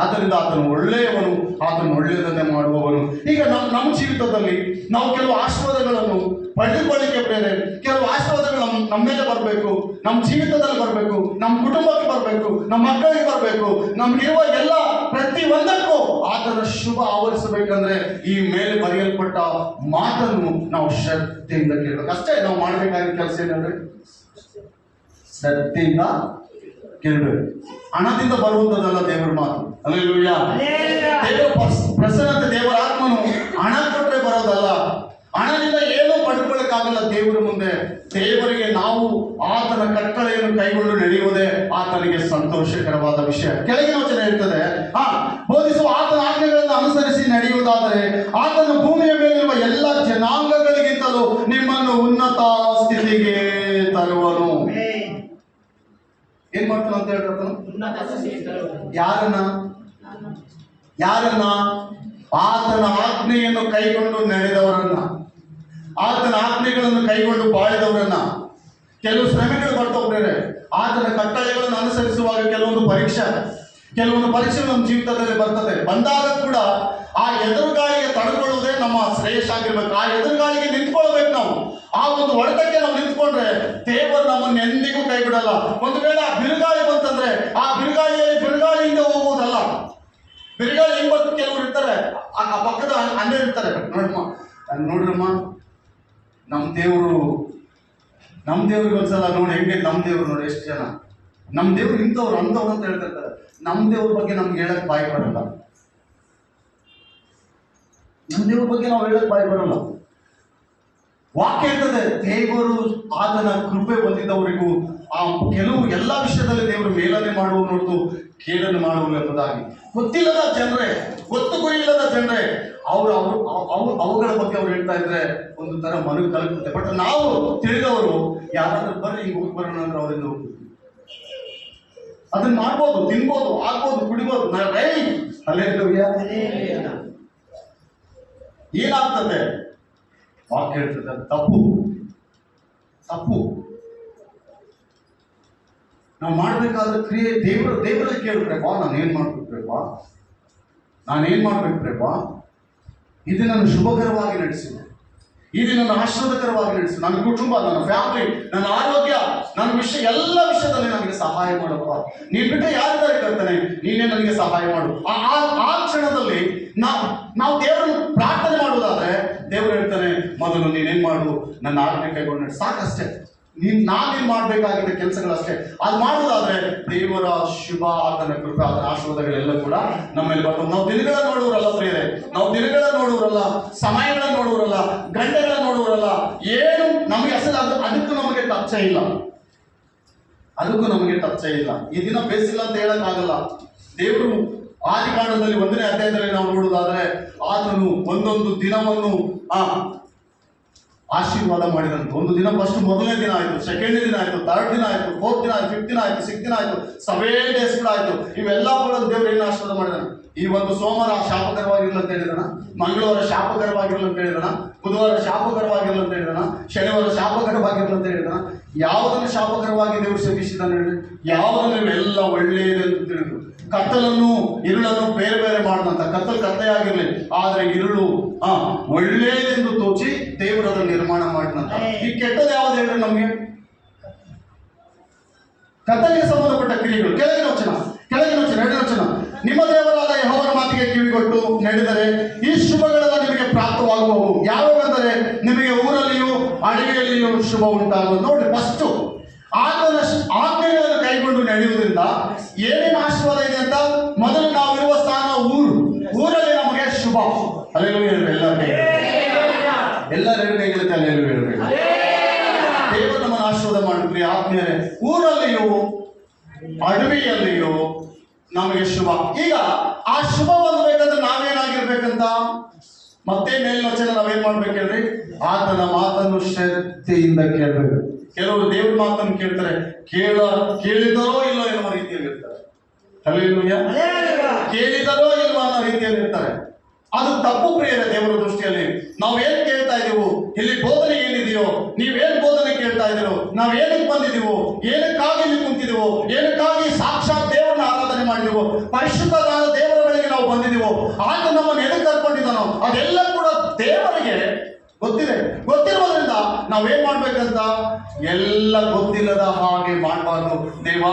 ಆದ್ದರಿಂದ ಆತನು ಒಳ್ಳೆಯವನು, ಆತನು ಒಳ್ಳೆಯದನ್ನೇ ಮಾಡುವವನು. ಈಗ ನಮ್ಮ ಜೀವಿತದಲ್ಲಿ ನಾವು ಕೆಲವು ಆಶೀರ್ವಾದಗಳನ್ನು ಪಡೆದುಕೊಳ್ಳಿಕ್ಕೆ ಬೇರೆ, ಕೆಲವು ಆಶೀರ್ವಾದಗಳು ನಮ್ಮ ಮೇಲೆ ಬರಬೇಕು, ನಮ್ಮ ಜೀವಿತದಲ್ಲಿ ಬರಬೇಕು, ನಮ್ಮ ಕುಟುಂಬಕ್ಕೆ ಬರಬೇಕು, ನಮ್ಮ ಮಕ್ಕಳಿಗೆ ಬರಬೇಕು, ನಮ್ಗಿರುವ ಎಲ್ಲ ಪ್ರತಿ ಒಂದಕ್ಕೂ ಆತನ ಶುಭ ಆವರಿಸಬೇಕಂದ್ರೆ ಈ ಮೇಲೆ ಬರೆಯಲ್ಪಟ್ಟ ಮಾತನ್ನು ನಾವು ಶ್ರದ್ಧೆಯಿಂದ ಕೇಳಬೇಕು. ಅಷ್ಟೇ ನಾವು ಮಾಡಬೇಕಾದ ಕೆಲಸ ಏನಂದ್ರೆ ಶ್ರದ್ಧೆಯಿಂದ ಕೇಳಬೇಕು. ಹಣದಿಂದ ಬರುವಂತದಲ್ಲ ದೇವರ ಮಾತು. ಹಲ್ಲೆಲೂಯಾ. ದೇವರ ಪ್ರಸನ್ನತೆ, ದೇವರ ಆತ್ಮನು ಹಣ ಕೊಟ್ಟರೆ ಬರೋದಲ್ಲ, ಹಣದಿಂದ ಏನೂ ಪಡ್ಕೊಳ್ಳಕ್ಕಾಗಲ್ಲ ದೇವರ ಮುಂದೆ. ದೇವರಿಗೆ ನಾವು ಆತನ ಕಟ್ಟಳೆಯನ್ನು ಕೈಗೊಂಡು ನಡೆಯುವುದೇ ಆತನಿಗೆ ಸಂತೋಷಕರವಾದ ವಿಷಯ. ಕೆಳಗಿನ ವಚನ ಇರ್ತದೆ, ಬೋಧಿಸುವ ಆತನ ಆಜ್ಞೆಗಳನ್ನು ಅನುಸರಿಸಿ ನಡೆಯುವುದಾದರೆ ಆತನ ಭೂಮಿಯ ಮೇಲಿರುವ ಎಲ್ಲ ಜನಾಂಗಗಳಿಗಿಂತಲೂ ನಿಮ್ಮನ್ನು ಉನ್ನತ ಸ್ಥಿತಿಗೆ ತರುವನು. ಏನ್ ಮಾಡ್ತಾನ ಅಂತ ಹೇಳ್ತಾನ? ಯಾರನ್ನ? ಆತನ ಆಜ್ಞೆಯನ್ನು ಕೈಗೊಂಡು ನಡೆದವರನ್ನ, ಆತನ ಆಜ್ಞೆಗಳನ್ನು ಕೈಗೊಂಡು ಬಾಳಿದವರನ್ನ. ಕೆಲವು ಶ್ರಮೆಗಳು ಬರ್ತವೆ, ಆತನ ಕಟ್ಟಳೆಗಳನ್ನು ಅನುಸರಿಸುವಾಗ ಕೆಲವೊಂದು ಪರೀಕ್ಷೆ ನಮ್ಮ ಜೀವಿತದಲ್ಲಿ ಬರ್ತದೆ. ಬಂದಾಗ ಕೂಡ ಆ ಎದುರುಗಾಳಿಗೆ ತಡೆಕೊಳ್ಳುವುದೇ ನಮ್ಮ ಶ್ರೇಯಸ್ ಆಗಿರ್ಬೇಕು. ಆ ಎದುರುಗಾಳಿಗೆ ನಿಂತ್ಕೊಳ್ಬೇಕು ನಾವು. ಆ ಒಂದು ಹೊಡೆತಕ್ಕೆ ನಾವು ನಿಂತ್ಕೊಂಡ್ರೆ ದೇವರು ನಮ್ಮನ್ನು ಎಂದಿಗೂ ಕೈ ಬಿಡಲ್ಲ. ಒಂದು ವೇಳೆ ಆ ಬಿರುಗಾಳಿ ಬಂತಂದ್ರೆ ಆ ಬಿರುಗಾಳಿಯಿಂದ ಹೋಗುವುದಲ್ಲ. ಬಿರುಗಾಳಿ ಹೆಂಗ್ ಬರ್ತು, ಕೆಲವರು ಇರ್ತಾರೆ ಆ ಪಕ್ಕದ ಅನ್ಯ ಇರ್ತಾರೆ, ನೋಡ್ರಮ್ಮ ನಮ್ಮ ದೇವ್ರಿಗೆ ಒಂದ್ಸಲ ನೋಡಿ ಹೆಂಗೆ ನಮ್ಮ ದೇವ್ರು ನೋಡಿ ಎಷ್ಟು ಜನ ನಮ್ಮ ದೇವ್ರು ಇಂಥವ್ರು ಅಂತವ್ರು ಅಂತ ಹೇಳ್ತಿರ್ತಾರೆ. ನಮ್ಮ ದೇವ್ರ ಬಗ್ಗೆ ನಮ್ಗೆ ಹೇಳಕ್ ಬಾಯಿ ಬರಲ್ಲ. ನಮ್ಮ ದೇವ್ರ ಬಗ್ಗೆ ನಾವು ಹೇಳಕ್ ಬಾಯಿ ಬರಲ್ಲ. ವಾಕ್ಯ ಹೇಳ್ತದೆ, ದೇವರು ಆತನ ಕೃಪೆ ಬಂದಿದ್ದವರಿಗೂ ಆ ಕೆಲವು ಎಲ್ಲ ವಿಷಯದಲ್ಲಿ ದೇವರು ಮೇಲನೆ ಮಾಡುವ ನೋಡ್ತು ಕೇಳನ್ನು ಮಾಡುವ ಎಂಬುದಾಗಿ. ಗೊತ್ತಿಲ್ಲದ ಜನರೇ, ಗೊತ್ತು ಗುರಿ ಇಲ್ಲದ ಜನರೇ ಅವುಗಳ ಬಗ್ಗೆ ಅವ್ರು ಹೇಳ್ತಾ ಇದ್ರೆ ಒಂದು ತರ ಮನವಿ ಕಲಕುತ್ತೆ. ಬಟ್ ನಾವು ತಿಳಿದವರು ಯಾರಾದ್ರೂ ಬರ್ರಿ ಹಿಂಗ್ ಹೋಗಿ ಬರೋಣ ಅಂದ್ರೆ ಅವರಿಂದ ಹೋಗ್ತೀವಿ. ಅದನ್ನ ಮಾಡ್ಬೋದು, ತಿನ್ಬೋದು, ಆಗ್ಬೋದು, ಕುಡಿಬೋದು. ಏನಾಗ್ತದೆ? ವಾಕ್ಯ ಹೇಳ್ತದೆ ತಪ್ಪು. ನಾವು ಮಾಡ್ಬೇಕಾದ್ರೆ ಕ್ರಿಯೆ ದೇವರಲ್ಲಿ ಕೇಳ್ಬೇಕಪ್ಪ, ನಾನೇನ್ ಮಾಡ್ಬೇಕ್ರಪ್ಪ, ಇದು ನನ್ನ ಶುಭಕರವಾಗಿ ನಡೆಸು, ಇದು ನನ್ನ ಆಶೀರ್ವಾದಕರವಾಗಿ ನಡೆಸು, ನನ್ನ ಕುಟುಂಬ, ನನ್ನ ಫ್ಯಾಮಿಲಿ, ನನ್ನ ಆರೋಗ್ಯ, ನನ್ನ ವಿಷಯ, ಎಲ್ಲ ವಿಷಯದಲ್ಲಿ ನನಗೆ ಸಹಾಯ ಮಾಡಪ್ಪ. ನೀನ್ ಬಿಟ್ಟರೆ ಯಾರಿದ್ದಾರೆ ಕರ್ತನೆ, ನೀನೇ ನನಗೆ ಸಹಾಯ ಮಾಡು. ಆ ಕ್ಷಣದಲ್ಲಿ ನಾವು ದೇವರನ್ನು ಪ್ರಾರ್ಥನೆ ಮಾಡುವುದಾದ್ರೆ ದೇವರು ಹೇಳ್ತಾನೆ, ಮೊದಲು ನೀನೇನ್ ಮಾಡು, ನನ್ನ ಆಜ್ಞೆ ಕೈಗೊಂಡು ನಡೆ. ಸಾಕಷ್ಟೇ. ನಾನೇನ್ ಮಾಡ್ಬೇಕಾಗಿದ್ದ ಕೆಲಸಗಳಷ್ಟೇ. ಅದು ಮಾಡುವುದಾದ್ರೆ ದೇವರ ಶುಭ, ಆತನ ಕೃಪೆ, ಆತನ ಆಶೀರ್ವಾದಗಳೆಲ್ಲ ಕೂಡ ನಮ್ಮಲ್ಲಿ ಬರ್ತವೆ. ನಾವು ದಿನಗಳ ನೋಡುವರಲ್ಲ ಪ್ರಿಯರೇ, ನಾವು ದಿನಗಳ ನೋಡುವರಲ್ಲ, ಸಮಯಗಳ ನೋಡುವರಲ್ಲ, ಗಂಟೆಗಳ ನೋಡುವರಲ್ಲ. ಏನು ನಮಗೆ ಅಸಲು ಅದಕ್ಕೂ ನಮಗೆ ಟಚ್ಚೇ ಇಲ್ಲ. ಈ ದಿನ ಬೇಸಿಲ್ಲ ಅಂತ ಹೇಳಕ್ಕಾಗಲ್ಲ. ದೇವರು ಆದಿಕಾಂಡದಲ್ಲಿ 1ನೇ ಅಧ್ಯಾಯದಲ್ಲಿ ನಾವು ನೋಡುವುದಾದ್ರೆ ಆತನು ಒಂದೊಂದು ದಿನವನ್ನು ಆಶೀರ್ವಾದ ಮಾಡಿದಂತೆ. ಒಂದು ದಿನ ಫಸ್ಟ್ ಮೊದಲನೇ ದಿನ ಆಯ್ತು, ಸೆಕೆಂಡ್ ದಿನ ಆಯ್ತು, ಥರ್ಡ್ ದಿನ ಆಯ್ತು, ಫೋರ್ತ್ ದಿನ ಆಯ್ತು, 5th ದಿನ ಆಯ್ತು, 6th ದಿನ ಆಯ್ತು, 7 days ಕೂಡ ಆಯ್ತು. ಇವೆಲ್ಲ ಕೂಡ ದೇವರು ಏನು ಆಶೀರ್ವಾದ ಮಾಡಿದಾನೆ. ಈ ಒಂದು ಸೋಮವಾರ ಶಾಪಕರವಾಗಿರ್ಲ ಅಂತ ಹೇಳಿದಾನ, ಮಂಗಳವಾರ ಶಾಪಕರವಾಗಿರ್ಲ ಅಂತ ಹೇಳಿದಾನ, ಬುಧವಾರ ಶಾಪಕರವಾಗಿರ್ಲ ಅಂತ ಹೇಳಿದಾನ, ಶನಿವಾರ ಶಾಪಕರವಾಗಿರ್ಲ ಅಂತ ಹೇಳಿದಾನ. ಯಾವುದನ್ನು ಶಾಪಕರವಾಗಿ ದೇವರು ಶಪಿಸಿದಾನೆ ಹೇಳಿ? ಯಾವುದನ್ನು ಎಲ್ಲ ಒಳ್ಳೆಯದೆಂದು ತಿಳಿದು ಕತ್ತಲನ್ನು ಇರುಳನ್ನು ಬೇರೆ ಬೇರೆ ಮಾಡಿದಂತ. ಕತ್ತಲು ಕತ್ತೆಯಾಗಿರ್ಲಿ, ಆದ್ರೆ ಇರುಳು ಒಳ್ಳೆಯದೆಂದು ತೋಚಿ ದೇವರು ಅದನ್ನು ನಿರ್ಮಾಣ ಮಾಡಿದಂತ. ಈ ಕೆಟ್ಟದ್ದು ಯಾವ್ದು ಹೇಳ್ರಿ ನಮ್ಗೆ? ಕತ್ತಲಿಗೆ ಸಂಬಂಧಪಟ್ಟ ಕ್ರಿಯೆಗಳು. ಕೆಳಗಿನ ವಚನ 2ನೇ ವಚನ, ನಿಮ್ಮ ದೇವರಾದ ಯೆಹೋವನ ಮಾತಿಗೆ ಕಿವಿಗೊಟ್ಟು ನಡೆದರೆ ಈ ಶುಭಗಳೆಲ್ಲ ನಿಮಗೆ ಪ್ರಾಪ್ತವಾಗುವವು. ಯಾವೆಂದರೆ ನಿಮಗೆ ಊರಲ್ಲಿಯೂ ಅಡವಿಯಲ್ಲಿಯೂ ಶುಭ ಉಂಟಾಗುವುದು. ನೋಡಿ, ಫಸ್ಟ್ ಆಜ್ಞೆಗಳನ್ನು ಕೈಗೊಂಡು ನಡೆಯುವುದರಿಂದ ಏನೇನು ಆಶೀರ್ವಾದ ಇದೆ ಅಂತ. ಮೊದಲು ನಾವು ಇರುವ ಸ್ಥಾನ ಊರಲ್ಲಿ ನಮಗೆ ಶುಭ. ಅಲ್ಲೆಲ್ಲೂ ಹೇಳ್ರಿ, ಎಲ್ಲರೂ ಕೈಗೆಳುತ್ತೆ. ಅಲ್ಲೆಲ್ಲೂ ಹೇಳ್ರಿ, ದೇವರು ನಮ್ಮನ್ನು ಆಶೀರ್ವಾದ ಮಾಡ್ರಿ. ಆಜ್ಞೆ ಊರಲ್ಲಿಯೂ ಅಡವಿಯಲ್ಲಿಯೂ ನಮಗೆ ಶುಭ. ಈಗ ಆ ಶುಭ ಹೊಂದಬೇಕಂದ್ರೆ ನಾವೇನಾಗಿರ್ಬೇಕಂತ ಮತ್ತೆ ಮೇಲಿನ ವಚನ ನಾವೇನ್ ಮಾಡ್ಬೇಕು ಹೇಳ್ರಿ? ಆತನ ಮಾತನ್ನು ಶ್ರದ್ಧೆಯಿಂದ ಕೇಳಬೇಕು. ಕೆಲವರು ದೇವ್ರ ಮಾತನ್ನು ಕೇಳ್ತಾರೆ, ಕೇಳಿದರೋ ಇಲ್ಲೋ ಎನ್ನುವ ರೀತಿಯಲ್ಲಿ ಇರ್ತಾರೆ. ಕೇಳಿದರೋ ಇಲ್ವೋ ಅನ್ನೋ ರೀತಿಯಲ್ಲಿ ಇರ್ತಾರೆ. ಅದು ತಪ್ಪು ಪ್ರಿಯರೇ. ದೇವರ ದೃಷ್ಟಿಯಲ್ಲಿ ನಾವೇನ್ ಕೇಳ್ತಾ ಇದೀವೋ, ಇಲ್ಲಿ ಬೋಧನೆ ಏನಿದೆಯೋ, ನೀವೇನ್ ಬೋಧನೆ ಕೇಳ್ತಾ ಇದ್ದೀರೋ, ನಾವೇನಕ್ಕೆ ಬಂದಿದ್ದೀವೋ, ಏನಕ್ಕಾಗಿ ಇಲ್ಲಿ ಕುಂತಿದ್ದೀವೋ, ಏನಕ್ಕಾಗಿ ಸಾಕ್ಷಾತ್ ದೇವರನ್ನ ಆರಾಧನೆ ಮಾಡಿದೀವೋ, ಪರಿಶುದ್ಧವಾದ ದೇವರ ಬಳಿಗೆ ನಾವು ಬಂದಿದ್ದೀವೋ, ಆಗ ನಮ್ಮನ್ನು ಎದಕ್ಕೆ ಕರ್ಕೊಂಡಿದ್ದಾನೋ ಅದೆಲ್ಲ ಕೂಡ ದೇವರಿಗೆ ಗೊತ್ತಿರುವುದರಿಂದ ನಾವೇನ್ ಮಾಡ್ಬೇಕಂತ ಎಲ್ಲ ಗೊತ್ತಿಲ್ಲದ ಹಾಗೆ ಮಾಡಬಾರ್ದು. ದೇವಾ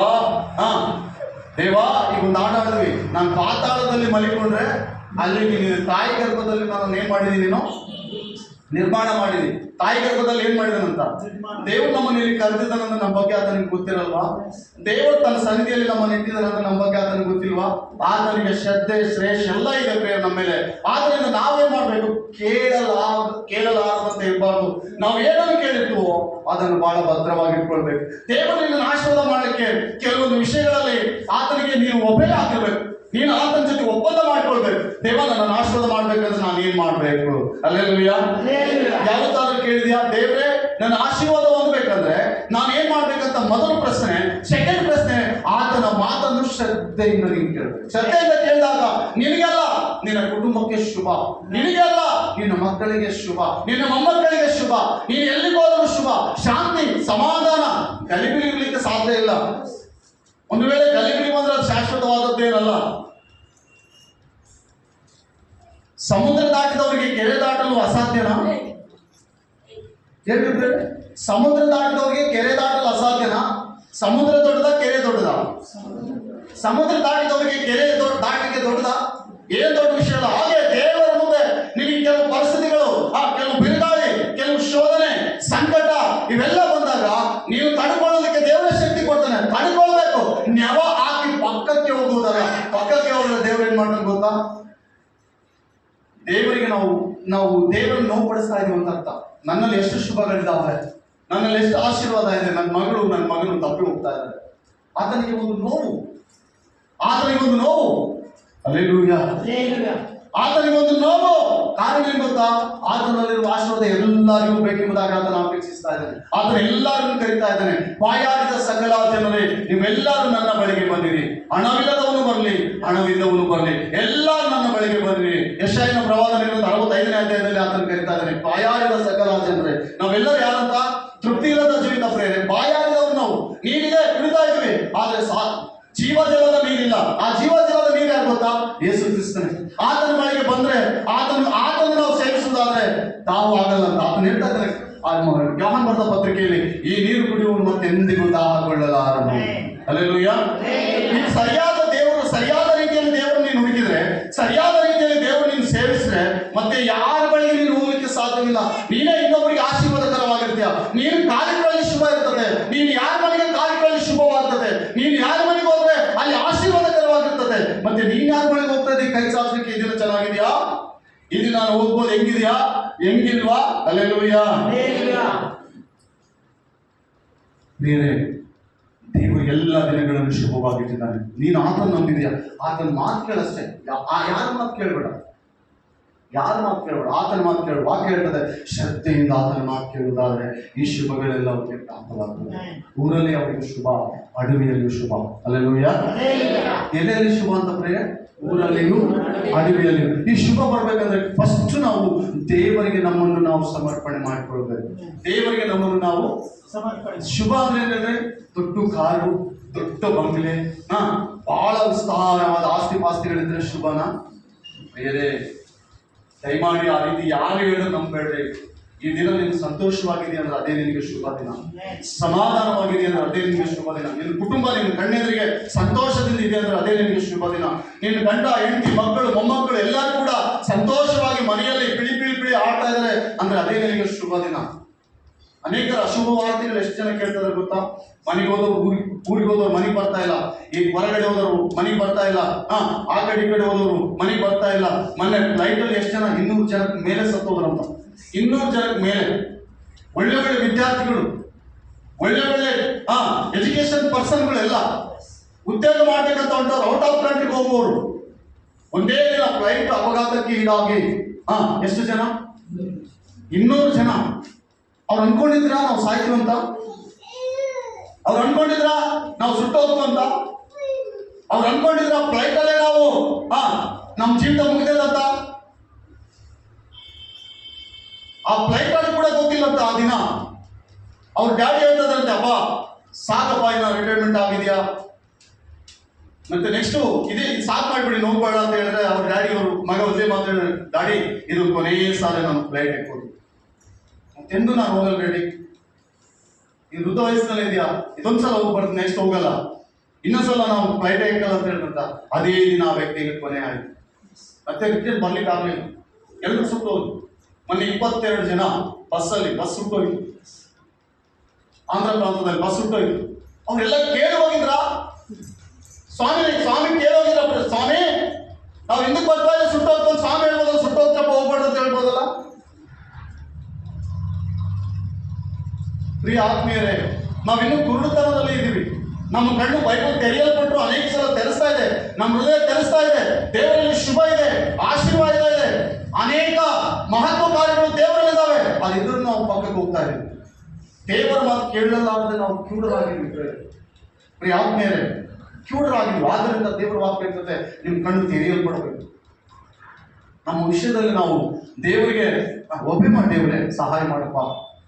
ಈಗ ಒಂದು ಆಡಿದ್ವಿ, ನಾನು ಪಾತಾಳದಲ್ಲಿ ಮಲಿಕೊಂಡ್ರೆ ಅಲ್ಲಿ ನೀನು ತಾಯಿ ಗರ್ಭದಲ್ಲಿ ನಾನು ಏನ್ ಮಾಡಿದೀನಿ, ನೀನು ನಿರ್ಮಾಣ ಮಾಡಿದಿ. ತಾಯಿ ಗರ್ಭದಲ್ಲಿ ಏನ್ ಮಾಡಿದನಂತ ದೇವರು ನಮ್ಮನ್ನು ಇಲ್ಲಿ ಕರೆದಿದ್ದಾನಂತ ನಮ್ಮ ಬಗ್ಗೆ ಆತನಿಗೆ ಗೊತ್ತಿರಲ್ವಾ? ದೇವರು ತನ್ನ ಸನ್ನಿಧಿಯಲ್ಲಿ ನಮ್ಮನ್ನು ಇಟ್ಟಿದ್ದಾನಂತ ನಮ್ಮ ಬಗ್ಗೆ ಆತನಿಗೆ ಗೊತ್ತಿಲ್ವಾ? ಆತನಿಗೆ ಶ್ರದ್ಧೆ ಶ್ರೇಷ್ಠ ಎಲ್ಲ ಇದೆ ಪ್ರಿಯ ನಮ್ಮ ಮೇಲೆ. ಆದ್ರಿಂದ ನಾವೇನ್ ಮಾಡ್ಬೇಕು? ಕೇಳಲಾರದಂತೆ ಇರಬಾರ್ದು. ನಾವು ಏನನ್ನು ಕೇಳಿರ್ತೀವೋ ಅದನ್ನು ಬಹಳ ಭದ್ರವಾಗಿ ಇಟ್ಕೊಳ್ಬೇಕು. ದೇವರು ನಿನ್ನನ್ನು ಆಶೀರ್ವಾದ ಮಾಡಲಿಕ್ಕೆ ಕೆಲವೊಂದು ವಿಷಯಗಳಲ್ಲಿ ಆತನಿಗೆ ನೀವು ಒಬ್ಬೇ ಆಗಿರ್ಬೇಕು. ನೀನು ಆತನ ಜೊತೆ ಒಪ್ಪಂದ ಮಾಡ್ಕೊಳ್ಬೇಕು. ದೇವ ನನ್ನ ಆಶೀರ್ವಾದ ಮಾಡ್ಬೇಕಂದ್ರೆ ನಾನು ಏನ್ ಮಾಡ್ಬೇಕು? ಹಲ್ಲೆಲೂಯಾ. ಯಾವತ್ತಾದ್ರೂ ಕೇಳಿದ್ಯಾ ದೇವ್ರೆ ನನ್ನ ಆಶೀರ್ವಾದ ಹೊಂದ್ಬೇಕಂದ್ರೆ ನಾನು ಏನ್ ಮಾಡ್ಬೇಕಂತ? ಮೊದಲ ಪ್ರಶ್ನೆ. ಸೆಕೆಂಡ್ ಪ್ರಶ್ನೆ, ಆತನ ಮಾತನ್ನು ಶ್ರದ್ಧೆಯಿಂದ ನೀನು ಕೇಳಬೇಕು. ಶ್ರದ್ಧೆಯಿಂದ ಕೇಳಿದಾಗ ನಿನಗೆಲ್ಲ, ನಿನ್ನ ಕುಟುಂಬಕ್ಕೆ ಶುಭ, ನಿನಗೆಲ್ಲ, ನಿನ್ನ ಮಕ್ಕಳಿಗೆ ಶುಭ, ನಿನ್ನ ಮೊಮ್ಮಕ್ಕಳಿಗೆ ಶುಭ, ನೀನು ಎಲ್ಲಿಗೆ ಹೋದರೂ ಶುಭ, ಶಾಂತಿ, ಸಮಾಧಾನ. ಗಲಿಬಿಲಿ ಇರ್ಲಿಕ್ಕೆ ಸಾಧ್ಯ ಇಲ್ಲ. ಒಂದು ವೇಳೆ ಗಲಿಬಿಲಿ ಬಂದ್ರೆ ಅದು ಶಾಶ್ವತವಾದದ್ದೇನಲ್ಲ. ಸಮುದ್ರ ದಾಟಿದವರಿಗೆ ಕೆರೆ ದಾಟಲು ಅಸಾಧ್ಯನಾ? ಹೇಳ್ಬಿಟ್ರೆ ಸಮುದ್ರ ದಾಟಿದವರಿಗೆ ಕೆರೆ ದಾಟಲು ಅಸಾಧ್ಯನಾ? ಸಮುದ್ರ ದೊಡ್ಡದ, ಕೆರೆ ದೊಡ್ಡದ? ಸಮುದ್ರ ದಾಟಿದವರಿಗೆ ಕೆರೆ ದಾಟಿಗೆ ದೊಡ್ಡದ? ಏನ್ ದೊಡ್ಡ ವಿಷಯ ಅಲ್ಲ. ಹಾಗೆ ದೇವರ ಮುಂದೆ ನಿಮಗೆ ಕೆಲವು ಪರಿಸ್ಥಿತಿಗಳು, ಕೆಲವು ಬಿರುಗಾಳಿ, ಕೆಲವು ಶೋಧನೆ, ಸಂಕಟ ಇವೆಲ್ಲ ಬಂದಾಗ ನೀವು ತಡ್ಕೊಳ್ಳೋದಕ್ಕೆ ದೇವರ ಶಕ್ತಿ ಕೊಡ್ತಾನೆ. ತಡ್ಕೊಳ್ಬೇಕು. ನೆವ ಹಾಕಿ ಪಕ್ಕಕ್ಕೆ ಹೋಗುವುದಲ್ಲ. ಪಕ್ಕಕ್ಕೆ ಹೋದ್ರೆ ದೇವ್ರು ಏನ್ ಮಾಡ್ತಾನೆ ಗೊತ್ತಾ? ದೇವರಿಗೆ ನಾವು ದೇವರನ್ನು ನೋವುಪಡಿಸ್ತಾ ಇದೀವಿ ಅಂತ ಅರ್ಥ. ನನ್ನಲ್ಲಿ ಎಷ್ಟು ಶುಭಗಳಿದ್ದಾವೆ, ನನ್ನಲ್ಲಿ ಎಷ್ಟು ಆಶೀರ್ವಾದ ಇದೆ, ನನ್ನ ಮಗಳು ನನ್ನ ಮಗನು ತಪ್ಪಿ ಹೋಗ್ತಾ ಇದ್ದಾರೆ. ಆತನಿಗೆ ಒಂದು ನೋವು, ಆತನಿಗೆ ಒಂದು ನೋವು. ಹಲ್ಲೆಲೂಯಾ. ಆತನಿಗೆ ಒಂದು ನೋವು. ಕಾರಣ ಏನ್ ಗೊತ್ತಾ? ಆತನಲ್ಲಿರುವ ಆಶೀರ್ವಾದ ಎಲ್ಲರಿಗೂ ಬೇಕೆಂಬುದಾಗಿ ಆತನ ಅಪೇಕ್ಷಿಸ್ತಾ ಇದ್ದಾನೆ. ಆತನ ಎಲ್ಲರನ್ನು ಕರೀತಾ ಇದ್ದಾನೆ. ಬಾಯಾರಿದ ಸಕಲ ಜನರೇ ನೀವೆಲ್ಲರೂ ನನ್ನ ಬಳಿಗೆ ಬಂದಿರಿ. ಹಣವಿಲ್ಲದವನು ಬರಲಿ, ಹಣವಿಲ್ಲವನು ಬರಲಿ, ಎಲ್ಲರೂ ನನ್ನ ಬಳಿಗೆ ಬಂದಿರಿ. ಯೆಶಾಯನ ಪ್ರವಾದನೆ 65ನೇ ಅಧ್ಯಾಯದಲ್ಲಿ ಆತನ ಕರೀತಾ ಇದ್ದಾನೆ. ಬಾಯಾರಿದ ಸಕಲ ಜನರೇ. ನಾವೆಲ್ಲರೂ ಯಾರಂತ? ತೃಪ್ತಿ ಇಲ್ಲದ ಜೀವಿತ ಪ್ರೇರಣೆ. ಬಾಯಾರಿದವರು ನಾವು. ನೀರಿಗೆ ಕುಡಿತಾ ಇದ್ವಿ, ಆದ್ರೆ ಜೀವಜಲದ ನೀರಿಲ್ಲ. ಆ ಜೀವಜಲದ ನೀರು ಯಾರು ಗೊತ್ತಾ? ಯೇಸು ಕ್ರಿಸ್ತನೇ. ಆತನ ಬಳಿಗೆ ಬಂದ್ರೆ ಆತನ ನಾವು ಸೇವಿಸುವುದಾದ್ರೆ ತಾವು ಆಗಲ್ಲ ಅಂತ ಆತನ ಹೇಳ್ತಾ ಇದ್ದಾನೆ. ಯೋಹಾನ ಬರೆದ ಪತ್ರಿಕೆಯಲ್ಲಿ ಈ ನೀರು ಕುಡಿಯುವನು ಮತ್ತೆ ಎಂದಿಗೂ ದಾಹಗೊಳ್ಳಲಾರನು. ಹಲ್ಲೆಲೂಯಾ. ನೀನು ಸರಿಯಾದ ದೇವರು, ಸರಿಯಾದ ರೀತಿಯಲ್ಲಿ ದೇವರು ನೀನು ಹುಡುಕಿದ್ರೆ, ಸರಿಯಾದ ರೀತಿಯಲ್ಲಿ ದೇವರು ನೀನು ಸೇವಿಸಿದ್ರೆ ಮತ್ತೆ ಯಾರ ಬಳಿಗೆ ನೀನು ಹೋಗ್ಲಿಕ್ಕೆ ಸಾಧ್ಯವಿಲ್ಲ. ನೀನೇ ಇನ್ನೊಬ್ಬರಿಗೆ ಆಶೀರ್ವಾದಕರವಾಗಿರ್ತೀಯ. ನೀನು ಕಾರ್ಯಗಳಲ್ಲಿ ಶುಭ ಇರ್ತದೆ. ನೀನು ಯಾರ ಮನೆಗೆ ಕಾರ್ಯಗಳಲ್ಲಿ ಶುಭವಾಗ್ತದೆ. ನೀನು ಯಾರ ಮನೆಗೆ ಹೋದ್ರೆ ಅಲ್ಲಿ ಆಶೀರ್ವಾದಕರವಾಗಿರ್ತದೆ. ಮತ್ತೆ ನೀನ್ ಯಾರ ಮನೆಗೆ ಹೋಗ್ತಾ ಇದ್ದೀವಿ? ಕೈ ಚಾಚಲಿಕ್ಕೆ ಈ ದಿನ ಚೆನ್ನಾಗಿದ್ಯಾ? ಇದು ನಾನು ಹೋಗ್ಬೋದು, ಹೆಂಗಿದ್ಯಾ, ಹೆಂಗಿಲ್ವಾ? ಹಲ್ಲೆಲೂಯಾ. ಬೇರೆ ದೇವರು ಎಲ್ಲ ದಿನಗಳನ್ನು ಶುಭವಾಗಿಟ್ಟಿದ್ದಾನೆ. ನೀನು ಆತನ ನಂಬಿದ್ಯಾ? ಆತನ ಮಾತು ಕೇಳಷ್ಟೇ. ಯಾರ ಮಾತು ಕೇಳಬೇಡ, ಯಾರ ಮಾತು ಕೇಳಬೇಡ, ಆತನ ಮಾತು ಕೇಳು. ವಾಕ್ಯ ಹೇಳ್ತದೆ, ಶ್ರದ್ಧೆಯಿಂದ ಆತನ ಮಾತು ಕೇಳುವುದಾದ್ರೆ ಈ ಶುಭಗಳೆಲ್ಲ ಅವರಿಗೆ ಪ್ರಾಪ್ತವಾಗ್ತದೆ. ಊರಲ್ಲಿ ಅವರಿಗೆ ಶುಭ, ಅಡವಿಯಲ್ಲಿಯೂ ಶುಭ. ಹಲ್ಲೆಲೂಯಾ. ಎಲೆಯಲ್ಲಿ ಶುಭ ಅಂತ ಪ್ರಿಯ, ಊರಲ್ಲಿಯೂ ಅಡವಿಯಲ್ಲಿಯೂ. ಈ ಶುಭ ಬರ್ಬೇಕಂದ್ರೆ ಫಸ್ಟ್ ನಾವು ದೇವರಿಗೆ ನಮ್ಮನ್ನು ನಾವು ಸಮರ್ಪಣೆ ಮಾಡಿಕೊಳ್ಬೇಕು. ದೇವರಿಗೆ ನಮ್ಮನ್ನು ನಾವು ಶುಭ ಅಂದ್ರೆ ಏನಂದ್ರೆ ದೊಡ್ಡ ಕಾರು, ದೊಡ್ಡ ಬಂಗ್ಲೆ, ಬಹಳ ವಿಸ್ತಾರವಾದ ಆಸ್ತಿ ಪಾಸ್ತಿಗಳಿದ್ರೆ ಶುಭನ? ಬೇರೆ ದಯಮಾಡಿ ಆ ರೀತಿ ಯಾರು ಹೇಳಿದ್ರು ನಂಬೇಡ್ರಿ. ಈ ದಿನ ನಿನ್ಗೆ ಸಂತೋಷವಾಗಿದೆ ಅಂದ್ರೆ ಅದೇ ನಿನಗೆ ಶುಭ ದಿನ. ಸಮಾಧಾನವಾಗಿದೆ ಅಂದ್ರೆ ಅದೇ ನಿನಗೆ ಶುಭ ದಿನ. ನಿನ್ನ ಕುಟುಂಬ ನಿನ್ನ ಕಣ್ಣೆದುರಿಗೆ ಸಂತೋಷದಿಂದ ಇದೆ ಅಂದ್ರೆ ಅದೇ ನಿನಗೆ ಶುಭ ದಿನ. ನಿನ್ನ ಗಂಡ, ಹೆಂಡತಿ, ಮಕ್ಕಳು, ಮೊಮ್ಮಕ್ಕಳು ಎಲ್ಲರೂ ಕೂಡ ಸಂತೋಷವಾಗಿ ಮನೆಯಲ್ಲಿ ಪಿಳಿ ಆಡ್ತಾ ಇದ್ದಾರೆ ಅಂದ್ರೆ ಅದೇ ನಿನಗೆ ಶುಭ ದಿನ. ಅನೇಕರ ಅಶುಭ ವಾರ್ತೆಗಳು ಎಷ್ಟು ಜನ ಕೇಳ್ತಾರೆ ಗೊತ್ತಾ? ಮನೆಗೆ ಹೋದವರು ಊರಿಗೆ ಹೋದವರು ಮನೆಗೆ ಬರ್ತಾ ಇಲ್ಲ. ಈಗ ಹೊರಗಡೆ ಹೋದವರು ಮನೆಗೆ ಬರ್ತಾ ಇಲ್ಲ. ಆ ಕಡೆ ಈ ಕಡೆ ಹೋದವರು ಮನೆಗೆ ಬರ್ತಾ ಇಲ್ಲ. ಮೊನ್ನೆ ಫ್ಲೈಟ್ ಅಲ್ಲಿ ಎಷ್ಟು ಜನ? 200 ಜನಕ್ಕೆ ಮೇಲೆ ಸತ್ತೋದ್ರಂತ. 200 ಜನಕ್ಕೆ ಮೇಲೆ. ಒಳ್ಳೆ ಒಳ್ಳೆ ವಿದ್ಯಾರ್ಥಿಗಳು, ಒಳ್ಳೆ ಒಳ್ಳೆ ಎಜುಕೇಶನ್ ಪರ್ಸನ್ಗಳೆಲ್ಲ ಉದ್ಯೋಗ ಮಾಡ್ಬೇಕಂತ ಹೊಂಟವ್ರು, ಔಟ್ ಆಫ್ ಕಂಟ್ರಿಗೆ ಹೋಗುವವರು ಒಂದೇ ದಿನ ಫ್ಲೈಟ್ ಅಪಘಾತಕ್ಕೆ ಈಡಾಗಿ ಎಷ್ಟು ಜನ? 200 ಜನ. ಅವ್ರು ಅನ್ಕೊಂಡಿದ್ರ ನಾವು ಸಾಯ್ತೀವಿ ಅಂತ? ಅವ್ರು ಅನ್ಕೊಂಡಿದ್ರ ನಾವು ಸುಟ್ಟೋದ್ವು ಅಂತ? ಅವ್ರು ಅನ್ಕೊಂಡಿದ್ರ ಫ್ಲೈಟ್ ಅಲ್ಲೇ ನಾವು ನಮ್ಮ ಜೀವಿತ ಮುಗಿದೇದಂತ? ಆ ಫ್ಲೈಟ್ ಅಲ್ಲಿ ಕೂಡ ಗೊತ್ತಿಲ್ಲಂತ ಆ ದಿನ. ಅವ್ರ ಡ್ಯಾಡಿ ಹೇಳ್ತದಂತೆ, ಅಪ್ಪ ಸಾಕಪ್ಪ, ಇನ್ನ ರಿಟೈರ್ಮೆಂಟ್ ಆಗಿದ್ಯಾ, ಮತ್ತೆ ನೆಕ್ಸ್ಟ್ ಇದೇ ಸಾಕು ಮಾಡ್ಬಿಡಿ, ನೋಡ್ಬೇಡ ಅಂತ ಹೇಳಿದ್ರೆ ಅವ್ರ ಡ್ಯಾಡಿ ಅವರು ಮಗ ಒಂದೇ ಮಾತು ಹೇಳಿದ್ರೆ, ಡ್ಯಾಡಿ ಇದು ಕೊನೆಯ ಸಾಲ ನಾನು ಫ್ಲೈಟ್ ಹಾಕೋದು, ಮತ್ತೆಂದು ನಾನು ಹೋಗಲ್ಲ ಡ್ಯಾಡಿ. ಈ ವೃದ್ಧ ವಯಸ್ಸಿನಲ್ಲಿ ಇದೆಯಾ, ಇದೊಂದ್ಸಲ ಹೋಗ್ಬಾರ್ದು, ನೆಕ್ಸ್ಟ್ ಹೋಗಲ್ಲ, ಇನ್ನೊಂದ್ಸಲ ನಾವು ಫ್ಲೈಟ್ ಹಾಕಲ್ಲ ಅಂತ ಹೇಳ್ತಂತ. ಅದೇ ದಿನ ಆ ವ್ಯಕ್ತಿಗೆ ಕೊನೆ ಆಯ್ತು. ಮತ್ತೆ ರಿಟರ್ನ್ ಬರ್ಲಿಕ್ಕೆ ಆಗ್ಲಿಲ್ಲ, ಎಲ್ಲರೂ ಸುಟ್ಟು ಹೋದ್ರು. ಮೊನ್ನೆ 22 ಜನ ಬಸ್ ಸುಟ್ಟೋಯ್ತು. ಆಂಧ್ರ ಪ್ರಾಂತದಲ್ಲಿ ಬಸ್ ಸುಟ್ಟೋಯ್ತು. ಅವರೆಲ್ಲ ಕೇಳಿ ಹೋಗಿದ್ರ ಸ್ವಾಮಿ ಕೇಳೋಗಿದ್ರ, ಸ್ವಾಮಿ ನಾವು ಹಿಂದಕ್ಕೆ ಬರ್ತಾ ಇಲ್ಲ ಸುಟ್ಟೋಗ್ತಾನೆ, ಸ್ವಾಮಿ ಹೇಳ್ಬೋದಲ್ಲ ಸುಟ್ಟೋಗ್ತಪ್ಪ ಹೋಗ್ಬಾರ್ದು ಅಂತ ಹೇಳ್ಬೋದಲ್ಲ. ಪ್ರಿಯ ಆತ್ಮೀಯರೇ, ನಾವಿನ್ನೂ ಕುರುಡುತನದಲ್ಲಿ ಇದ್ದೀವಿ. ನಮ್ಮ ಕಣ್ಣು ಬೈಬಲ್ ತೆರೆಯಲ್ಪಟ್ಟರು ಅನೇಕ ಸಲ ತೆರೆಸ್ತಾ ಇದೆ, ನಮ್ಮ ಹೃದಯ ತೆರೆಸ್ತಾ ಇದೆ. ದೇವರಲ್ಲಿ ಶುಭ ಇದೆ, ಆಶೀರ್ವಾದ ಇದೆ, ಅನೇಕ ಮಹತ್ವ ಕಾರ್ಯಗಳು ದೇವರಲ್ಲಿದ್ದಾವೆ. ಅದಿದ್ರೂ ನಾವು ಪಕ್ಕಕ್ಕೆ ಹೋಗ್ತಾ ಇದ್ದೀವಿ. ದೇವರ ಮಾತು ಕೇಳಲಾರದೆ ನಾವು ಕಿವುಡರಾಗಿದ್ವಿ. ಪ್ರಿಯ ಆತ್ಮೀಯರೇ, ಕಿವುಡರಾಗಿದ್ವಿ. ಆದ್ದರಿಂದ ದೇವರ ವಾಕ್ಯ ಇರ್ತದೆ, ನಿಮ್ಮ ಕಣ್ಣು ತೆರೆಯಲ್ಪಡಬೇಕು. ನಮ್ಮ ವಿಷಯದಲ್ಲಿ ನಾವು ದೇವರಿಗೆ ಒಬ್ಬೆ ಮಾಡಿ, ದೇವರೇ ಸಹಾಯ ಮಾಡಪ್ಪ,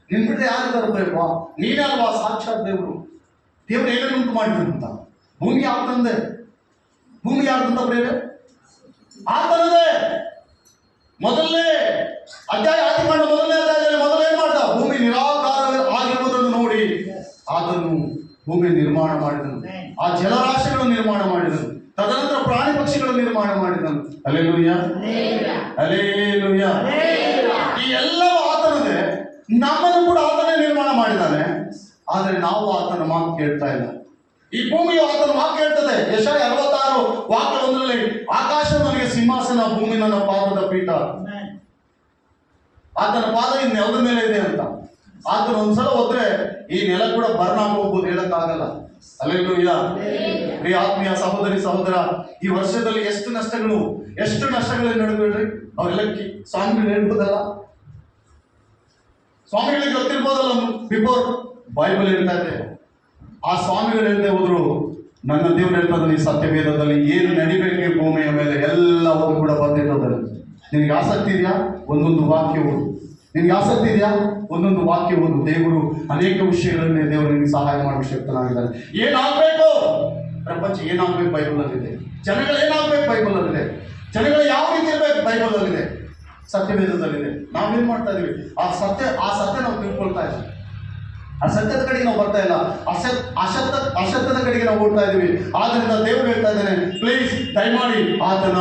ನಿನ್ ಬಿಟ್ಟರೆ ಯಾರಿದ್ದಾರೆ ಪ್ರೇಮ, ನೀನೇ ಅಲ್ವಾ ಸಾಕ್ಷಾತ್ ದೇವರು. ದೇವರು ಏನೇನು ಉಂಟು ಮಾಡಿದ್ರು ಅಂತ. ಭೂಮಿ ಯಾವ್ದಂದೆ, ಭೂಮಿ ಯಾರ್ದಂತ ಪ್ರೇರೆ ಆತನದೇ. ಮೊದಲನೇ ಅಧ್ಯಾಯ ಆದಿಕಾಂಡ ಮೊದಲನೇ ಅಧ್ಯಾಯದಲ್ಲಿ ಮೊದಲೇನು ಮಾಡ್ದ? ಭೂಮಿ ನಿರಾಕಾರ ಆಗಿರುವುದನ್ನು ನೋಡಿ ಆತನು ಭೂಮಿ ನಿರ್ಮಾಣ ಮಾಡಿದನು, ಆ ಜಲರಾಶಿಗಳನ್ನು ನಿರ್ಮಾಣ ಮಾಡಿದನು, ತದನಂತರ ಪ್ರಾಣಿ ಪಕ್ಷಿಗಳನ್ನು ನಿರ್ಮಾಣ ಮಾಡಿದನು. Hallelujah, hallelujah. ಈ ಎಲ್ಲವೂ ಆತನದೇ. ನಮ್ಮನ್ನು ಕೂಡ ಆತನೇ ನಿರ್ಮಾಣ ಮಾಡಿದ್ದಾನೆ. ಆದರೆ ನಾವು ಆತನ ಮಾತು ಕೇಳ್ತಾ ಇಲ್ಲ. ಈ ಭೂಮಿಯು ಆತನ ಮಾತು ಕೇಳ್ತದೆ. ಯೆಶಾಯ 66 ವಾಕ್ಯ 1ರಲ್ಲಿ, ಆಕಾಶ ನನಗೆ ಸಿಂಹಾಸನ, ಭೂಮಿ ನನ್ನ ಪಾದದ ಪೀಠ. ಆತನ ಪಾದ ಈ ನೆಲದ ಮೇಲೆ ಇದೆ ಅಂತ. ಆತನ ಒಂದ್ಸಲ ಹೋದ್ರೆ ಈ ನೆಲ ಕೂಡ ಬರ್ನ್ ಹೋಗ್ಬೋದು, ಹೇಳಕ್ಕಾಗಲ್ಲ. ಹಲ್ಲೆಲೂಯಾ. ಪ್ರಿಯ ಆತ್ಮೀಯ ಸಹೋದರಿ ಸಹೋದರ, ಈ ವರ್ಷದಲ್ಲಿ ಎಷ್ಟು ನಷ್ಟಗಳು ನಡೆದ್ಬಿಡ್ರಿ. ಅವರೆಲ್ಲ ಸ್ವಾಮಿಗಳು ಹೇಳ್ಬೋದಲ್ಲ, ಸ್ವಾಮಿಗಳಿಗೆ ಗೊತ್ತಿರ್ಬೋದಲ್ಲ. ಬಿಫೋರ್ ಬೈಬಲ್ ಹೇಳ್ತಾ ಇದೆ, ಆ ಸ್ವಾಮಿಗಳು ಹೇಳ್ತಾ ಹೋದ್ರು, ನನ್ನ ದೇವರು ಹೇಳ್ತದೆ ಈ ಸತ್ಯವೇದದಲ್ಲಿ ಏನು ನಡಿಬೇಕು ಭೂಮಿಯ ಮೇಲೆ ಎಲ್ಲವೂ ಕೂಡ ಬರ್ತಿರ್ತದೆ. ನಿನಗೆ ಆಸಕ್ತಿ ಇದೆಯಾ? ಒಂದೊಂದು ವಾಕ್ಯ ಓದು. ನಿನ್ಗೆ ಆಸಕ್ತಿ ಇದೆಯಾ? ಒಂದೊಂದು ವಾಕ್ಯ ಓದು. ದೇವರು ಅನೇಕ ವಿಷಯಗಳಲ್ಲಿ ದೇವರು ನಿನಗೆ ಸಹಾಯ ಮಾಡುವ ಶಕ್ತನಾಗಿದ್ದಾನೆ. ಏನಾಗಬೇಕು ಪ್ರಪಂಚ, ಏನಾಗಬೇಕು ಬೈಬಲಲ್ಲಿದೆ. ಜನಗಳು ಏನಾಗಬೇಕು ಬೈಬಲಲ್ಲಿದೆ. ಜನಗಳು ಯಾವ ರೀತಿ ಇರಬೇಕು ಬೈಬಲಲ್ಲಿದೆ, ಸತ್ಯವೇದದಲ್ಲಿದೆ. ನಾವೇನ್ ಮಾಡ್ತಾ ಇದೀವಿ? ಆ ಸತ್ಯ ನಾವು ತಿಳ್ಕೊಳ್ತಾ ಇದ್ದೀವಿ. ಆ ಸತ್ಯದ ಕಡೆಗೆ ನಾವು ಬರ್ತಾ ಇಲ್ಲ, ಅಸತ್ಯದ ಕಡೆಗೆ ನಾವು ಓಡ್ತಾ ಇದೀವಿ. ಆದ್ರಿಂದ ದೇವರು ಹೇಳ್ತಾ ಇದ್ದಾನೆ, ಪ್ಲೀಸ್ ದಯಮಾಡಿ ಆತನ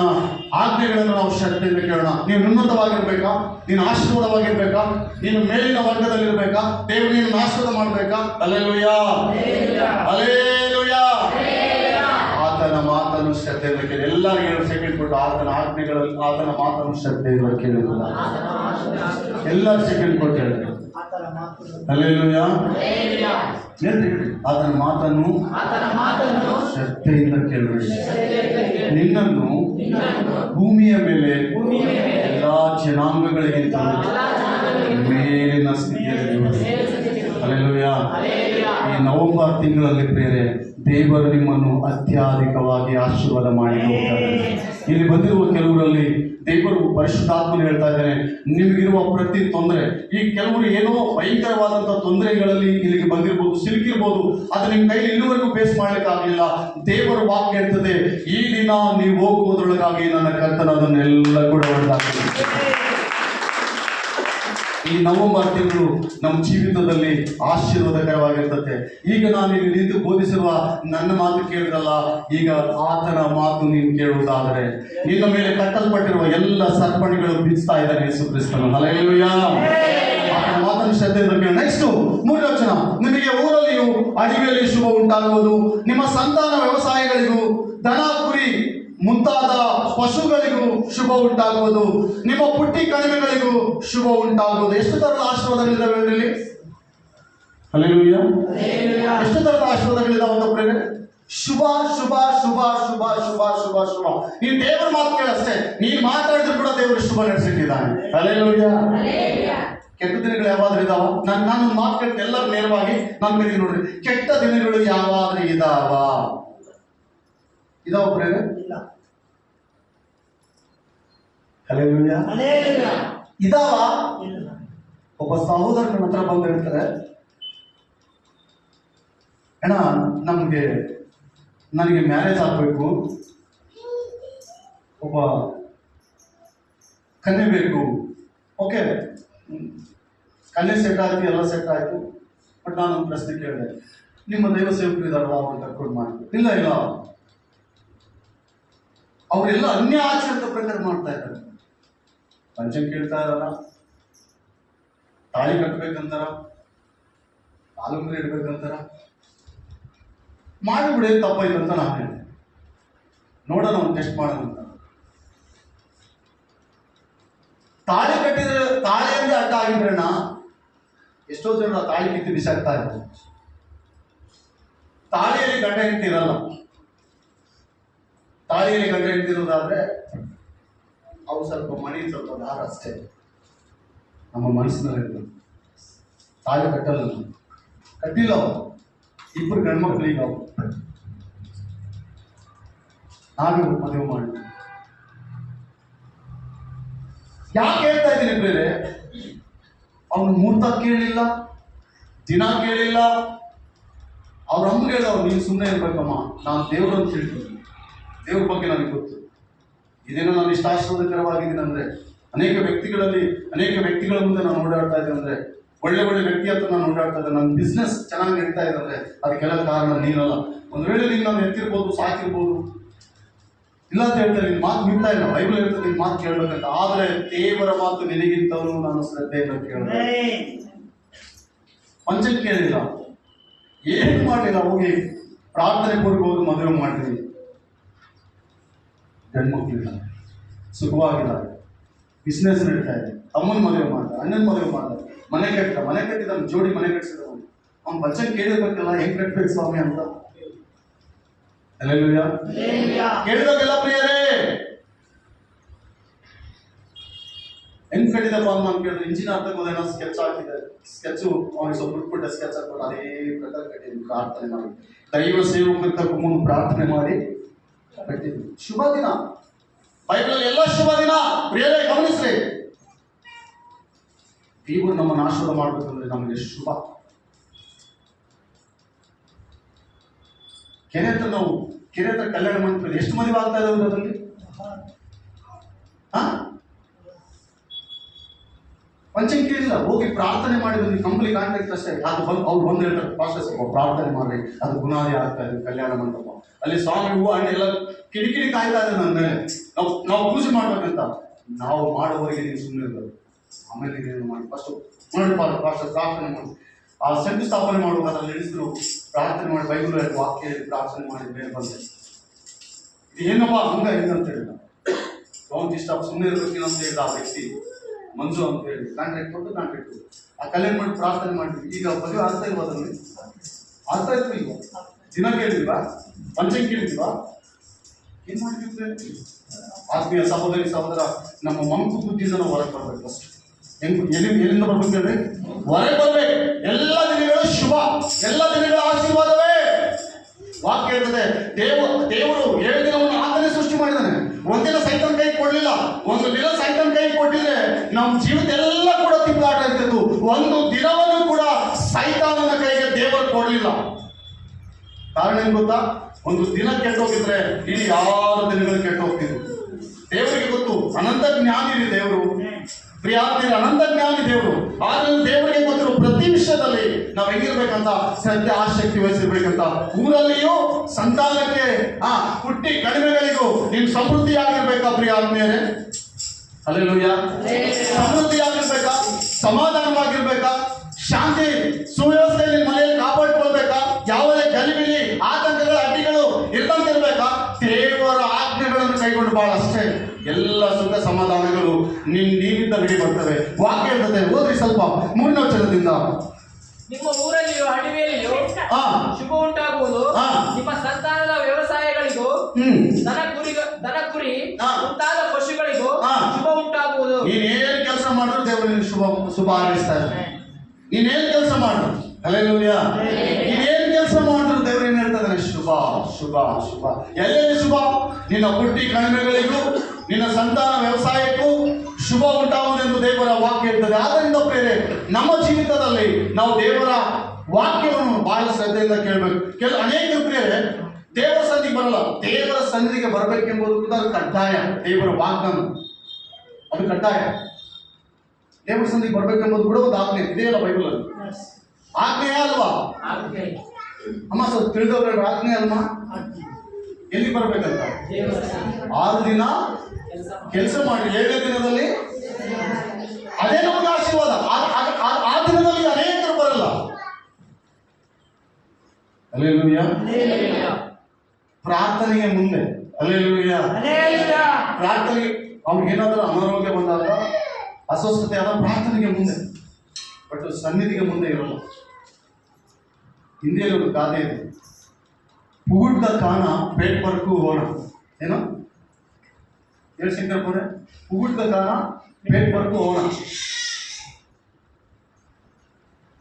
ಆಜ್ಞೆಗಳನ್ನು ನಾವು ಶ್ರದ್ಧೆಯಿಂದ ಕೇಳೋಣ. ನೀವು ಉನ್ನತವಾಗಿರ್ಬೇಕಾ? ನೀನು ಆಶೀರ್ವಾದವಾಗಿರ್ಬೇಕಾ? ನೀನು ಮೇಲಿನ ವರ್ಗದಲ್ಲಿರ್ಬೇಕಾ? ದೇವರು ನೀನು ಆಶೀರ್ವಾದ ಮಾಡ್ಬೇಕಾ? Hallelujah, hallelujah. ಆತನ ಮಾತನ್ನು ಶ್ರದ್ಧೆಯಿಂದ ಕೇಳಿ. ಎಲ್ಲರಿಗೂ 2 ಸೆಕೆಂಡ್ ಕೊಟ್ಟು ಆತನ ಆಜ್ಞೆಗಳಲ್ಲಿ ಆತನ ಮಾತನ್ನು ಶ್ರದ್ಧೆಯಿಂದ ಕೇಳಿಲ್ಲ. ಎಲ್ಲರೂ ಸೆಕೆಂಡ್ ಕೊಟ್ಟು ಹೇಳಿದ್ರು ಹಲ್ಲೆಲೂಯಾ. ಆತನ ಮಾತನ್ನು ಶ್ರದ್ಧೆಯಿಂದ ಕೇಳಬೇಡಿ. ನಿನ್ನನ್ನು ಭೂಮಿಯ ಮೇಲೆ ಎಲ್ಲಾ ಜನಾಂಗಗಳಿಗಿಂತ ಮೇಲಿನ ಸ್ಥಿತಿಯಲ್ಲಿ. ಹಲ್ಲೆಲೂಯಾ. ಈ ನವೆಂಬರ್ ತಿಂಗಳಲ್ಲಿ ಪ್ರೇರೆ ದೇವರು ನಿಮ್ಮನ್ನು ಅತ್ಯಧಿಕವಾಗಿ ಆಶೀರ್ವಾದ ಮಾಡಿ ಹೋಗ್ತಾರೆ. ಇಲ್ಲಿ ಬಂದಿರುವ ಕೆಲವರಲ್ಲಿ ದೇವರು ಪರಿಶುದ್ಧಾತ್ಮನು ಹೇಳ್ತಾ ಇದ್ದಾನೆ, ನಿಮಗಿರುವ ಪ್ರತಿ ತೊಂದರೆ, ಈ ಕೆಲವರು ಏನೋ ಭಯಂಕರವಾದಂತಹ ತೊಂದರೆಗಳಲ್ಲಿ ಇಲ್ಲಿಗೆ ಬಂದಿರ್ಬೋದು, ಸಿಲುಕಿರ್ಬೋದು, ಅದು ನಿಮ್ಮ ಕೈಲಿ ಇಲ್ಲಿವರೆಗೂ ಫೇಸ್ ಮಾಡ್ಲಿಕ್ಕೆ ಆಗಲಿಲ್ಲ. ದೇವರ ವಾಕ್ಯ ಹೇಳ್ತದೆ, ಈ ದಿನ ನೀವು ಹೋಗುವುದರೊಳಗಾಗಿ ನನ್ನ ಕರ್ತನ ಅದನ್ನೆಲ್ಲ ಕೂಡ ಹೊರಟಾಗ್ತದೆ. ಈ ನವೆಂಬರ್ ತಿಂಗಳು ನಮ್ಮ ಜೀವಿತದಲ್ಲಿ ಆಶೀರ್ವಾದಕರವಾಗಿರ್ತದೆ. ಈಗ ನಾನು ಇಲ್ಲಿ ನಿಂತು ಬೋಧಿಸಿರುವ ನನ್ನ ಮಾತು ಕೇಳಿದ್ರಲ್ಲ, ಈಗ ಆತನ ಮಾತು ನೀನು ಕೇಳುವುದಾದರೆ ನಿನ್ನ ಮೇಲೆ ಕಟ್ಟಲ್ಪಟ್ಟಿರುವ ಎಲ್ಲ ಸರ್ಪಣಿಗಳು ಬಿಡಿಸ್ತಾ ಇದ್ದಾನೆ ಯೇಸು ಕ್ರಿಸ್ತನು. ಹಲ್ಲೆಲೂಯಾ. ಆತನ ಮಾತನ್ನು ಶ್ರದ್ಧೆಯಿಂದ ಕೇಳಿ. ನೆಕ್ಸ್ಟ್ 3 ವಚನ, ನಿಮಗೆ ಊರಲ್ಲಿಯೂ ಅಡಿಗೆಯಲ್ಲಿ ಶುಭ ಉಂಟಾಗುವುದು, ನಿಮ್ಮ ಸಂತಾನ ವ್ಯವಸಾಯಗಳಿಗೂ ದನ ಕುರಿ ಮುಂತಾದ ಪಶುಗಳಿಗೂ ಶುಭ ಉಂಟಾಗುವುದು, ನಿಮ್ಮ ಪುಟ್ಟಿ ಕಡಿಮೆಗಳಿಗೂ ಶುಭ ಉಂಟಾಗುವುದು. ಎಷ್ಟು ತರದ ಆಶೀರ್ವಾದಗಳಿದಾವೆ ಇಲ್ಲಿ? ಹಲ್ಲೆಲೂಯಾ. ಎಷ್ಟು ತರದ ಆಶೀರ್ವಾದಗಳಿದಾವೆ ಅಂತ ಪ್ರೇರೆ? ಶುಭ ಶುಭ ಶುಭ ಶುಭ ಶುಭ ಶುಭ ಶುಭ. ನೀನು ದೇವರ ಮಾತು ಕೇಳಷ್ಟೇ, ನೀನು ಮಾತಾಡಿದ್ರು ಕೂಡ ದೇವರು ಶುಭ ನಡೆಸಿಟ್ಟಿದ್ದಾನೆ. ಹಲ್ಲೆಲೂಯಾ. ಕೆಟ್ಟ ದಿನಗಳು ಯಾವಾದ್ರೂ ಇದಾವ? ನಾನು ಮಾತು ಕೇಳ್ತೀನಿ, ಎಲ್ಲರೂ ನೇರವಾಗಿ ನನ್ನ ಕಡೆಗೆ ನೋಡ್ರಿ. ಕೆಟ್ಟ ದಿನಗಳು ಯಾವಾದ್ರೂ ಇದಾವ ಪ್ರೇರೆ? ಹಲ್ಲೆಲೂಯಾ. ಇದಾವ? ಒಬ್ಬ ಸಹೋದರ ನನ್ನ ಹತ್ರ ಬಂದು ಹೇಳ್ತಾರೆ, ಅಣ್ಣ ನನಗೆ ಮ್ಯಾರೇಜ್ ಆಗಬೇಕು, ಒಬ್ಬ ಕನ್ಯೆ ಬೇಕು. ಓಕೆ, ಕನ್ಯೆ ಸೆಟ್ ಆಯ್ತು, ಎಲ್ಲ ಸೆಟ್ ಆಯ್ತು. ಬಟ್ ನಾನು ಒಂದು ಪ್ರಶ್ನೆ ಕೇಳಿದೆ, ನಿಮ್ಮ ದೈವ ಸೇವಕರು ಇದಾರಲ್ಲ ಅವ್ರನ್ನ ಕರ್ಕೊಂಡು ಮಾಡಿ. ಇಲ್ಲ, ಅವರೆಲ್ಲ ಅನ್ಯ ಆಚರಿತ ಪ್ರಕಾರ ಮಾಡ್ತಾ ಇದ್ದಾರೆ. ಪಂಚಮ್ ಕೇಳ್ತಾ ಇರಲ್ಲ, ತಾಳಿ ಕಟ್ಬೇಕಂತಾರ, ಕಾಲುಂಗ್ರಿ ಇಡ್ಬೇಕಂತಾರ. ಮಾಡಿಬಿಡಿ, ತಪ್ಪಾಯ್ತು ಅಂತ ನಾನು ಹೇಳಿದೆ. ನೋಡೋಣ, ಒಂದು ಟೆಸ್ಟ್ ಮಾಡೋಣ ಅಂತ. ತಾಳಿ ಕಟ್ಟಿದ್ರೆ ತಾಳಿಯಿಂದ ಅಡ್ಡ ಆಗಿದ್ರಣ್ಣ ಎಷ್ಟೋ ಜನ ತಾಳಿ ಕಿತ್ತು ಬಿಸಾಕ್ತಾ ಇದ್ದಾರೆ. ತಾಳಿಯಲ್ಲಿ ಗಂಡ ಹೆಂಡತಿ ಇರಲ್ಲ. ತಾಳಿಯಲ್ಲಿ ಗಂಡ ಹೆಂಡತಿ ಇರೋದಾದ್ರೆ ಅವು ಸ್ವಲ್ಪ ಮಣಿ, ಸ್ವಲ್ಪ ದಾರ ಅಷ್ಟೇ ನಮ್ಮ ಮನಸ್ಸಿನಲ್ಲಿ. ತಾಳಿ ಕಟ್ಟಲ್ಲ, ಕಟ್ಟಿಲ್ಲ ಅವು. ಇಬ್ಬರು ಗಂಡ್ಮಕ್ಳಿಗೆ ಅವು ನಾವೇ ಮದುವೆ ಮಾಡಿ. ಯಾಕೆ ಹೇಳ್ತಾ ಇದ್ದೀನಿ ಬೇರೆ, ಅವನು ಮುಹೂರ್ತ ಕೇಳಿಲ್ಲ, ದಿನ ಕೇಳಿಲ್ಲ. ಅವ್ರ ಅಮ್ಮಗೆ ಹೇಳೋರು, ನೀನು ಸುಮ್ಮನೆ ಇರ್ಬೇಕಮ್ಮ, ನಾನು ದೇವ್ರನ್ನು ತಿಳ್ತೀನಿ, ದೇವ್ರ ಬಗ್ಗೆ ನನಗೆ ಗೊತ್ತು. ಇದೇನೋ ನಾನು ಇಷ್ಟ ಆಶೀರ್ವಾದಕರವಾಗಿದ್ದೀನಿ ಅಂದ್ರೆ, ಅನೇಕ ವ್ಯಕ್ತಿಗಳ ಮುಂದೆ ನಾನು ಓಡಾಡ್ತಾ ಇದ್ದೀನಿ ಅಂದ್ರೆ, ಒಳ್ಳೆ ವ್ಯಕ್ತಿ ಹತ್ರ ನಾನು ಓಡಾಡ್ತಾ ಇದ್ದೆ, ನನ್ನ ಬಿಸ್ನೆಸ್ ಚೆನ್ನಾಗಿ ನಡೀತಾ ಇದೆ ಅಂದ್ರೆ ಅದಕ್ಕೆಲ್ಲ ಕಾರಣ ನೀನಲ್ಲ. ಒಂದು ವೇಳೆ ನೀನು ನಾನು ಎತ್ತಿರ್ಬೋದು, ಸಾಕಿರ್ಬೋದು, ಇಲ್ಲ ಅಂತ ಹೇಳ್ತಾರೆ, ನಿನ್ ಮಾತು ನಿಂತಾ ಇಲ್ಲ. ಬೈಬಲ್ ಹೇಳ್ತಾರೆ ನಿನ್ ಮಾತು ಕೇಳ್ಬೇಕಂತ. ಆದ್ರೆ ದೇವರ ಮಾತು ನಿನಗಿಂತವನು ನಾನು ಶ್ರದ್ಧೆಯಿಂದ ಕೇಳಿದೆ. ಪಂಚಕ್ಕೆ ಕೇಳಿಲ್ಲ, ಏನು ಮಾಡಲಿಲ್ಲ, ಹೋಗಿ ಪ್ರಾರ್ಥನೆ ಕೊಡ್ಬೋದು, ಮದುವೆ ಮಾಡ್ತೀನಿ. ಗಂಡ್ಮಕ್ಳಿಲ್ಲ, ಸುಖವಾಗಿದ್ದಾರೆ, ಬಿಸ್ನೆಸ್ ನಡೀತಾ ಇದೆ. ತಮ್ಮನ ಮದುವೆ ಮಾಡ್ದ, ಅಣ್ಣನ ಮದುವೆ ಮಾಡ್ದ, ಮನೆ ಕಟ್ಟಿದ ಜೋಡಿ ಮನೆ ಕಟ್ಟಿಸಿದ. ಅವ್ನು ಪಂಚಕ್ಕೆ ಕೇಳಿರ್ಬೇಕಲ್ಲ, ಹೆಂಗ್ ಕಟ್ಬೇಕು ಸ್ವಾಮಿ ಅಂತ. ಕೇಳಿದಾಗೆಲ್ಲ ಪ್ರಿಯರೇ ಹೆಂಗ್ ಕಟ್ಟಿದಪ್ಪ ಅಂತ ಕೇಳಿದ್ರೆ, ಇಂಜಿನ್ ಅರ್ಥಕ್ಕೆ ಹೋದೇನೋ ಸ್ಕೆಚ್ ಹಾಕಿದೆ, ಸ್ಕೆಚ್ಚು ಅವನಿಗೆ ಸ್ವಲ್ಪ ಪುಟ್ಟ ಸ್ಕೆಚ್ ಹಾಕೊಂಡು ಅದೇ ಪ್ರಕಾರ ಕಟ್ಟಿದ್ವಿ. ಪ್ರಾರ್ಥನೆ ಮಾಡಿ, ದೈವ ಸೇವಕರ ಮುಂದೆ ಪ್ರಾರ್ಥನೆ ಮಾಡಿ ಕಟ್ಟಿದ್ವಿ. ಶುಭ ದಿನ, ಬೈಬಲ್ ಎಲ್ಲ ಶುಭ ದಿನ ಪ್ರಿಯರೇ, ಗಮನಿಸ್ರಿ. ದೇವರು ನಮ್ಮನ್ನು ಆಶೀರ್ವಾದ ಮಾಡ್ಬೇಕಂದ್ರೆ ನಮಗೆ ಶುಭ. ಕೆರೆ ಹತ್ರ ಕಲ್ಯಾಣ ಮಂಟಪ ಎಷ್ಟು ಮದುವೆ ಆಗ್ತಾ ಇದಾವೆ ಅದರಲ್ಲಿ? ಪಂಚಂಕಿ ಇಲ್ಲ, ಹೋಗಿ ಪ್ರಾರ್ಥನೆ ಮಾಡಿ ಬಂದು ಕಂಪ್ನಿ ಕಾಂಟ್ರಾಕ್ಟ್ ಅಷ್ಟೇ. ಅದು ಅವ್ರು ಬಂದು ಹೇಳ್ತಾರೆ, ಪ್ರಾಸೆಸ್ ಪ್ರಾರ್ಥನೆ ಮಾಡಿ, ಅದು ಬುನಾದಿ ಆಗ್ತಾ ಇದೆ ಕಲ್ಯಾಣ ಮಂಟಪ. ಅಲ್ಲಿ ಸ್ವಾಮಿ ಹೂವು ಹಣ್ಣು ಎಲ್ಲ ಕಿಡಿಕಿಡಿ ಕಾಯ್ತಾ ಇದೆ ನನ್ನ ಮೇಲೆ. ನಾವು ಪೂಜೆ ಮಾಡ್ಬೇಕಂತ. ನಾವು ಮಾಡೋವರೆಗೆ ನೀವು ಸುಮ್ಮನೆ ಇರ್ಬೇಕು. ಆಮೇಲೆ ನೀವೇನು ಮಾಡಿ ಫಸ್ಟ್ ನೋಡಿ ಪ್ರಾರ್ಥನೆ ಮಾಡಿ. ಆ ಶಂಕುಸ್ಥಾಪನೆ ಮಾಡುವಾಗ ಅದ್ರಲ್ಲಿ ನಡೆಸಿದ್ರು, ಪ್ರಾರ್ಥನೆ ಮಾಡಿ, ಬೈಬಲ್ ವಾಕ್ಯ ಪ್ರಾರ್ಥನೆ ಮಾಡಿ ಬೇರೆ ಬಂದೆ. ಇದು ಏನಪ್ಪ ಹಿಂಗಂತ ಹೇಳಿದ. ಡೋಂಟ್ ಡಿಸ್ಟರ್ಬ್, ಸುಮ್ಮನೆ ಇರ್ಬೇಕಿಲ್ಲ ಅಂತ ಹೇಳಿದ ಆ ವ್ಯಕ್ತಿ, ಮಂಜು ಅಂತ ಹೇಳಿ. ಕಾಂಟ್ರಾಕ್ಟ್ ಆ ಕಲ್ಯಾಣ ಮಾಡಿ ಪ್ರಾರ್ಥನೆ ಮಾಡಿದ್ವಿ. ಈಗ ಮದುವೆ ಆಗ್ತಾ ಇಲ್ವಾ? ಅದರಲ್ಲಿ ಆಗ್ತಾ ಇತ್ತು. ಈಗ ದಿನ ಕೇಳಿದ್ವಾ? ಪಂಚಂಗ್ ಕೇಳಿದ್ವಾ? ಏನ್ ಮಾಡ್ತಿದ್ವಿ? ಆತ್ಮೀಯ ಸಹೋದರ, ನಮ್ಮ ಮಂಕು ಬುದ್ಧಿಯಿಂದ ನಾವು ಹೊರಗೆ ಬರ್ಬೇಕು. ಫಸ್ಟ್ ಎಲ್ಲಿಂದ ಬರ್ಬೇಕು ಹೇಳ್ರಿ? ಹೊರಗೆ ಬರ್ಬೇಕು. ಎಲ್ಲ ದಿನಗಳು ಶುಭ, ಎಲ್ಲ ದಿನಗಳ ಆಶೀರ್ವಾದವೇ. ವಾಕ್ಯ ಹೇಳ್ತದೆ, ದೇವರು 7 ದಿನವನ್ನು ಆತನೇ ಸೃಷ್ಟಿ ಮಾಡಿದ್ದಾನೆ. ಒಂದಿನ ಸೈತನ ಕೈ ಕೊಡ್ಲಿಲ್ಲ. ಒಂದು ದಿನ ಸೈತನ ಕೈ ಕೊಟ್ಟಿದ್ರೆ ನಮ್ಮ ಜೀವಿತ ಎಲ್ಲ ಕೂಡ ತಿರುಗಾಟ ಇರ್ತಿತ್ತು. ಒಂದು ದಿನವನ್ನು ಕೂಡ ಸೈತಾನನ ಕೈಗೆ ದೇವರು ಕೊಡ್ಲಿಲ್ಲ. ಕಾರಣ ಏನ್ ಗೊತ್ತಾ? ಒಂದು ದಿನ ಕೆಟ್ಟೋಗಿದ್ರೆ ಇಡೀ 6 ದಿನಗಳು ಕೆಟ್ಟೋಗ್ತಿದ್ರು. ದೇವರಿಗೆ ಗೊತ್ತು, ಅನಂತ ಜ್ಞಾನಿ ಇದೆ ದೇವರು. ಪ್ರಿಯಾತ್ಮೀಯ, ಅನಂತ ಜ್ಞಾನಿ ದೇವರು. ಆದ್ರೆ ದೇವರಿಗೆ ಗೊತ್ತಿರೋ ಪ್ರತಿ ವಿಷಯದಲ್ಲಿ ನಾವು ಹೆಂಗಿರ್ಬೇಕಂತ ಶ್ರದ್ಧೆ, ಆಸಕ್ತಿ ವಹಿಸಿರ್ಬೇಕಂತ. ಊರಲ್ಲಿಯೂ ಸಂತಾನಕ್ಕೆ ಹುಟ್ಟಿ ಕಡಿಮೆಗಳಿಗೂ ನೀನು ಸಮೃದ್ಧಿಯಾಗಿರ್ಬೇಕಾ ಪ್ರಿಯಾತ್ಮೀಯರೇ? ಹಲ್ಲೆಲೂಯಾ. ಸಮೃದ್ಧಿಯಾಗಿರ್ಬೇಕಾ, ಸಮಾಧಾನವಾಗಿರ್ಬೇಕಾ, ಶಾಂತಿ ಸುವ್ಯವಸ್ಥೆ ನಿನ್ನ ಮನೆಯಲ್ಲಿ ಕಾಪಾಡ್ಕೊಳ್ಬೇಕಾ, ಯಾವುದೇ ಗಲಿಬಿಲಿ ಆತಂಕಗಳ ಅಡ್ಡಿಗಳು ಇರ್ದಂತಿರ್ಬೇಕಾ? ದೇವರ ಆಜ್ಞೆಗಳನ್ನು ಕೈಗೊಂಡು ಬಾಳ ಅಷ್ಟೇ ಎಲ್ಲ ಸುಖ ಸಮಾಧಾನಗಳು ನೀವಿದ್ದ ಗಡಿ ಬರ್ತವೆ. ವಾಕ್ಯ ಇರ್ತದೆ, ಓದ್ರಿ ಸ್ವಲ್ಪ 3ನೇ ವಚನದಿಂದ. ನಿಮ್ಮ ಊರಲ್ಲಿಯೂ ಅಡವಿಯಲ್ಲಿಯೂ ಶುಭ ಉಂಟಾಗುವುದು. ನಿಮ್ಮ ಸಂತಾನದ ವ್ಯವಸಾಯಗಳಿಗೂ ದನ ಕುರಿ ಮುಂತಾದ ಪಶುಗಳಿಗೂ ಶುಭ ಉಂಟಾಗುವುದು. ನೀನೇನ್ ಕೆಲಸ ಮಾಡಿದ್ರು ದೇವರು ನಿನಗೆ ಶುಭ ಹಾರೈಸ್ತಾ ಇದ್ದಾರೆ. ನೀನೇನ್ ಕೆಲಸ ಮಾಡು, ಹಲ್ಲೆಲೂಯಾ, ನೀನೇನ್ ಕೆಲಸ ಮಾಡಿದ್ರು ದೇವರು ಏನ್ ಹೇಳ್ತಾ ಶುಭ ಶುಭ ಶುಭ. ಎಲ್ಲೆಲ್ಲಿ ಶುಭ? ನಿನ್ನ ಹುಟ್ಟಿ ಕಣಿವೆಗಳಿಗೂ ನಿನ್ನ ಸಂತಾನ ವ್ಯವಸಾಯಕ್ಕೂ ಶುಭ ಉಂಟಾಗುವುದೆಂದು ದೇವರ ವಾಕ್ಯ ಇರ್ತದೆ. ಆದ್ದರಿಂದ ಪ್ರೇರೆ, ನಮ್ಮ ಜೀವಿತದಲ್ಲಿ ನಾವು ದೇವರ ವಾಕ್ಯವನ್ನು ಬಹಳ ಶ್ರದ್ಧೆಯಿಂದ ಕೇಳಬೇಕು. ಅನೇಕ ಪ್ರೇರೆ ದೇವರ ಸನ್ನಿಧಿಗೆ ಬರಲ್ಲ. ದೇವರ ಸನ್ನಿಧಿಗೆ ಬರಬೇಕೆಂಬುದು ಕೂಡ ಕಡ್ಡಾಯ. ದೇವರ ವಾಗ್ದಾನ ಅದು ಕಡ್ಡಾಯ. ದೇವರ ಸನ್ನಿಧಿಗೆ ಬರ್ಬೇಕೆಂಬುದು ಕೂಡ ಒಂದು ಆಜ್ಞೆ ಇದೆಯಲ್ಲ ಬೈಬಲ್ ಅಲ್ಲಿ. ಆಜ್ಞೆ ಅಲ್ವಾ ಅಮ್ಮ? ಸ್ವಲ್ಪ ತಿಳಿದವ್ರ ಆಜ್ಞೆ ಅಲ್ವಾ? ಎಲ್ಲಿ ಬರ್ಬೇಕಂತ? 6 ದಿನ ಕೆಲಸ ಮಾಡಿ, 7ನೇ ದಿನದಲ್ಲಿ ಅದೇ ನಮಗೆ ಆಶೀರ್ವಾದ. ಆ ದಿನದಲ್ಲಿ ಅನೇಕರು ಬರಲ್ಲ. ಹಲ್ಲೆಲೂಯಾ. ಪ್ರಾರ್ಥನೆಗೆ ಮುಂದೆ, ಹಲ್ಲೆಲೂಯಾ, ಪ್ರಾರ್ಥನೆಗೆ ಅವ್ರಿಗೇನಾದ್ರೂ ಅನಾರೋಗ್ಯ ಬಂದಾಗ, ಅಸ್ವಸ್ಥತೆ ಆದ ಪ್ರಾರ್ಥನೆಗೆ ಮುಂದೆ, ಬಟ್ ಸನ್ನಿಧಿಗೆ ಮುಂದೆ ಇರಲ್ಲ. ಹಿಂದಿಯಲ್ಲಿ ಒಂದು ಗಾದೆ ಇದೆ, ಪುಗುಡ್ಕ ಕಾಣ ಪೇಟ್ ವರ್ಕು ಹೋಣ. ಏನೋ ಹೇಳಿ ಶಂಕರಪ್ಪವ್ರೆ, ಪುಗುಡ್ಕ ಕಾಣ ಪೇಟ್ ವರ್ಕು ಹೋಣ.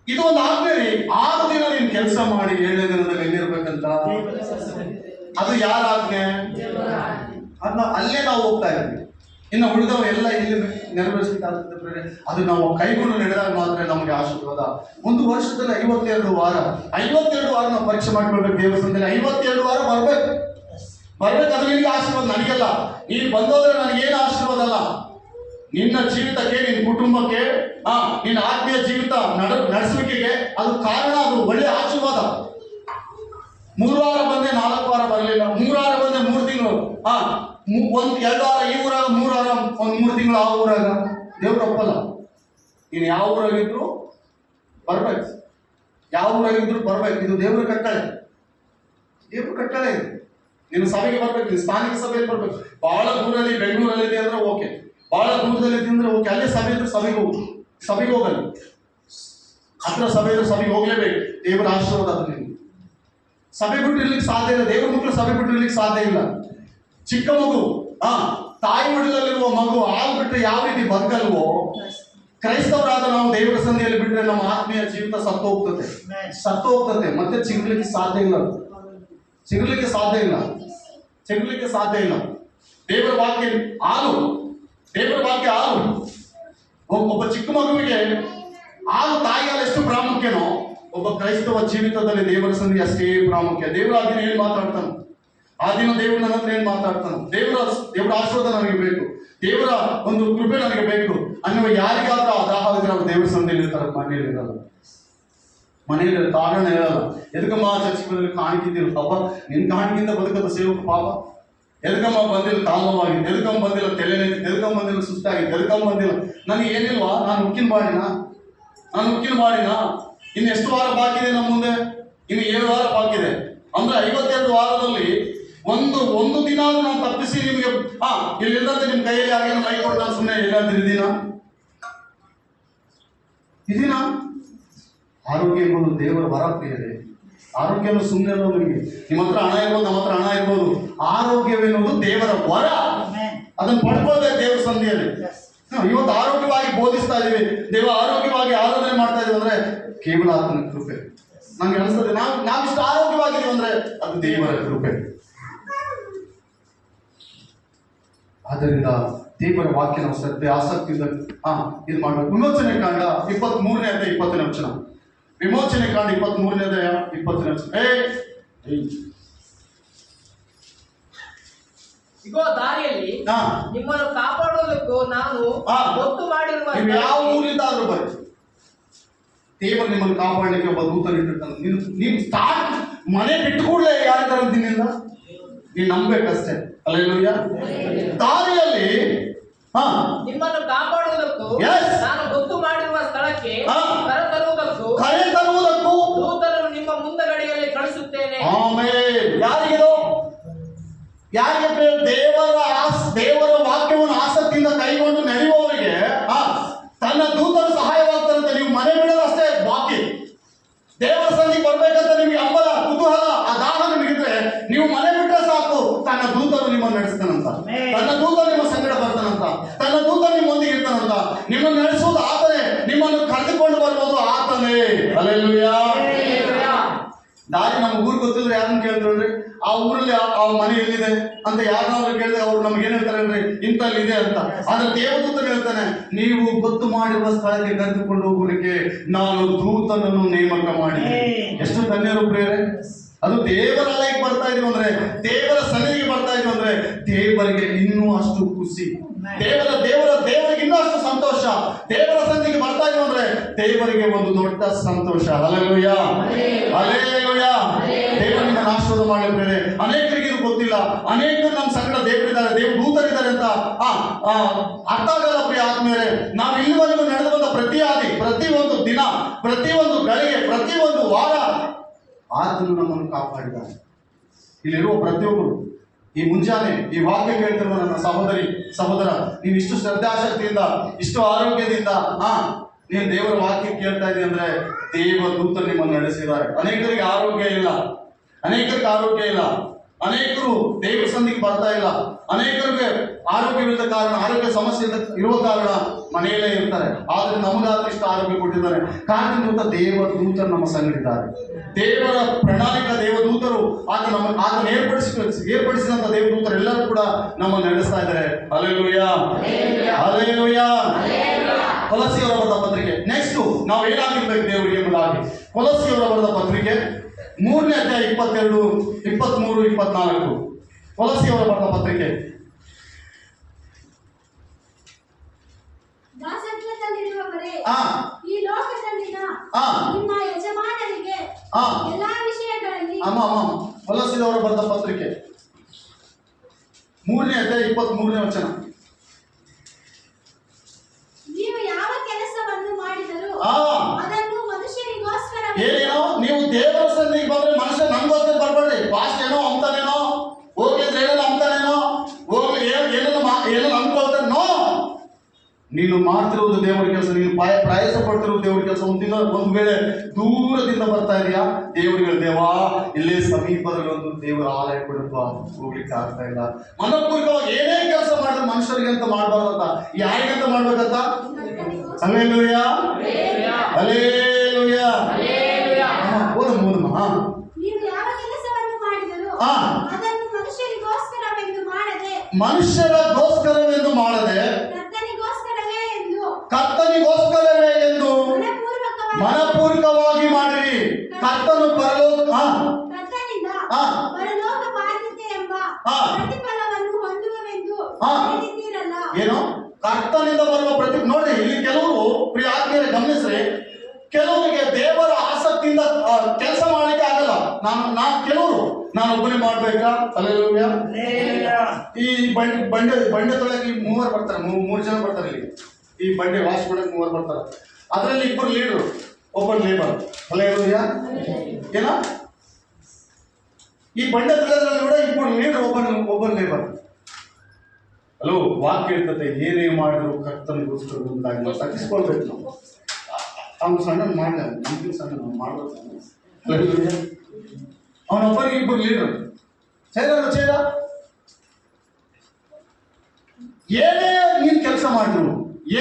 ಇದು ಒಂದು ಆಜ್ಞೆ. 6 ದಿನ ನೀನು ಕೆಲಸ ಮಾಡಿ 7ನೇ ದಿನದಲ್ಲಿ ಎಲ್ಲಿರ್ಬೇಕಂತ. ಅದು ಯಾರ ಆಜ್ಞೆ? ಅದನ್ನ ಅಲ್ಲೇ ನಾವು ಹೋಗ್ತಾ ಇದ್ವಿ. ಇನ್ನು ಉಳಿದವ ಎಲ್ಲ ಇಲ್ಲಿ ನೆರವೇರಿಸಲಿಕ್ಕಾಗ್ತದೆ. ಅದು ನಾವು ಕೈಗೊಂಡು ನಡೆದಾಗ ಮಾತ್ರ ನಮಗೆ ಆಶೀರ್ವಾದ. ಒಂದು ವರ್ಷದಲ್ಲಿ 52 ವಾರ, 52 ವಾರ ನಾವು ಪರೀಕ್ಷೆ ಮಾಡ್ಕೊಳ್ಬೇಕು. ದೇವಸ್ಥಾನದಲ್ಲಿ 52 ವಾರ ಬರ್ಬೇಕು. ಅದು ನಿನಗೆ ಆಶೀರ್ವಾದ, ನನಗೆಲ್ಲ. ನೀನು ಬಂದೋದ್ರೆ ನನಗೇನು ಆಶೀರ್ವಾದ ಅಲ್ಲ. ನಿನ್ನ ಜೀವಿತಕ್ಕೆ, ನಿನ್ನ ಕುಟುಂಬಕ್ಕೆ, ನಿನ್ನ ಆತ್ಮೀಯ ಜೀವಿತ ನಡೆಸುವಿಕೆಗೆ ಅದು ಕಾರಣ. ಅದು ಒಳ್ಳೆ ಆಶೀರ್ವಾದ. 3 ವಾರ ಬಂದೆ, 4 ವಾರ ಬರಲಿಲ್ಲ. 3 ವಾರ ಬಂದೆ, 3 ತಿಂಗಳು. 2 ವಾರ ಈ ಊರಾಗ, 3 ವಾರ, 3 ತಿಂಗಳು ಆ ಊರಾಗ. ದೇವ್ರು ಒಪ್ಪಲ್ಲ. ನೀನು ಯಾವ ಊರಾಗಿದ್ರು ಬರ್ಬೇಕು, ಯಾವ ಊರಾಗಿದ್ರು ಬರ್ಬೇಕು. ಇದು ದೇವ್ರ ಕಟ್ಟಳೆ. ದೇವ್ರ ಕಟ್ಟಳೆ ಇದು. ನೀನು ಸಭೆಗೆ ಬರ್ಬೇಕು, ನೀನು ಸ್ಥಾನಿಕ ಸಭೆಯಲ್ಲಿ ಬರ್ಬೇಕು. ಬಹಳ ದೂರಲ್ಲಿ, ಬೆಂಗಳೂರಲ್ಲಿ ಇದೆ ಅಂದ್ರೆ ಓಕೆ, ಬಹಳ ದೂರದಲ್ಲಿ ಅಂದ್ರೆ ಓಕೆ. ಅಲ್ಲೇ ಸಭೆ ಇದ್ರೆ ಸಭೆಗೆ ಹೋಗಲ್ಲ. ಹತ್ರ ಸಭೆ ಇದ್ರೆ ಸಭೆಗೆ ಹೋಗ್ಲೇಬೇಕು. ದೇವರ ಆಶೀರ್ವಾದ ಅದು. ನಿಮ್ಗೆ ಸಭೆ ಬಿಟ್ಟು ಇರ್ಲಿಕ್ಕೆ ಸಾಧ್ಯ ಇಲ್ಲ. ದೇವ್ರ ಮಕ್ಕಳು ಸಭೆ ಬಿಟ್ಟು ಇರ್ಲಿಕ್ಕೆ ಸಾಧ್ಯ ಇಲ್ಲ. ಚಿಕ್ಕ ಮಗು, ತಾಯಿ ಮಡಿಲಲ್ಲಿರುವ ಮಗು ಹಾಲು ಬಿಟ್ಟರೆ ಯಾವ ರೀತಿ ಬದುಕಲ್ವೋ, ಕ್ರೈಸ್ತವರಾದ ನಾವು ದೇವರ ಸನ್ನಿಧಿಯಲ್ಲಿ ಬಿಟ್ಟರೆ ನಮ್ಮ ಆತ್ಮೀಯ ಜೀವಿತ ಸತ್ತು ಹೋಗ್ತದೆ. ಮತ್ತೆ ಸಿಗಲಿಕ್ಕೆ ಸಾಧ್ಯ ಇಲ್ಲ. ದೇವರ ವಾಕ್ಯ ಹಾಲು. ಒಬ್ಬ ಚಿಕ್ಕ ಮಗುವಿಗೆ ಹಾಲು ತಾಯಿ ಹಾಲು ಎಷ್ಟು ಪ್ರಾಮುಖ್ಯನೋ, ಒಬ್ಬ ಕ್ರೈಸ್ತವ ಜೀವಿತದಲ್ಲಿ ದೇವರ ಸನ್ನಿಧಿ ಅಷ್ಟೇ ಪ್ರಾಮುಖ್ಯ. ದೇವರ ಆ ದಿನ ಏನ್ ಮಾತಾಡ್ತಾನೆ, ಆ ದಿನ ದೇವರು ನನ್ನ ಹತ್ರ ಏನ್ ಮಾತಾಡ್ತಾನೆ, ದೇವರ ಆಶೀರ್ವಾದ ನನಗೆ ಬೇಕು, ದೇವರ ಒಂದು ಕೃಪೆ ನನಗೆ ಬೇಕು ಅನ್ನುವ ಯಾರಿಗಾದ್ರೂ ಆ ದಾಹ ಇದ್ರೆ ಅವ್ರು ದೇವರ ಸನ್ನಿಧಿಯಲ್ಲಿ ಇರ್ತಾರೆ. ಮನೆಯಲ್ಲಿ ಕಾರಣ ಹೇಳಲ್ಲ. ಎದಕಮ್ಮ ಚರ್ಚಿಗೆ ಕಾಣಿಕಿದ್ದಿಲ್ಲ ಪಾಪ, ನಿನ್ ಕಾಣಿಕಿಂದ ಬದುಕದ ಸೇವಕ ಪಾಪ. ಎದಕಮ್ಮ ಬಂದಿಲ್ಲ ಕಾಲವಾಗಿ, ಎದಕಮ್ಮ ಬಂದಿಲ್ಲ ತಲೆ, ಎದಕಮ್ಮ ಬಂದಿಲ್ಲ ಸುಸ್ತಾಗಿ, ಎದಕಮ್ಮ ಬಂದಿಲ್ಲ. ನನಗೆ ಏನಿಲ್ವಾ, ನಾನು ಉಕ್ಕಿನ ಮಾಡಿನ. ಇನ್ನು ಎಷ್ಟು ವಾರ ಬಾಕಿ ಇದೆ ನಮ್ಮ ಮುಂದೆ? ಇನ್ನು 7 ವಾರ ಬಾಕಿ ಇದೆ. ಅಂದ್ರೆ 52 ವಾರದಲ್ಲಿ ಒಂದು ದಿನ ನಾನು ತಪ್ಪಿಸಿ ನಿಮಗೆ ಇಲ್ಲಿಲ್ಲದಂತೆ ನಿಮ್ ಕೈಯಲ್ಲಿ ಆಗೇನು ಮೈ ಕೊಟ್ಟು ನಾನು ಸುಮ್ಮನೆ ಎಲ್ಲಾದ್ರೂ ಇದೀನ. ಆರೋಗ್ಯ ಎಂಬುದು ದೇವರ ವರ ಪ್ರಿಯರೇ. ಆರೋಗ್ಯನು ಸುಮ್ಮನೆ ನಿಮಗೆ, ನಿಮ್ಮ ಹತ್ರ ಹಣ ಇರ್ಬೋದು, ನಮ್ಮ ಹತ್ರ ಹಣ ಇರ್ಬೋದು. ಆರೋಗ್ಯವೆನ್ನುವುದು ದೇವರ ವರ. ಅದನ್ನು ಪಡ್ಕೊಳ್ಬೇಕು ದೇವರ ಸನ್ನಿಧಿಯಲ್ಲಿ. ಇವತ್ತು ಆರೋಗ್ಯವಾಗಿ ಬೋಧಿಸ್ತಾ ಇದೀವಿ, ದೇವ ಆರೋಗ್ಯವಾಗಿ ಆರಾಧನೆ ಮಾಡ್ತಾ ಇದೀವಿ ಅಂದ್ರೆ ಕೇವಲ ಆತನ ಕೃಪೆ. ನನಗೆ ಅನಿಸ್ತದೆ ನಾವಿಷ್ಟು ಆರೋಗ್ಯವಾಗಿದ್ದೀವಿ ಅಂದ್ರೆ ಅದು ದೇವರ ಕೃಪೆ. ಆದ್ದರಿಂದ ದೇವರ ವಾಕ್ಯ ನಾವು ಶ್ರದ್ಧೆ ಆಸಕ್ತಿಯಿಂದ ಇದು ಮಾಡಬೇಕು. ವಿಮೋಚನೆ ಕಾಂಡ 23ನೇ ಅಧ್ಯಾಯ 20ನೇ ವಚನ. ವಿಮೋಚನೆ ಕಾಂಡ 23ನೇ ಅಧ್ಯಾಯ 20ನೇ ವಚನ. ಇಗೋ ದಾರಿಯಲ್ಲಿ ನಿಮ್ಮನ್ನು ಕಾಪಾಡುವುದಕ್ಕೂ ನಾನು ಗೊತ್ತು ಮಾಡಿರುವ ಯಾವ ಊರಿಂದ ಆದ್ರೂ ಬನ್ನಿ, ದೇವರು ನಿಮ್ಮನ್ನು ಕಾಪಾಡಲಿಕ್ಕೆ ಒಬ್ಬ ದೂತನಿಟ್ಟಿರ್ತಾನೆ. ನೀನು ಸ್ಟಾರ್ಟ್ ಮನೆ ಬಿಟ್ಟು ಕೂಡಲೇ ಯಾರಿದ್ದಾರೆ ಅಂತಿನಿಂದ ನೀನು ನಂಬೇಕಷ್ಟೇ. ಹಲ್ಲೆಲೂಯಾ. ದಾರಿಯಲ್ಲಿ ನಿಮ್ಮನ್ನು ಕಾಪಾಡುವುದಕ್ಕೂ ನಾನು ಗೊತ್ತು ಮಾಡಿರುವ ಸ್ಥಳಕ್ಕೆ ಕರೆತರುವುದಕ್ಕೂ ದೂತರನ್ನು ನಿಮ್ಮ ಮುಂದಗಡೆಯಲ್ಲಿ ಕಳಿಸುತ್ತೇನೆ. ಆಮೆನ್. ಯಾರಿಗೆ ದೇವರ ವಾಕ್ಯವನ್ನು ಆಸಕ್ತಿಯಿಂದ ಕೈಗೊಂಡು ನಡೆಯುವವರಿಗೆ ತನ್ನ ದೂತರು ಸಹಾಯವಾಗ್ತಾರಂತೆ. ನೀವು ಮನೆ ಬಿಡೋದು ಅಷ್ಟೇ ಬಾಕಿ. ದೇವರ ಸನ್ನಿಧಿಗೆ ಬರ್ಬೇಕಂತ ನಿಮ್ಗೆ ಹಂಬಲ, ಕುತೂಹಲ, ಆ ದಾಹ ನಿಮಗಿದ್ರೆ ನೀವು ಮನೆ ಬಿಟ್ಟರೆ ಸಾಕು, ತನ್ನ ದೂತರು ನಿಮ್ಮನ್ನು ನಡೆಸ್ತಾನಂತ, ತನ್ನ ದೂತರು ನಿಮ್ಮ ಸಂಗಡ ಬರ್ತಾನಂತ, ತನ್ನ ದೂತರು ನಿಮ್ಮೊಂದಿಗೆ ಇರ್ತಾನಂತ. ನಿಮ್ಮನ್ನು ನಡೆಸುವುದು ಆತನೇ, ನಿಮ್ಮನ್ನು ಕರೆದುಕೊಂಡು ಬರ್ಬೋದು ಆತನೇ. ಹಲ್ಲೆಲೂಯಾ. ದಾರಿ ನಮ್ಮ ಊರು ಗೊತ್ತಿದ್ರೆ ಯಾರನ್ನ ಕೇಳಿದ್ರಿ, ಆ ಊರಲ್ಲಿ ಆ ಮನೆ ಎಲ್ಲಿದೆ ಅಂತ ಯಾರನ್ನಾದ್ರೂ ಕೇಳಿದ್ರೆ ಅವ್ರು ನಮ್ಗೆ ಏನ್ ಹೇಳ್ತಾರೆ, ಇಂತಲ್ಲಿ ಇದೆ ಅಂತ. ಆದ್ರೆ ದೇವದೂತನು ಹೇಳ್ತಾನೆ, ನೀವು ಗೊತ್ತು ಮಾಡಿರುವ ಸ್ಥಳಕ್ಕೆ ಕರೆದುಕೊಂಡು ಹೋಗ್ಲಿಕ್ಕೆ ನಾನು ದೂತನನ್ನು ನೇಮಕ ಮಾಡಿದೆ. ಎಷ್ಟು ಧನ್ಯರು ಪ್ರಿಯರೇ. ಅದು ದೇವರ ಆಲಯಕ್ಕೆ ಬರ್ತಾ ಇದೀವಿ ಅಂದ್ರೆ, ದೇವರ ಸನ್ನಿಧಿಗೆ ಬರ್ತಾ ಇದೀವಿ ಅಂದ್ರೆ ದೇವರಿಗೆ ಇನ್ನೂ ಅಷ್ಟು ಖುಷಿ. ದೇವರಿಗೆ ಇನ್ನಷ್ಟು ಸಂತೋಷ. ದೇವರ ಸನ್ನಿಧಿಗೆ ಬರ್ತಾ ಇದ್ದೀವಿ ಅಂದ್ರೆ ದೇವರಿಗೆ ಒಂದು ದೊಡ್ಡ ಸಂತೋಷ. Hallelujah, hallelujah. ದೇವರಿಂದ ಆಶೀರ್ವಾದ ಮಾಡಿದ್ರೆ ಅನೇಕರಿಗೆ ಇದು ಗೊತ್ತಿಲ್ಲ. ಅನೇಕರು ನಮ್ಮ ಸಂಗಡ ದೇವರಿದ್ದಾರೆ, ದೇವ ದೂತರಿದ್ದಾರೆ ಅಂತ ಅರ್ಥ ಆಗಲ್ಲ. ಪ್ರಿಯ ಆತ್ಮೀಯರೇ, ನಾವು ಇಲ್ಲಿವರೆಗೂ ನಡೆದು ಬಂದ ಪ್ರತಿಯೊಂದು ದಿನ, ಪ್ರತಿಯೊಂದು ಗಳಿಗೆ, ಪ್ರತಿಯೊಂದು ವಾರ ಆತನು ನಮ್ಮನ್ನು ಕಾಪಾಡಿದ್ದಾನೆ. ಇಲ್ಲಿರುವ ಪ್ರತಿಯೊಬ್ಬರು ಈ ಮುಂಜಾನೆ ಈ ವಾಕ್ಯ ಕೇಳ್ತಿರುವ ನನ್ನ ಸಹೋದರ, ನೀವು ಇಷ್ಟು ಶ್ರದ್ಧಾಶಕ್ತಿಯಿಂದ, ಇಷ್ಟು ಆರೋಗ್ಯದಿಂದ ನೀನು ದೇವರ ವಾಕ್ಯ ಕೇಳ್ತಾ ಇದ್ದೀವಿ ಅಂದ್ರೆ ದೇವ ದೂತರು ನಿಮ್ಮನ್ನು ನಡೆಸಿದ್ದಾರೆ. ಅನೇಕರಿಗೆ ಆರೋಗ್ಯ ಇಲ್ಲ, ಅನೇಕರು ದೇವರ ಸನ್ನಿಧಿಗೆ ಬರ್ತಾ ಇಲ್ಲ. ಅನೇಕರಿಗೆ ಆರೋಗ್ಯವಿಲ್ಲದ ಕಾರಣ, ಆರೋಗ್ಯ ಸಮಸ್ಯೆ ಇರುವ ಕಾರಣ ಮನೆಯಲ್ಲೇ ಇರ್ತಾರೆ. ಆದ್ರೆ ನಮಗಾದ್ರೆ ಇಷ್ಟು ಆರೋಗ್ಯ ಕೊಟ್ಟಿದ್ದಾರೆ. ಕಾರಣದಿಂದ ದೇವರ ದೂತರು ನಮ್ಮ ಸಂಗಡಿದ್ದಾರೆ. ದೇವರ ಪ್ರಣಾಳಿಕ ದೇವದೂತರು ಆತನ ಏರ್ಪಡಿಸಿದಂತ ದೇವದೂತರು ಎಲ್ಲರೂ ಕೂಡ ನಮ್ಮನ್ನು ನಡೆಸ್ತಾ ಇದ್ದಾರೆ. Hallelujah, hallelujah. ಕೊಲೊಸ್ಸೆಯವರ ಬರೆದ ಪತ್ರಿಕೆ. ನೆಕ್ಸ್ಟ್ ನಾವು ಏನಾಗಿರ್ಬೇಕು ದೇವರಿಗೆ ಎಂಬುದಾಗಿ ಕೊಲೊಸ್ಸೆಯವರ ಬರೆದ ಪತ್ರಿಕೆ 3ನೇ ಅಧ್ಯಾಯ 22, 23, 24. ಕೊಲೊಸ್ಸೆಯವರ ಬರೆದ ಪತ್ರಿಕೆ. ದಾಸತ್ವದಲ್ಲಿರುವವರೇ, ಈ ಲೋಕದಲ್ಲಿನ ನಿಮ್ಮ ಯಜಮಾನರಿಗೆ ಎಲ್ಲಾ ವಿಷಯಗಳಲ್ಲಿ ಕೊಲೊಸ್ಸೆಯವರ ಬರೆದ ಪತ್ರಿಕೆ 3ನೇ ಅಧ್ಯಾಯ 23ನೇ ವಚನ. ನೀವು ಯಾವ ಕೆಲಸವನ್ನು ಮಾಡಿದರೂ ಅದನ್ನು ಮನುಷ್ಯರಿಗೋಸ್ಕರ. ಏನೇನೋ ನೀವು ದೇವರ ಸನ್ನಿಧಿಗೆ ಬಂದ್ರೆ ಮನುಷ್ಯ ನನ್ಗೋಸ್ಕರ ಬರ್ಬೇಡ್ರಿ. ಪಾಸ್ಟ್ ಏನೋ ಅಂತಾನೇನೋ, ಹೋಗ್ಲಿದ್ರೆ ಏನೋ ಅಂತಾನೇನೋ, ಹೋಗ್ಲಿ ಏನೋ ಅನ್ಕೊಳ್ತಾರೆ. ನೋ, ನೀನು ಮಾಡ್ತಿರುವುದು ದೇವರ ಕೆಲಸ, ನೀನು ಪ್ರಯಾಸ ಪಡ್ತಿರುವುದು ದೇವರ ಕೆಲಸ. ಒಂದು ವೇಳೆ ದೂರದಿಂದ ಬರ್ತಾ ಇದೆಯಾ, ದೇವರಿಗೆ ದೇವಾ ಇಲ್ಲೇ ಸಮೀಪದಲ್ಲಿ ಒಂದು ದೇವರ ಆಲಯ ಕೊಡಪ್ಪ, ಹೋಗ್ಲಿಕ್ಕೆ ಆಗ್ತಾ ಇಲ್ಲ. ಮನಪೂರ್ವಕವಾಗಿ ಏನೇ ಕೆಲಸ ಮಾಡಿದ್ರೆ ಮನುಷ್ಯರಿಗೆ ಅಂತ ಮಾಡಬಾರ್ದಂತ, ಯಾರಿಗಂತ ಮಾಡ್ಬೇಕಂತ. Hallelujah, hallelujah. ಓದಮ್ಮ. ನೀವು ಯಾವ ಕೆಲಸವನ್ನು ಮಾಡಿದರೂ ಅದನ್ನು ಮನುಷ್ಯರಿಗೋಸ್ಕರವೆಂದು ಮಾಡದೆ ಕರ್ತನಿಗೋಸ್ಕರವೇ ಎಂದು ಮನಪೂರ್ವಕವಾಗಿ ಮಾಡಿರಿ. ಕರ್ತನು ಪರಲೋಕ ಏನು ಕರ್ತನಿಂದ ಬರುವ ನೋಡಿ, ಇಲ್ಲಿ ಕೆಲವರು ಪ್ರಿಯ ಆತ್ಮೀಯರೇ ಗಮನಿಸ್ರಿ, ಕೆಲವರಿಗೆ ದೇವರ ಆಸಕ್ತಿಯಿಂದ ಕೆಲಸ ಮಾಡಲಿಕ್ಕೆ ಆಗಲ್ಲ. ನಾನು ಒಬ್ಬನೇ ಮಾಡ್ಬೇಕಾ? ಹಲ್ಲೆಲೂಯ. ಈ ಬಂಡೆ ತೊಳಕ್ಕೆ 3 ಬರ್ತಾರೆ, 3 ಜನ ಬರ್ತಾರೆ. ಇಲ್ಲಿ ಈ ಬಂಡೆ ವಾಶ್ ಮಾಡಕ್ಕೆ 3 ಬರ್ತಾರೆ. ಅದರಲ್ಲಿ 2 ಲೀಡರ್, ಒಬ್ಬ ಲೇಬರ್. ಹಲ್ಲೆಲೂಯ. ಏನ ಈ ಬಂಡೆ ತೊಳೆದ್ರಲ್ಲಿ ಕೂಡ 2 ಲೀಡರ್, ಒಬ್ಬ ಲೇಬರ್. ಹಲೋ, ವಾಕ್ಯ ಹೇಳ್ತದೆ, ಏನೇ ಮಾಡಿದ್ರು ಕರ್ತನಿಗೋಸ್ಕರ ಮುಂದಾಗಿ ನಾವು ತಗ್ಗಿಸ್ಕೊಳ್ಬೇಕು. ನಾವು ಅವ್ನು ಸಣ್ಣ ಮಾಡಿದ, ನಮ್ಗೆ ಸಣ್ಣ ನಾವು ಮಾಡ್ಬೇಕು. ಅವನೊಬ್ಬರಿಗೆ 2 ಲೀಡರ್. ಸೇರ ಏನೇ ನೀನು ಕೆಲಸ ಮಾಡಿದ್ರು,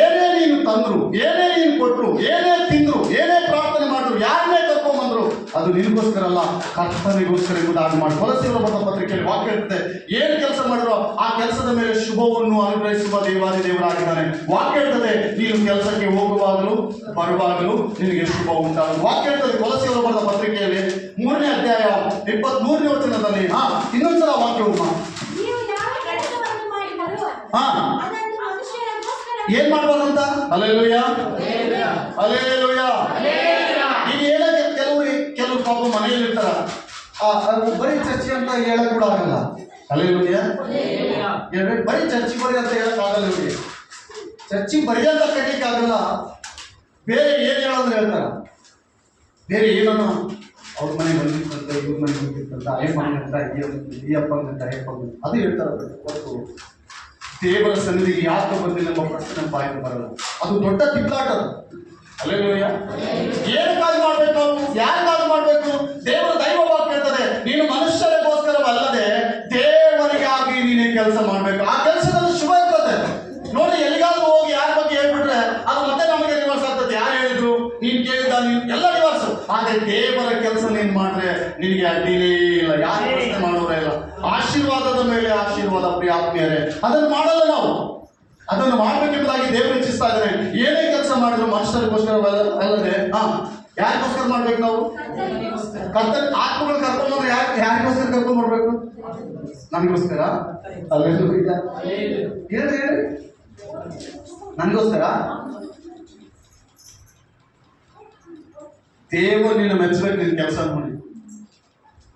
ಏನೇ ನೀನು ತಂದ್ರು, ಏನೇ ನೀನು ಕೊಟ್ಟರು, ಏನೇ ತಿಂದ್ರು, ಏನೇ ಪ್ರಾರ್ಥನೆ ಮಾಡಿದ್ರು, ಯಾರನ್ನೇ ಕರ್ಕೊಂಡ್ಬಂದ್ರು, ಅದು ನಿನಗೋಸ್ಕರ ಅಲ್ಲ, ಕರ್ತನಿಗೋಸ್ಕರ ಎಂಬುದಾಗಿ ಮಾಡಿ. ಕೊಲೊಸ್ಸೆಯವರ ಬರೆದ ಪತ್ರಿಕೆಯಲ್ಲಿ ವಾಕ್ಯ ಹೇಳ್ತದೆ, ಏನು ಕೆಲಸ ಮಾಡಿರೋ ಆ ಕೆಲಸದ ಮೇಲೆ ಶುಭವನ್ನು ಅನುಗ್ರಹಿಸುವ ದೇವಾದಿ ದೇವರಾಗಿದ್ದಾನೆ. ವಾಕ್ಯ ಹೇಳ್ತದೆ, ನೀನು ಕೆಲಸಕ್ಕೆ ಹೋಗುವಾಗಲೂ ಬರುವಾಗಲೂ ನಿನಗೆ ಶುಭ ಉಂಟಾಗ. ವಾಕ್ಯ ಹೇಳ್ತದೆ ಕೊಲೊಸ್ಸೆಯವರ ಬರೆದ ಪತ್ರಿಕೆಯಲ್ಲಿ 3ನೇ ಅಧ್ಯಾಯ 23ನೇ ವಚನದಲ್ಲಿ. ಇನ್ನೊಂದ್ಸಲ ವಾಕ್ಯ ಏನ್ ಮಾಡ್ಬಾರ್ದಂತ. Hallelujah, hallelujah. ಈಗ ಏನಕ್ಕೆ ಕೆಲವು ಪಾಪ ಮನೆಯಲ್ಲಿ ಇರ್ತಾರ, ಬರೀ ಚರ್ಚೆ ಅಂತ ಹೇಳಕ್ ಕೂಡ ಆಗಲ್ಲ. ಹಲ್ಲೆಲೂಯ. ಬರೀ ಚರ್ಚಿ ಬರೀ ಅಂತ ಹೇಳಕ್ ಆಗಲ್ಲ. ಇವ್ರಿಗೆ ಚರ್ಚಿ ಬರೀ ಅಂತ ಕರೀಲಿಕ್ಕೆ ಆಗಲ್ಲ. ಬೇರೆ ಏನ್ ಹೇಳೋದ್ರೆ ಹೇಳ್ತಾರ, ಬೇರೆ ಏನೋ ಅವ್ರ ಮನೆ ಬಂದಿತ್ತಂತ, ಇವ್ರ ಮನೆ ಬಂದಿತ್ತಂತ, ಅಯ್ಯಪ್ಪಂಗಂತ, ಈ ಅಪ್ಪಂಗಂತ, ಅಯ್ಯಪ್ಪಂಗಂತ ಅದು ಹೇಳ್ತಾರೆ. ಹೊರತು ದೇವರ ಸನ್ನಿಧಿಗೆ ಯಾಕೆ ಬಂದಿಲ್ಲ ಎಂಬ ಪ್ರಶ್ನೆ ಬಾಯಿಗೆ ಬರಲ್ಲ. ಅದು ದೊಡ್ಡ ತಿಕ್ಕಾಟ. ಹಲ್ಲೆಲೂಯ. ಏನಕ್ಕಾಗಿ ಮಾಡ್ಬೇಕು ನಾವು? ಯಾರಿಗಾಗಿ ಮಾಡ್ಬೇಕು? ದೇವರ ದೈವ ವಾಕ್ಯ ಹೇಳ್ತದೆ, ನೀನು ಮನುಷ್ಯರಿಗೋಸ್ಕರವಲ್ಲದೆ ದೇವರಿಗಾಗಿ ನೀನೇ ಕೆಲಸ ಮಾಡ್ಬೇಕು. ಆ ಕೆಲಸದಲ್ಲಿ ಶುಭ ಇರ್ತದೆ. ನೋಡಿ, ಎಲ್ಲಿಗಾದ್ರೂ ಹೋಗಿ ಯಾರ ಬಗ್ಗೆ ಹೇಳ್ಬಿಟ್ರೆ ಅದು ಮತ್ತೆ ನಮಗೆ ರಿವರ್ಸ್ ಆಗ್ತದೆ. ಯಾರು ಹೇಳಿದ್ರು, ನೀನ್ ಕೇಳಿದ, ನೀನ್ ಎಲ್ಲ ರಿವರ್ಸ್. ಆದ್ರೆ ದೇವರ ಕೆಲಸ ನೀನ್ ಮಾಡ್ರೆ ನಿನಗೆ ಅಡ್ಡಿನೇ ಇಲ್ಲ, ಯಾರು ಪ್ರಶ್ನೆ ಮಾಡೋರೇ ಇಲ್ಲ. ಆಶೀರ್ವಾದದ ಮೇಲೆ ಆಶೀರ್ವಾದ. ಪ್ರಿಯ ಆತ್ಮೀಯರೇ, ಅದನ್ನು ಮಾಡಲ್ಲ ನಾವು. ಅದನ್ನು ಮಾಡ್ಬೇಕೆಂಬುದಾಗಿ ದೇವರು ಇಚ್ಛಿಸ್ತಾ ಇದ್ದಾರೆ. ಏನೇ ಕೆಲಸ ಮಾಡಿದ್ರು ಮನುಷ್ಯರಿಗೋಸ್ಕರ ಅಲ್ಲದೆ ಯಾರಿಗೋಸ್ಕರ ಮಾಡ್ಬೇಕು ನಾವು? ಆತ್ಮಗಳು ಕರ್ಕೊಂಡ್ಬಂದ್ರೆ ಯಾರಿಗೋಸ್ಕರ ಕರ್ಕೊಂಡ್ಬರ್ಬೇಕು? ನಮಗೋಸ್ಕರ. ಅಲ್ಲೆಲ್ಲೂ ಇಲ್ಲ. ಹೇಳಿ ನನಗೋಸ್ಕರ ದೇವರು ನಿನ್ನ ಮೆಚ್ಚಬೇಕು. ನಿನ್ನ ಕೆಲಸ ನೋಡಿ,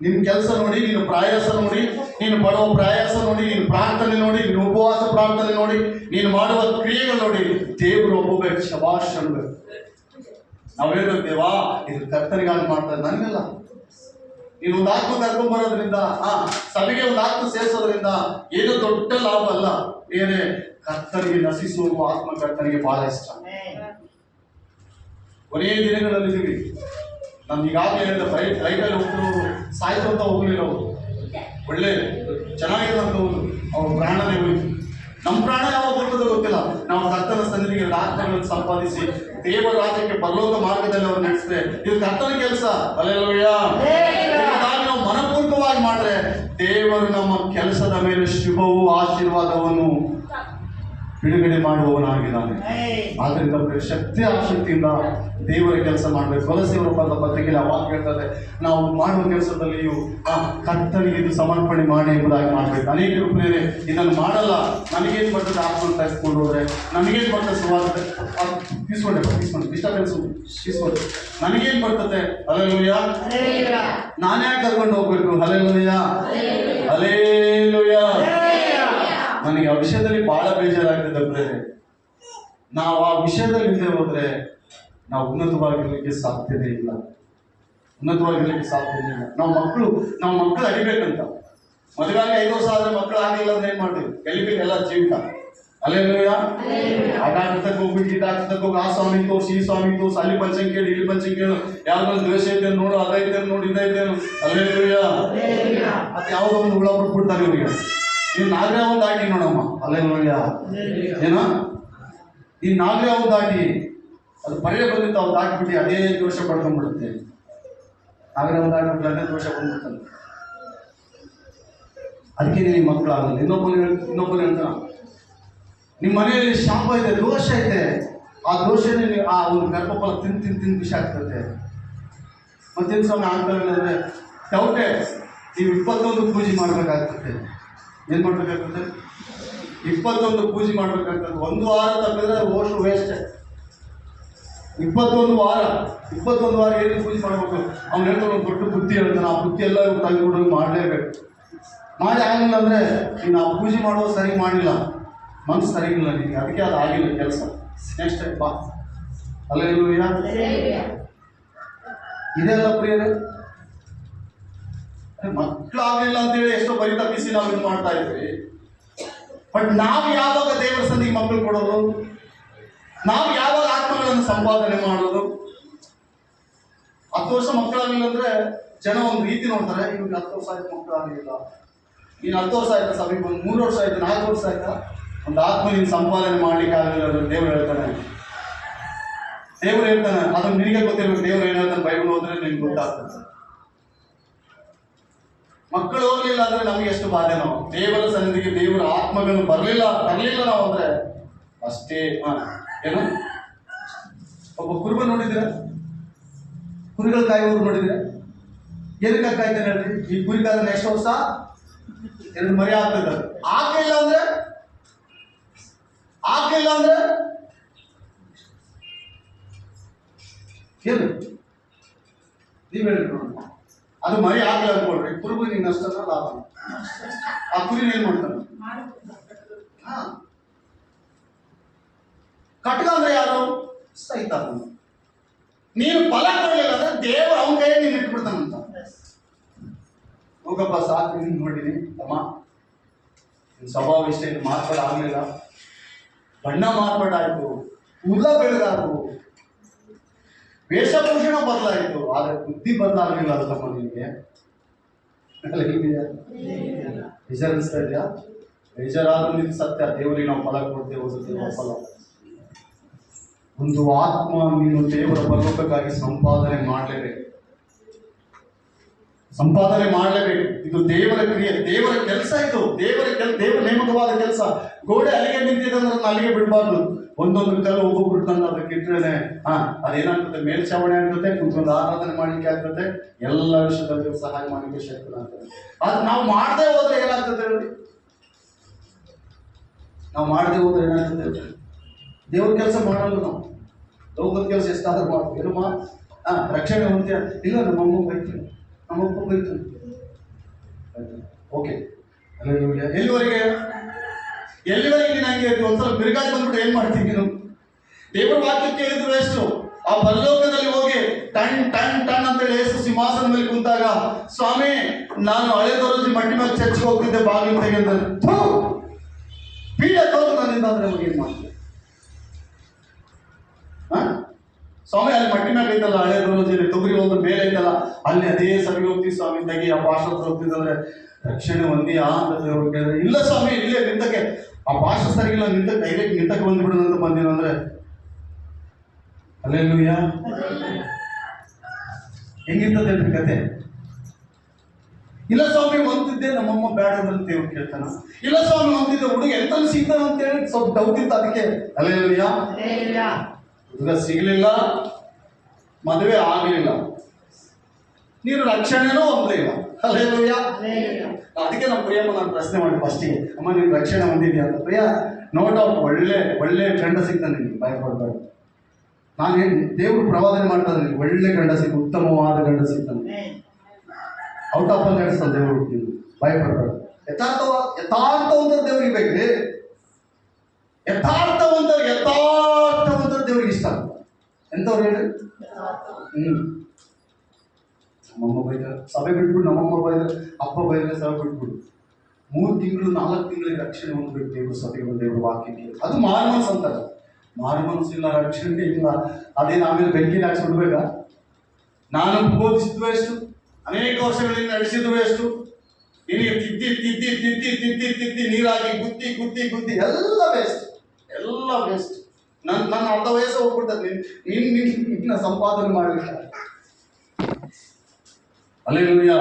ನಿನ್ನ ಕೆಲಸ ನೋಡಿ, ನಿನ್ನ ಪ್ರಯಾಸ ನೋಡಿ, ನೀನು ಪಡುವ ಪ್ರಯಾಸ ನೋಡಿ, ನಿನ್ನ ಪ್ರಾರ್ಥನೆ ನೋಡಿ, ನಿನ್ನ ಉಪವಾಸ ಪ್ರಾರ್ಥನೆ ನೋಡಿ, ನೀನು ಮಾಡುವ ಕ್ರಿಯೆಗಳು ನೋಡಿ, ದೇವರು ಒಬ್ಬಬೇಕು. ಶಬಾಷ್ ಅನ್ಬೇಕು. ನಾವು ಹೇಳ್ಬೇಕು, ದೇವಾ ಇದು ಕರ್ತನಿಗಾಗಿ ಮಾಡ್ತಾರೆ, ನನಗಲ್ಲ. ನೀನು ಒಂದು ಆತ್ಮ ಕರ್ಕೊಂಡ್ ಬರೋದ್ರಿಂದ, ಸಭೆಗೆ ಒಂದು ಆತ್ಮ ಸೇರಿಸೋದ್ರಿಂದ ಏನು ದೊಡ್ಡ ಲಾಭ ಅಲ್ಲ. ಏನೇ ಕರ್ತನಿಗೆ ನಶಿಸುವ ಆತ್ಮ ಕರ್ತನಿಗೆ ಬಹಳ ಇಷ್ಟ. ಕೊನೆಯ ದಿನಗಳಲ್ಲಿದ್ದೀವಿ. ನಮ್ಗೆ ಈಗಾಗಲೇ ಹೇಳಿದ ರೈತಲ್ಲಿ ಹೋಗ್ತಿರೋರು ಸಾಯ್ತು ಅಂತ ಹೋಗ್ಲಿಲ್ಲ. ಅವರು ಒಳ್ಳೆ ಚೆನ್ನಾಗಿರುವಂಥವ್ರು, ಅವ್ರ ಪ್ರಾಣನೇ ಹೋಯ್ತು. ನಮ್ಮ ಪ್ರಾಣ ಯಾವಾಗ ಬರ್ತದೋ ಗೊತ್ತಿಲ್ಲ. ನಾವು ಕರ್ತನ ಸನ್ನಿಧಿಗೆ ಆತ್ಮಗಳನ್ನು ಸಂಪಾದಿಸಿ ದೇವರ ರಾಜ್ಯಕ್ಕೆ ಪರಲೋಕ ಮಾರ್ಗದಲ್ಲಿ ಅವ್ರು ನಡೆಸಿದ್ರೆ ಇದು ಕರ್ತನ ಕೆಲಸ. ಹಲ್ಲೆಲೂಯಾ. ನಾವು ಮನಪೂರ್ವಕವಾಗಿ ಮಾಡಿದ್ರೆ ದೇವರು ನಮ್ಮ ಕೆಲಸದ ಮೇಲೆ ಶುಭವೂ ಆಶೀರ್ವಾದವನ್ನು ಬಿಡುಗಡೆ ಮಾಡುವವನಾಗಿದ್ದಾನೆ. ಆದ್ರಿಂದ ಶಕ್ತಿ ಆಸಕ್ತಿಯಿಂದ ದೇವರ ಕೆಲಸ ಮಾಡಬೇಕು. ಕೊಲೊಸ್ಸೆಯವರ ಬರೆದ ಪತ್ರಿಕೆಯಲ್ಲಿ ಅವಾಗ ಹೇಳ್ತಾರೆ, ನಾವು ಮಾಡುವ ಕೆಲಸದಲ್ಲಿಯೂ ಕರ್ತನಿಗೆ ಇದು ಸಮರ್ಪಣೆ ಮಾಡಿ ಎಂಬುದಾಗಿ ಮಾಡಬೇಕು. ಅನೇಕರು ಪ್ರೇರೆ ಇದನ್ನು ಮಾಡಲ್ಲ, ನನಗೇನು ಬರ್ತದೆ ಆತ್ಮ ತೆಗೆದುಕೊಂಡು ಹೋದ್ರೆ, ನನಗೇನು ಬರ್ತದೆ ಸುವಾದ ತೀಸ್ಕೊಂಡೆ ಡಿಸ್ಟರ್ಬೆನ್ಸ್ ತೀಸ್ಕೊಂಡೆ, ನನಗೇನು ಬರ್ತದೆ. ಹಲ್ಲೆಲೂಯಾ. ನಾನೇ ಯಾಕೆ ಕರ್ಕೊಂಡು ಹೋಗ್ಬೇಕು? Hallelujah, hallelujah. ನನಗೆ ಆ ವಿಷಯದಲ್ಲಿ ಬಹಳ ಬೇಜಾರಾಗ್ತದೆ ಪ್ರೇರೆ. ನಾವು ಆ ವಿಷಯದಲ್ಲಿ ಹಿಂದೆ ಹೋದ್ರೆ ನಾವು ಉನ್ನತವಾಗಿರ್ಲಿಕ್ಕೆ ಸಾಧ್ಯತೆ ಇಲ್ಲ. ನಾವು ಮಕ್ಕಳು ಅಡಿಬೇಕಂತ ಮದುವೆಯಾಗಿ 5 ವರ್ಷ ಆದ್ರೆ ಮಕ್ಕಳು ಆಗಿಲ್ಲ ಅಂದ್ರೆ ಏನ್ ಮಾಡ್ತೀವಿ? ಕಲಿಬೇಕೆಲ್ಲ ಜೀವಿತ. ಹಲ್ಲೆಲೂಯಾ. ಆಟಾಟಕ್ಕೆ ಹೋಗ್ಬಿಟ್ಟು ಇದಾಟಕ್ಕೆ ಹೋಗಿ ಆ ಸ್ವಾಮಿ ತೋರಿಸಿ ಈ ಸ್ವಾಮಿ ತೋರಿಸಿ, ಅಲ್ಲಿ ಪಂಚಂಗಿ ಕೇಳಿ ಇಲ್ಲಿ ಪಂಚಂಗಿ ಕೇಳು, ಯಾವ್ದೊಂದು ದ್ವೇಷ ಐತೆ ನೋಡು, ಅದೈತೆ ನೋಡು, ಇದೈತೇನು. ಹಲ್ಲೆಲೂಯಾ. ಮತ್ತೆ ಯಾವುದೋ ಒಂದು ಹುಳ ಬಿಟ್ಬಿಡ್ತಾರೆ ಇವರಿಗೆ. ನೀವು ನಾಗರಾವ್ ದಾಟಿ ನೋಡಮ್ಮ. ಹಲ್ಲೆಲೂಯಾ. ಏನೋ ಈ ನಾಗರಾವ್ ದಾಟಿ ಅದು ಪರ್ಯ ಬಂದಿತ್ತು, ಅವ್ರು ದಾಟಿಬಿಟ್ಟು ಅದೇ ದೋಷ ಪಡ್ಕೊಂಡ್ಬಿಡುತ್ತೆ. ನಾಗರಾವ್ ದಾಟಿಬಿಟ್ಟು ಅದೇ ದೋಷ ಬಂದ್ಬಿಡ್ತಾನೆ. ಅದಕ್ಕೆ ನಿಮ್ಮ ಮಕ್ಕಳು ಆಗಲ್ಲ. ಇನ್ನೊಬ್ಬರು ಹೇಳ್ತಾನ, ನಿಮ್ಮ ಮನೆಯಲ್ಲಿ ಶಾಪ ಇದೆ, ದೋಷ ಇದೆ, ಆ ದೋಷನೇ ಆ ಒಂದು ಗರ್ಭಫಲ ತಿಂದು ವಿಷ ಆಗ್ತದೆ. ಮತ್ತೇನು ಸ್ವಾಮಿ ಆಗ್ತದೆ ಅಂದರೆ ಡೌಟೇ. ನೀವು 21 ಪೂಜೆ ಮಾಡಬೇಕಾಗ್ತದೆ. ಏನು ಮಾಡಬೇಕಾಗ್ತದೆ? 21 ಪೂಜೆ ಮಾಡಬೇಕಾಗ್ತದೆ. 1 ವಾರ ತಪ್ಪಿದ್ರೆ ಓಶು ವೇಸ್ಟ್. 21 ವಾರ ಏನು ಪೂಜೆ ಮಾಡಬೇಕು? ಅವ್ನು ಹೇಳ್ತಾನೆ, ಒಂದು ದೊಡ್ಡ ಬುದ್ಧಿ ಹೇಳ್ತಾನೆ. ಆ ಬುದ್ಧಿ ಎಲ್ಲ ತೆಗೆದುಕೊಂಡು ಮಾಡಲೇಬೇಕು. ಮಾಡಿ ಆಗಿಲ್ಲ ಅಂದರೆ ನೀನು ಆ ಪೂಜೆ ಮಾಡುವ ಸರಿ ಮಾಡಿಲ್ಲ, ಮನಸ್ಸು ಸರಿಗಿಲ್ಲ ನಿನಗೆ, ಅದಕ್ಕೆ ಅದು ಆಗಿಲ್ಲ ಕೆಲಸ. ನೆಕ್ಸ್ಟ್ ಟೈಮ್ ಬಾ. ಹಲ್ಲೆಲೂಯಾ. ಇದೆಲ್ಲ ಪ್ರಿಯರೇ, ಮಕ್ಕಳಾಗಲಿಲ್ಲ ಅಂತೇಳಿ ಎಷ್ಟೋ ಬರಿ ತಪ್ಪಿಸಿ ನಾವು ಇದು ಮಾಡ್ತಾ ಇದ್ವಿ. ಬಟ್ ನಾವು ಯಾವಾಗ ದೇವರ ಸನ್ನಿಧಿಗೆ ಮಕ್ಕಳು ಕೊಡೋದು? ನಾವು ಯಾವಾಗ ಆತ್ಮಗಳನ್ನು ಸಂಪಾದನೆ ಮಾಡೋದು? 10 ವರ್ಷ ಮಕ್ಕಳಾಗಿಲ್ಲ ಅಂದ್ರೆ ಜನ ಒಂದು ರೀತಿ ನೋಡ್ತಾರೆ, ಇವ್ರಿಗೆ 10 ವರ್ಷ ಆಯ್ತು ಮಕ್ಕಳಾಗಲಿಲ್ಲ. ನೀನು 10 ವರ್ಷ ಆಯ್ತಾ ಸಭೆಗೆ ಬಂದು, 3 ವರ್ಷ ಆಯ್ತು, 4 ವರ್ಷ ಆಯ್ತಾ? ಒಂದು ಆತ್ಮ ನೀನು ಸಂಪಾದನೆ ಮಾಡ್ಲಿಕ್ಕೆ ಆಗಲಿಲ್ಲ ಅಂದ್ರೆ ದೇವರು ಹೇಳ್ತಾನೆ ಅದನ್ನು ನಿನಗೆ ಗೊತ್ತಿರ್ಬೇಕು. ದೇವರು ಏನು ಹೇಳ್ತಾನೆ ಬೈಬಲ್ ಓದಿದ್ರೆ ನಿನ್ಗೆ ಗೊತ್ತಾಗ್ತದೆ. ಮಕ್ಕಳು ಹೋಗ್ಲಿಲ್ಲ ಅಂದ್ರೆ ನಮಗೆ ಎಷ್ಟು ಬಾಧೆ. ನಾವು ದೇವರ ಸನ್ನಿಧಿಗೆ ದೇವರ ಆತ್ಮಗಳು ಬರಲಿಲ್ಲ ನಾವು ಅಂದ್ರೆ ಅಷ್ಟೇ. ಏನು ಒಬ್ಬ ಕುರುಬ ನೋಡಿದ್ರೆ, ಕುರಿಗಳ ಕಾಯುವವರು ನೋಡಿದ್ರೆ, ಏನಕ್ಕೆ ಕಾಯ್ತಾನೆ ಹೇಳ್ರಿ? ಈ ಕುರಿ ಕಾದ ನೆಕ್ಸ್ಟ್ ವರ್ಷ 2 ಮರಿ ಆಗ್ತದೆ. ಆಗ್ಲಿಲ್ಲ ಅಂದ್ರೆ ಏನು ನೀವ್ ಹೇಳಿ ನೋಡೋಣ. ಅದು ಮರಿ ಆಗ್ಲಿಲ್ಲ ಅನ್ಕೊಳ್ರಿ, ಕುರುಬು ನಿಂಗೆ ನಷ್ಟನ ಲಾಭ. ಆ ಕುರಿ ಏನ್ ಮಾಡ್ತಾನೆ? ಕಟ್ಗ ಅಂದ್ರೆ ಯಾರು? ಸೈತಾನ. ನೀನು ಫಲ ಕೊಡ್ಲಿಲ್ಲ ಅಂದ್ರೆ ದೇವರು ಅವನ ಕೈಯಲ್ಲಿ ನೀನು ಇಟ್ಬಿಡ್ತಾನಂತ. ಹೋಗಪ್ಪ ಸಾಕು, ನಿನ್ ನೋಡಿನಿ ಅಮ್ಮ, ನಿನ್ ಸ್ವಭಾವ ಇಷ್ಟ, ಇದು ಮಾರ್ಪಾಡು ಆಗ್ಲಿಲ್ಲ, ಬಣ್ಣ ಮಾರ್ಪಾಡಾಯ್ತು, ಕೂದಲ ಬೆಳೆದಾಯ್ತು, ವೇಷಭೂಷಣ ಬದಲಾಯಿತು, ಆದ್ರೆ ಬುದ್ಧಿ ಬದಲಾಗಲಿಲ್ಲ ಅಂತಮ್ಮ ನಿನಗೆ. ಬೇಜಾರಿಸ್ತಾ ಇದೆಯಾ? ಬೇಜಾರಾದ್ರೂ ನಿನ್ ಸತ್ಯ, ದೇವರಿಗೆ ನಾವು ಫಲ ಕೊಡ್ತೇವೆ, ಓದುತ್ತೇವೆ ಫಲ. ಒಂದು ಆತ್ಮ ನೀನು ದೇವರ ಪರಲೋಕಕ್ಕಾಗಿ ಸಂಪಾದನೆ ಮಾಡಲೇಬೇಕು. ಇದು ದೇವರ ಕ್ರಿಯೆ, ದೇವರ ಕೆಲಸ. ಇದು ದೇವರ ನೇಮಕವಾದ ಕೆಲಸ. ಗೋಡೆ ಅಲ್ಲಿಗೆ ನಿಂತಿದ್ರೆ ಅಲ್ಲಿಗೆ ಬಿಡಬಾರ್ದು. ಒಂದೊಂದು ಕಲ್ಲು ಒಬ್ಬೊಬ್ರು ತಂದು ಅದಕ್ಕೆ ಇಟ್ಟರೆ ಅದೇನಾಗ್ತದೆ? ಮೇಲ್ಛಾವಣಿ ಆಗ್ತದೆ, ಕುತ್ಕೊಂಡು ಆರಾಧನೆ ಮಾಡ್ಲಿಕ್ಕೆ ಆಗ್ತದೆ, ಎಲ್ಲ ವಿಷಯದಲ್ಲಿ ಸಹಾಯ ಮಾಡಲಿಕ್ಕೆ ಶಕ್ತಿ ಆಗ್ತದೆ. ಅದು ನಾವು ಮಾಡದೆ ಹೋದ್ರೆ ಏನಾಗ್ತದೆ ಹೇಳಿ? ನಾವು ಮಾಡದೆ ಹೋದ್ರೆ ಏನಾಗ್ತದೆ? ದೇವ್ರ ಕೆಲಸ ಮಾಡಲ್ಲ ನಾವು, ಲೋಕದ ಕೆಲಸ ಎಷ್ಟಾದ್ರೂ ಮಾಡ್ತೀವಿ. ಏನಮ್ಮ ರಕ್ಷಣೆ ಹೊಂದ್ತೀಯ? ಇಲ್ಲ, ನಮ್ಮಮ್ಮ ಬೈತೀನಿ, ನಮ್ಮಪ್ಪ ಬೈತೀನಿ. ಓಕೆ, ಎಲ್ಲಿವರೆಗೆ ನನಗೆ ಒಂದ್ಸಲ ಬಿರುಗಾಳಿ ಬಂದ್ಬಿಟ್ಟು ಏನ್ ಮಾಡ್ತೀನಿ ನೀನು? ದೇವರ ವಾಕ್ಯ ಕೇಳಿದ್ರು ಎಷ್ಟು? ಆ ಪರಲೋಕದಲ್ಲಿ ಹೋಗಿ ಟಣ್ ಟಣ್ ಟಣ್ ಅಂತೇಳಿ ಯೇಸು ಸಿಂಹಾಸನ ಮೇಲೆ ಕುಂತಾಗ, ಸ್ವಾಮಿ ನಾನು ಹಳೆ ದೊರಜಿ ಮಟ್ಟಿ ಮೇಲೆ ಚರ್ಚ್ಗೆ ಹೋಗ್ತಿದ್ದೆ, ಬಾಗಿಲು ತೆಗೆದ ಪೀಡೆ ತೋರು ನನ್ನಿಂದ ಅಂದ್ರೆ ನಮಗೆ ಏನ್ ಮಾಡ್ತೀವಿ? ಸ್ವಾಮಿ ಅಲ್ಲಿ ಮಟ್ಟಿ ಮೇಲೆ ಐತಲ್ಲ, ಹಳೆ ದೊರಜಿ ತೊಗರಿ ಒಂದು ಮೇಲೆ ಐತಲ್ಲ, ಅಲ್ಲಿ ಅದೇ ಸಭೆಗೆ ಹೋಗ್ತೀವಿ ಸ್ವಾಮಿ, ತೆಗಿ ಆ ಭಾಷೆ ಹೋಗ್ತಿದ್ರೆ ರಕ್ಷಣೆ ಹೊಂದಿಯಾ ಅಂತ ದೇವ್ರು ಕೇಳಿದ್ರೆ, ಇಲ್ಲ ಸ್ವಾಮಿ ಇಲ್ಲೇ ನಿಂತಕ್ಕೆ ಆ ಭಾಷೆ ಸರಿಗಿಲ್ಲ, ನಿಂತ ಡೈರೆಕ್ಟ್ ನಿಂತಕ್ಕೆ ಬಂದ್ಬಿಡೋದು ಅಂತ ಬಂದಿನ ಅಂದ್ರೆ ಹಲ್ಲೆಲೂಯಾ. ಹೆಂಗಿರ್ತದೆ ಅಂತ ಕತೆ? ಇಲ್ಲ ಸ್ವಾಮಿ ಹೊಂದಿದ್ದೆ, ನಮ್ಮಮ್ಮ ಬೇಡ ಅಂದ್ರೆ ದೇವ್ರು ಕೇಳ್ತಾನ. ಇಲ್ಲ ಸ್ವಾಮಿ ಹೊಂದಿದ್ದೆ, ಹುಡುಗ ಎಂತಲ್ಲಿ ಸಿಗ್ತಾನ ಅಂತ ಹೇಳಿ ಸ್ವಲ್ಪ ಡೌಟ್ ಇತ್ತು, ಅದಕ್ಕೆ ಹಲ್ಲೆಲೂಯಾ. ಹುಡುಗ ಸಿಗ್ಲಿಲ್ಲ, ಮದುವೆ ಆಗಲಿಲ್ಲ, ನೀನು ರಕ್ಷಣೆನೂ ಹೊಂದಲಿಲ್ಲ. ಹಲ್ಲೆಲೂಯಾ. ಅದಕ್ಕೆ ನಮ್ಮ ಪ್ರಿಯಮ್ಮ ನಾನು ಪ್ರಶ್ನೆ ಮಾಡಿ ಫಸ್ಟಿಗೆ, ಅಮ್ಮ ನೀನು ರಕ್ಷಣೆ ಹೊಂದಿದ್ಯಾ ಅಂತ. ಪ್ರಿಯ ನೋ ಡೌಟ್, ಒಳ್ಳೆ ಗಂಡ ಸಿಗ್ತಾನೆ ನಿನ್ಗೆ, ಭಯಪಡ್ಬೇಡ. ನಾನು ಹೇಳಿ ದೇವ್ರು ಪ್ರವಾದನೆ ಮಾಡ್ತಾನೆ, ನಿನ್ಗೆ ಒಳ್ಳೆ ಗಂಡ ಸಿಗ್ತಾನೆ, ಉತ್ತಮವಾದ ಗಂಡ ಸಿಗ್ತಾನೆ, ಔಟ್ ಆಫ್ ಅಲ್ಲಿ ನಡೆಸ್ತಾನೆ ದೇವ್ರು. ನೀನು ಭಯಪಡ್ಬೇಡ. ಯಥಾರ್ಥವಂತರ ದೇವ್ರಿಗೆ ಬೇಕ್ರಿ, ಯಥಾರ್ಥವಂತರ ದೇವ್ರಿಗೆ ಇಷ್ಟ. ಎಂತವ್ರು ಹೇಳಿ? ನಮ್ಮಮ್ಮ ಬೈತಾರೆ, ಸಭೆ ಬಿಟ್ಬಿಡು. ನಮ್ಮಮ್ಮ ಬೈದ್ರೆ, ಅಪ್ಪ ಬೈದ್ರೆ ಸಭೆ ಬಿಟ್ಬಿಡು. 3 ತಿಂಗಳು 4 ತಿಂಗಳಿಗೆ ರಕ್ಷಣೆ ಹೊಂದ್ಬೇಕು ದೇವ್ರ ಸಭೆಗಳು, ದೇವ್ರ ವಾಕ್ಯಕ್ಕೆ. ಅದು ಮಾರುಮನಸ್ಸು ಅಂತಾರೆ. ಮಾರುಮನಸ್ಸು ಇಲ್ಲ, ರಕ್ಷಣೆ ಇಲ್ಲ. ಅದೇನು ಆಮೇಲೆ ಬೆಂಕಿಲಿ ಹಾಕ್ಸ್ಬಿಡ್ಬೇಕಾ? ನಾನು ಬೋಧಿಸಿದ್ವು ಎಷ್ಟು, ಅನೇಕ ವರ್ಷಗಳಿಂದ ನಡೆಸಿದ್ವು ಎಷ್ಟು, ನಿನಗೆ ತಿದ್ದಿ ನೀರಾಗಿ ಗುದ್ದಿ ಎಲ್ಲ ವೇಸ್ಟ್, ಎಲ್ಲ ವೇಸ್ಟ್. ನನ್ನ ಅರ್ಧ ವಯಸ್ಸು ಹೋಗ್ಬಿಡ್ತದೆ ನಿನ್ನ ಸಂಪಾದನೆ ಮಾಡಲಿಕ್ಕೆ. ಹಲ್ಲೆಲೂಯಾ.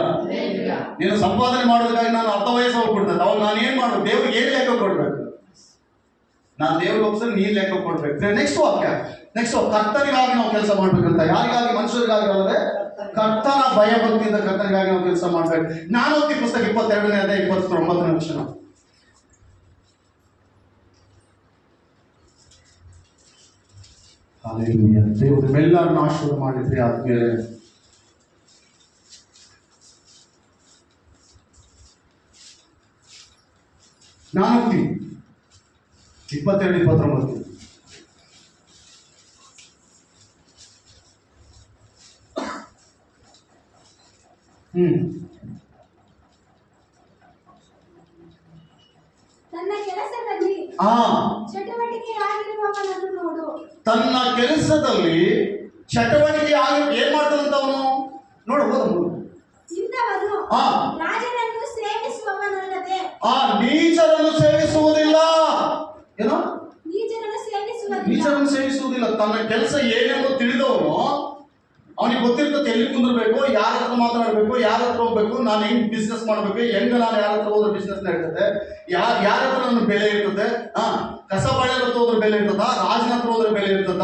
ನೀನು ಸಂಪಾದನೆ ಮಾಡೋದಕ್ಕಾಗಿ ನಾನು ಅರ್ಧ ವಯಸ್ಸು ಹೋಗ್ಬಿಡ್ತದೆ. ಅವಾಗ ನಾನು ಏನ್ ಮಾಡೋದು? ದೇವ್ರಿಗೆ ಏನ್ ಲೆಕ್ಕ ಕೊಡ್ಬೇಕು? ನಾನು ದೇವ್ರಿಗೆ ಒಪ್ಪಿದ್ರೆ ನೀನ್ ಲೆಕ್ಕ ಕೊಡ್ಬೇಕು. ನೆಕ್ಸ್ಟ್ ವಾಕ್ಯ, ಕರ್ತನಿಗಾಗಿ ನಾವು ಕೆಲಸ ಮಾಡ್ಬೇಕಂತ. ಯಾರಿಗಾಗಿ? ಮನುಷ್ಯರಿಗಾಗಿ ಅಲ್ಲದೆ ಕರ್ತನ ಭಯ ಭಕ್ತಿಯಿಂದ ಕರ್ತನಿಗಾಗಿ ನಾವು ಕೆಲಸ ಮಾಡ್ಬೇಕು. ಜ್ಞಾನೋಕ್ತಿ ಪುಸ್ತಕ 22ನೇ ಅಧ್ಯಾಯ 29ನೇ ವಚನ. ಹಲ್ಲೆಲೂಯಾ. ದೇವರು ಎಲ್ಲರನ್ನು ಆಶೀರ್ವಾದ ಮಾಡಿದ್ರಿ. ಆದ್ಮೇಲೆ ಜ್ಞಾನೋಕ್ತಿ 22-29. ತನ್ನ ಕೆಲಸದಲ್ಲಿ ಚಟುವಟಿಕೆಯಾಗಿರುವವನನ್ನು ನೋಡು. ತನ್ನ ಕೆಲಸದಲ್ಲಿ ಚಟುವಟಿಕೆ ಆಗಿ ಏನ್ ಮಾಡ್ತಾನಂತ ಅವನು ನೋಡ್ಬೋದು. ಇಂಥವನು ರಾಜನನ್ನು ಸೇವಿಸುವವನಲ್ಲದೆ ನೀಚರನ್ನು ಸೇವಿಸುವುದಿಲ್ಲ. ಏನೋ ನೀಚರನ್ನು ಸೇವಿಸುವುದಿಲ್ಲ. ತನ್ನ ಕೆಲಸ ಏನೆಂಬುದು ತಿಳಿದವನು, ಅವನಿಗೆ ಗೊತ್ತಿರ್ತದೆ ಎಲ್ಲಿ ಕುಂದಿರ್ಬೇಕು, ಯಾರ ಹತ್ರ ಮಾತನಾಡಬೇಕು, ಯಾರ ಹತ್ರ ಹೋಗ್ಬೇಕು, ನಾನು ಹೆಂಗ್ ಬಿಸ್ನೆಸ್ ಮಾಡ್ಬೇಕು, ಹೆಂಗ ನಾನು ಯಾರ ಹತ್ರ ಹೋದ್ರೆ ಬಿಸ್ನೆಸ್ ನಡೀತದೆ, ಯಾರ ಹತ್ರ ನನ್ನ ಬೆಲೆ ಇರ್ತದೆ, ಕಸ ಬಳೆ ಹತ್ರ ಹೋದ್ರೆ ಬೆಲೆ ಇರ್ತದ, ರಾಜನ ಹತ್ರ ಹೋದ್ರೆ ಬೆಲೆ ಇರ್ತದ,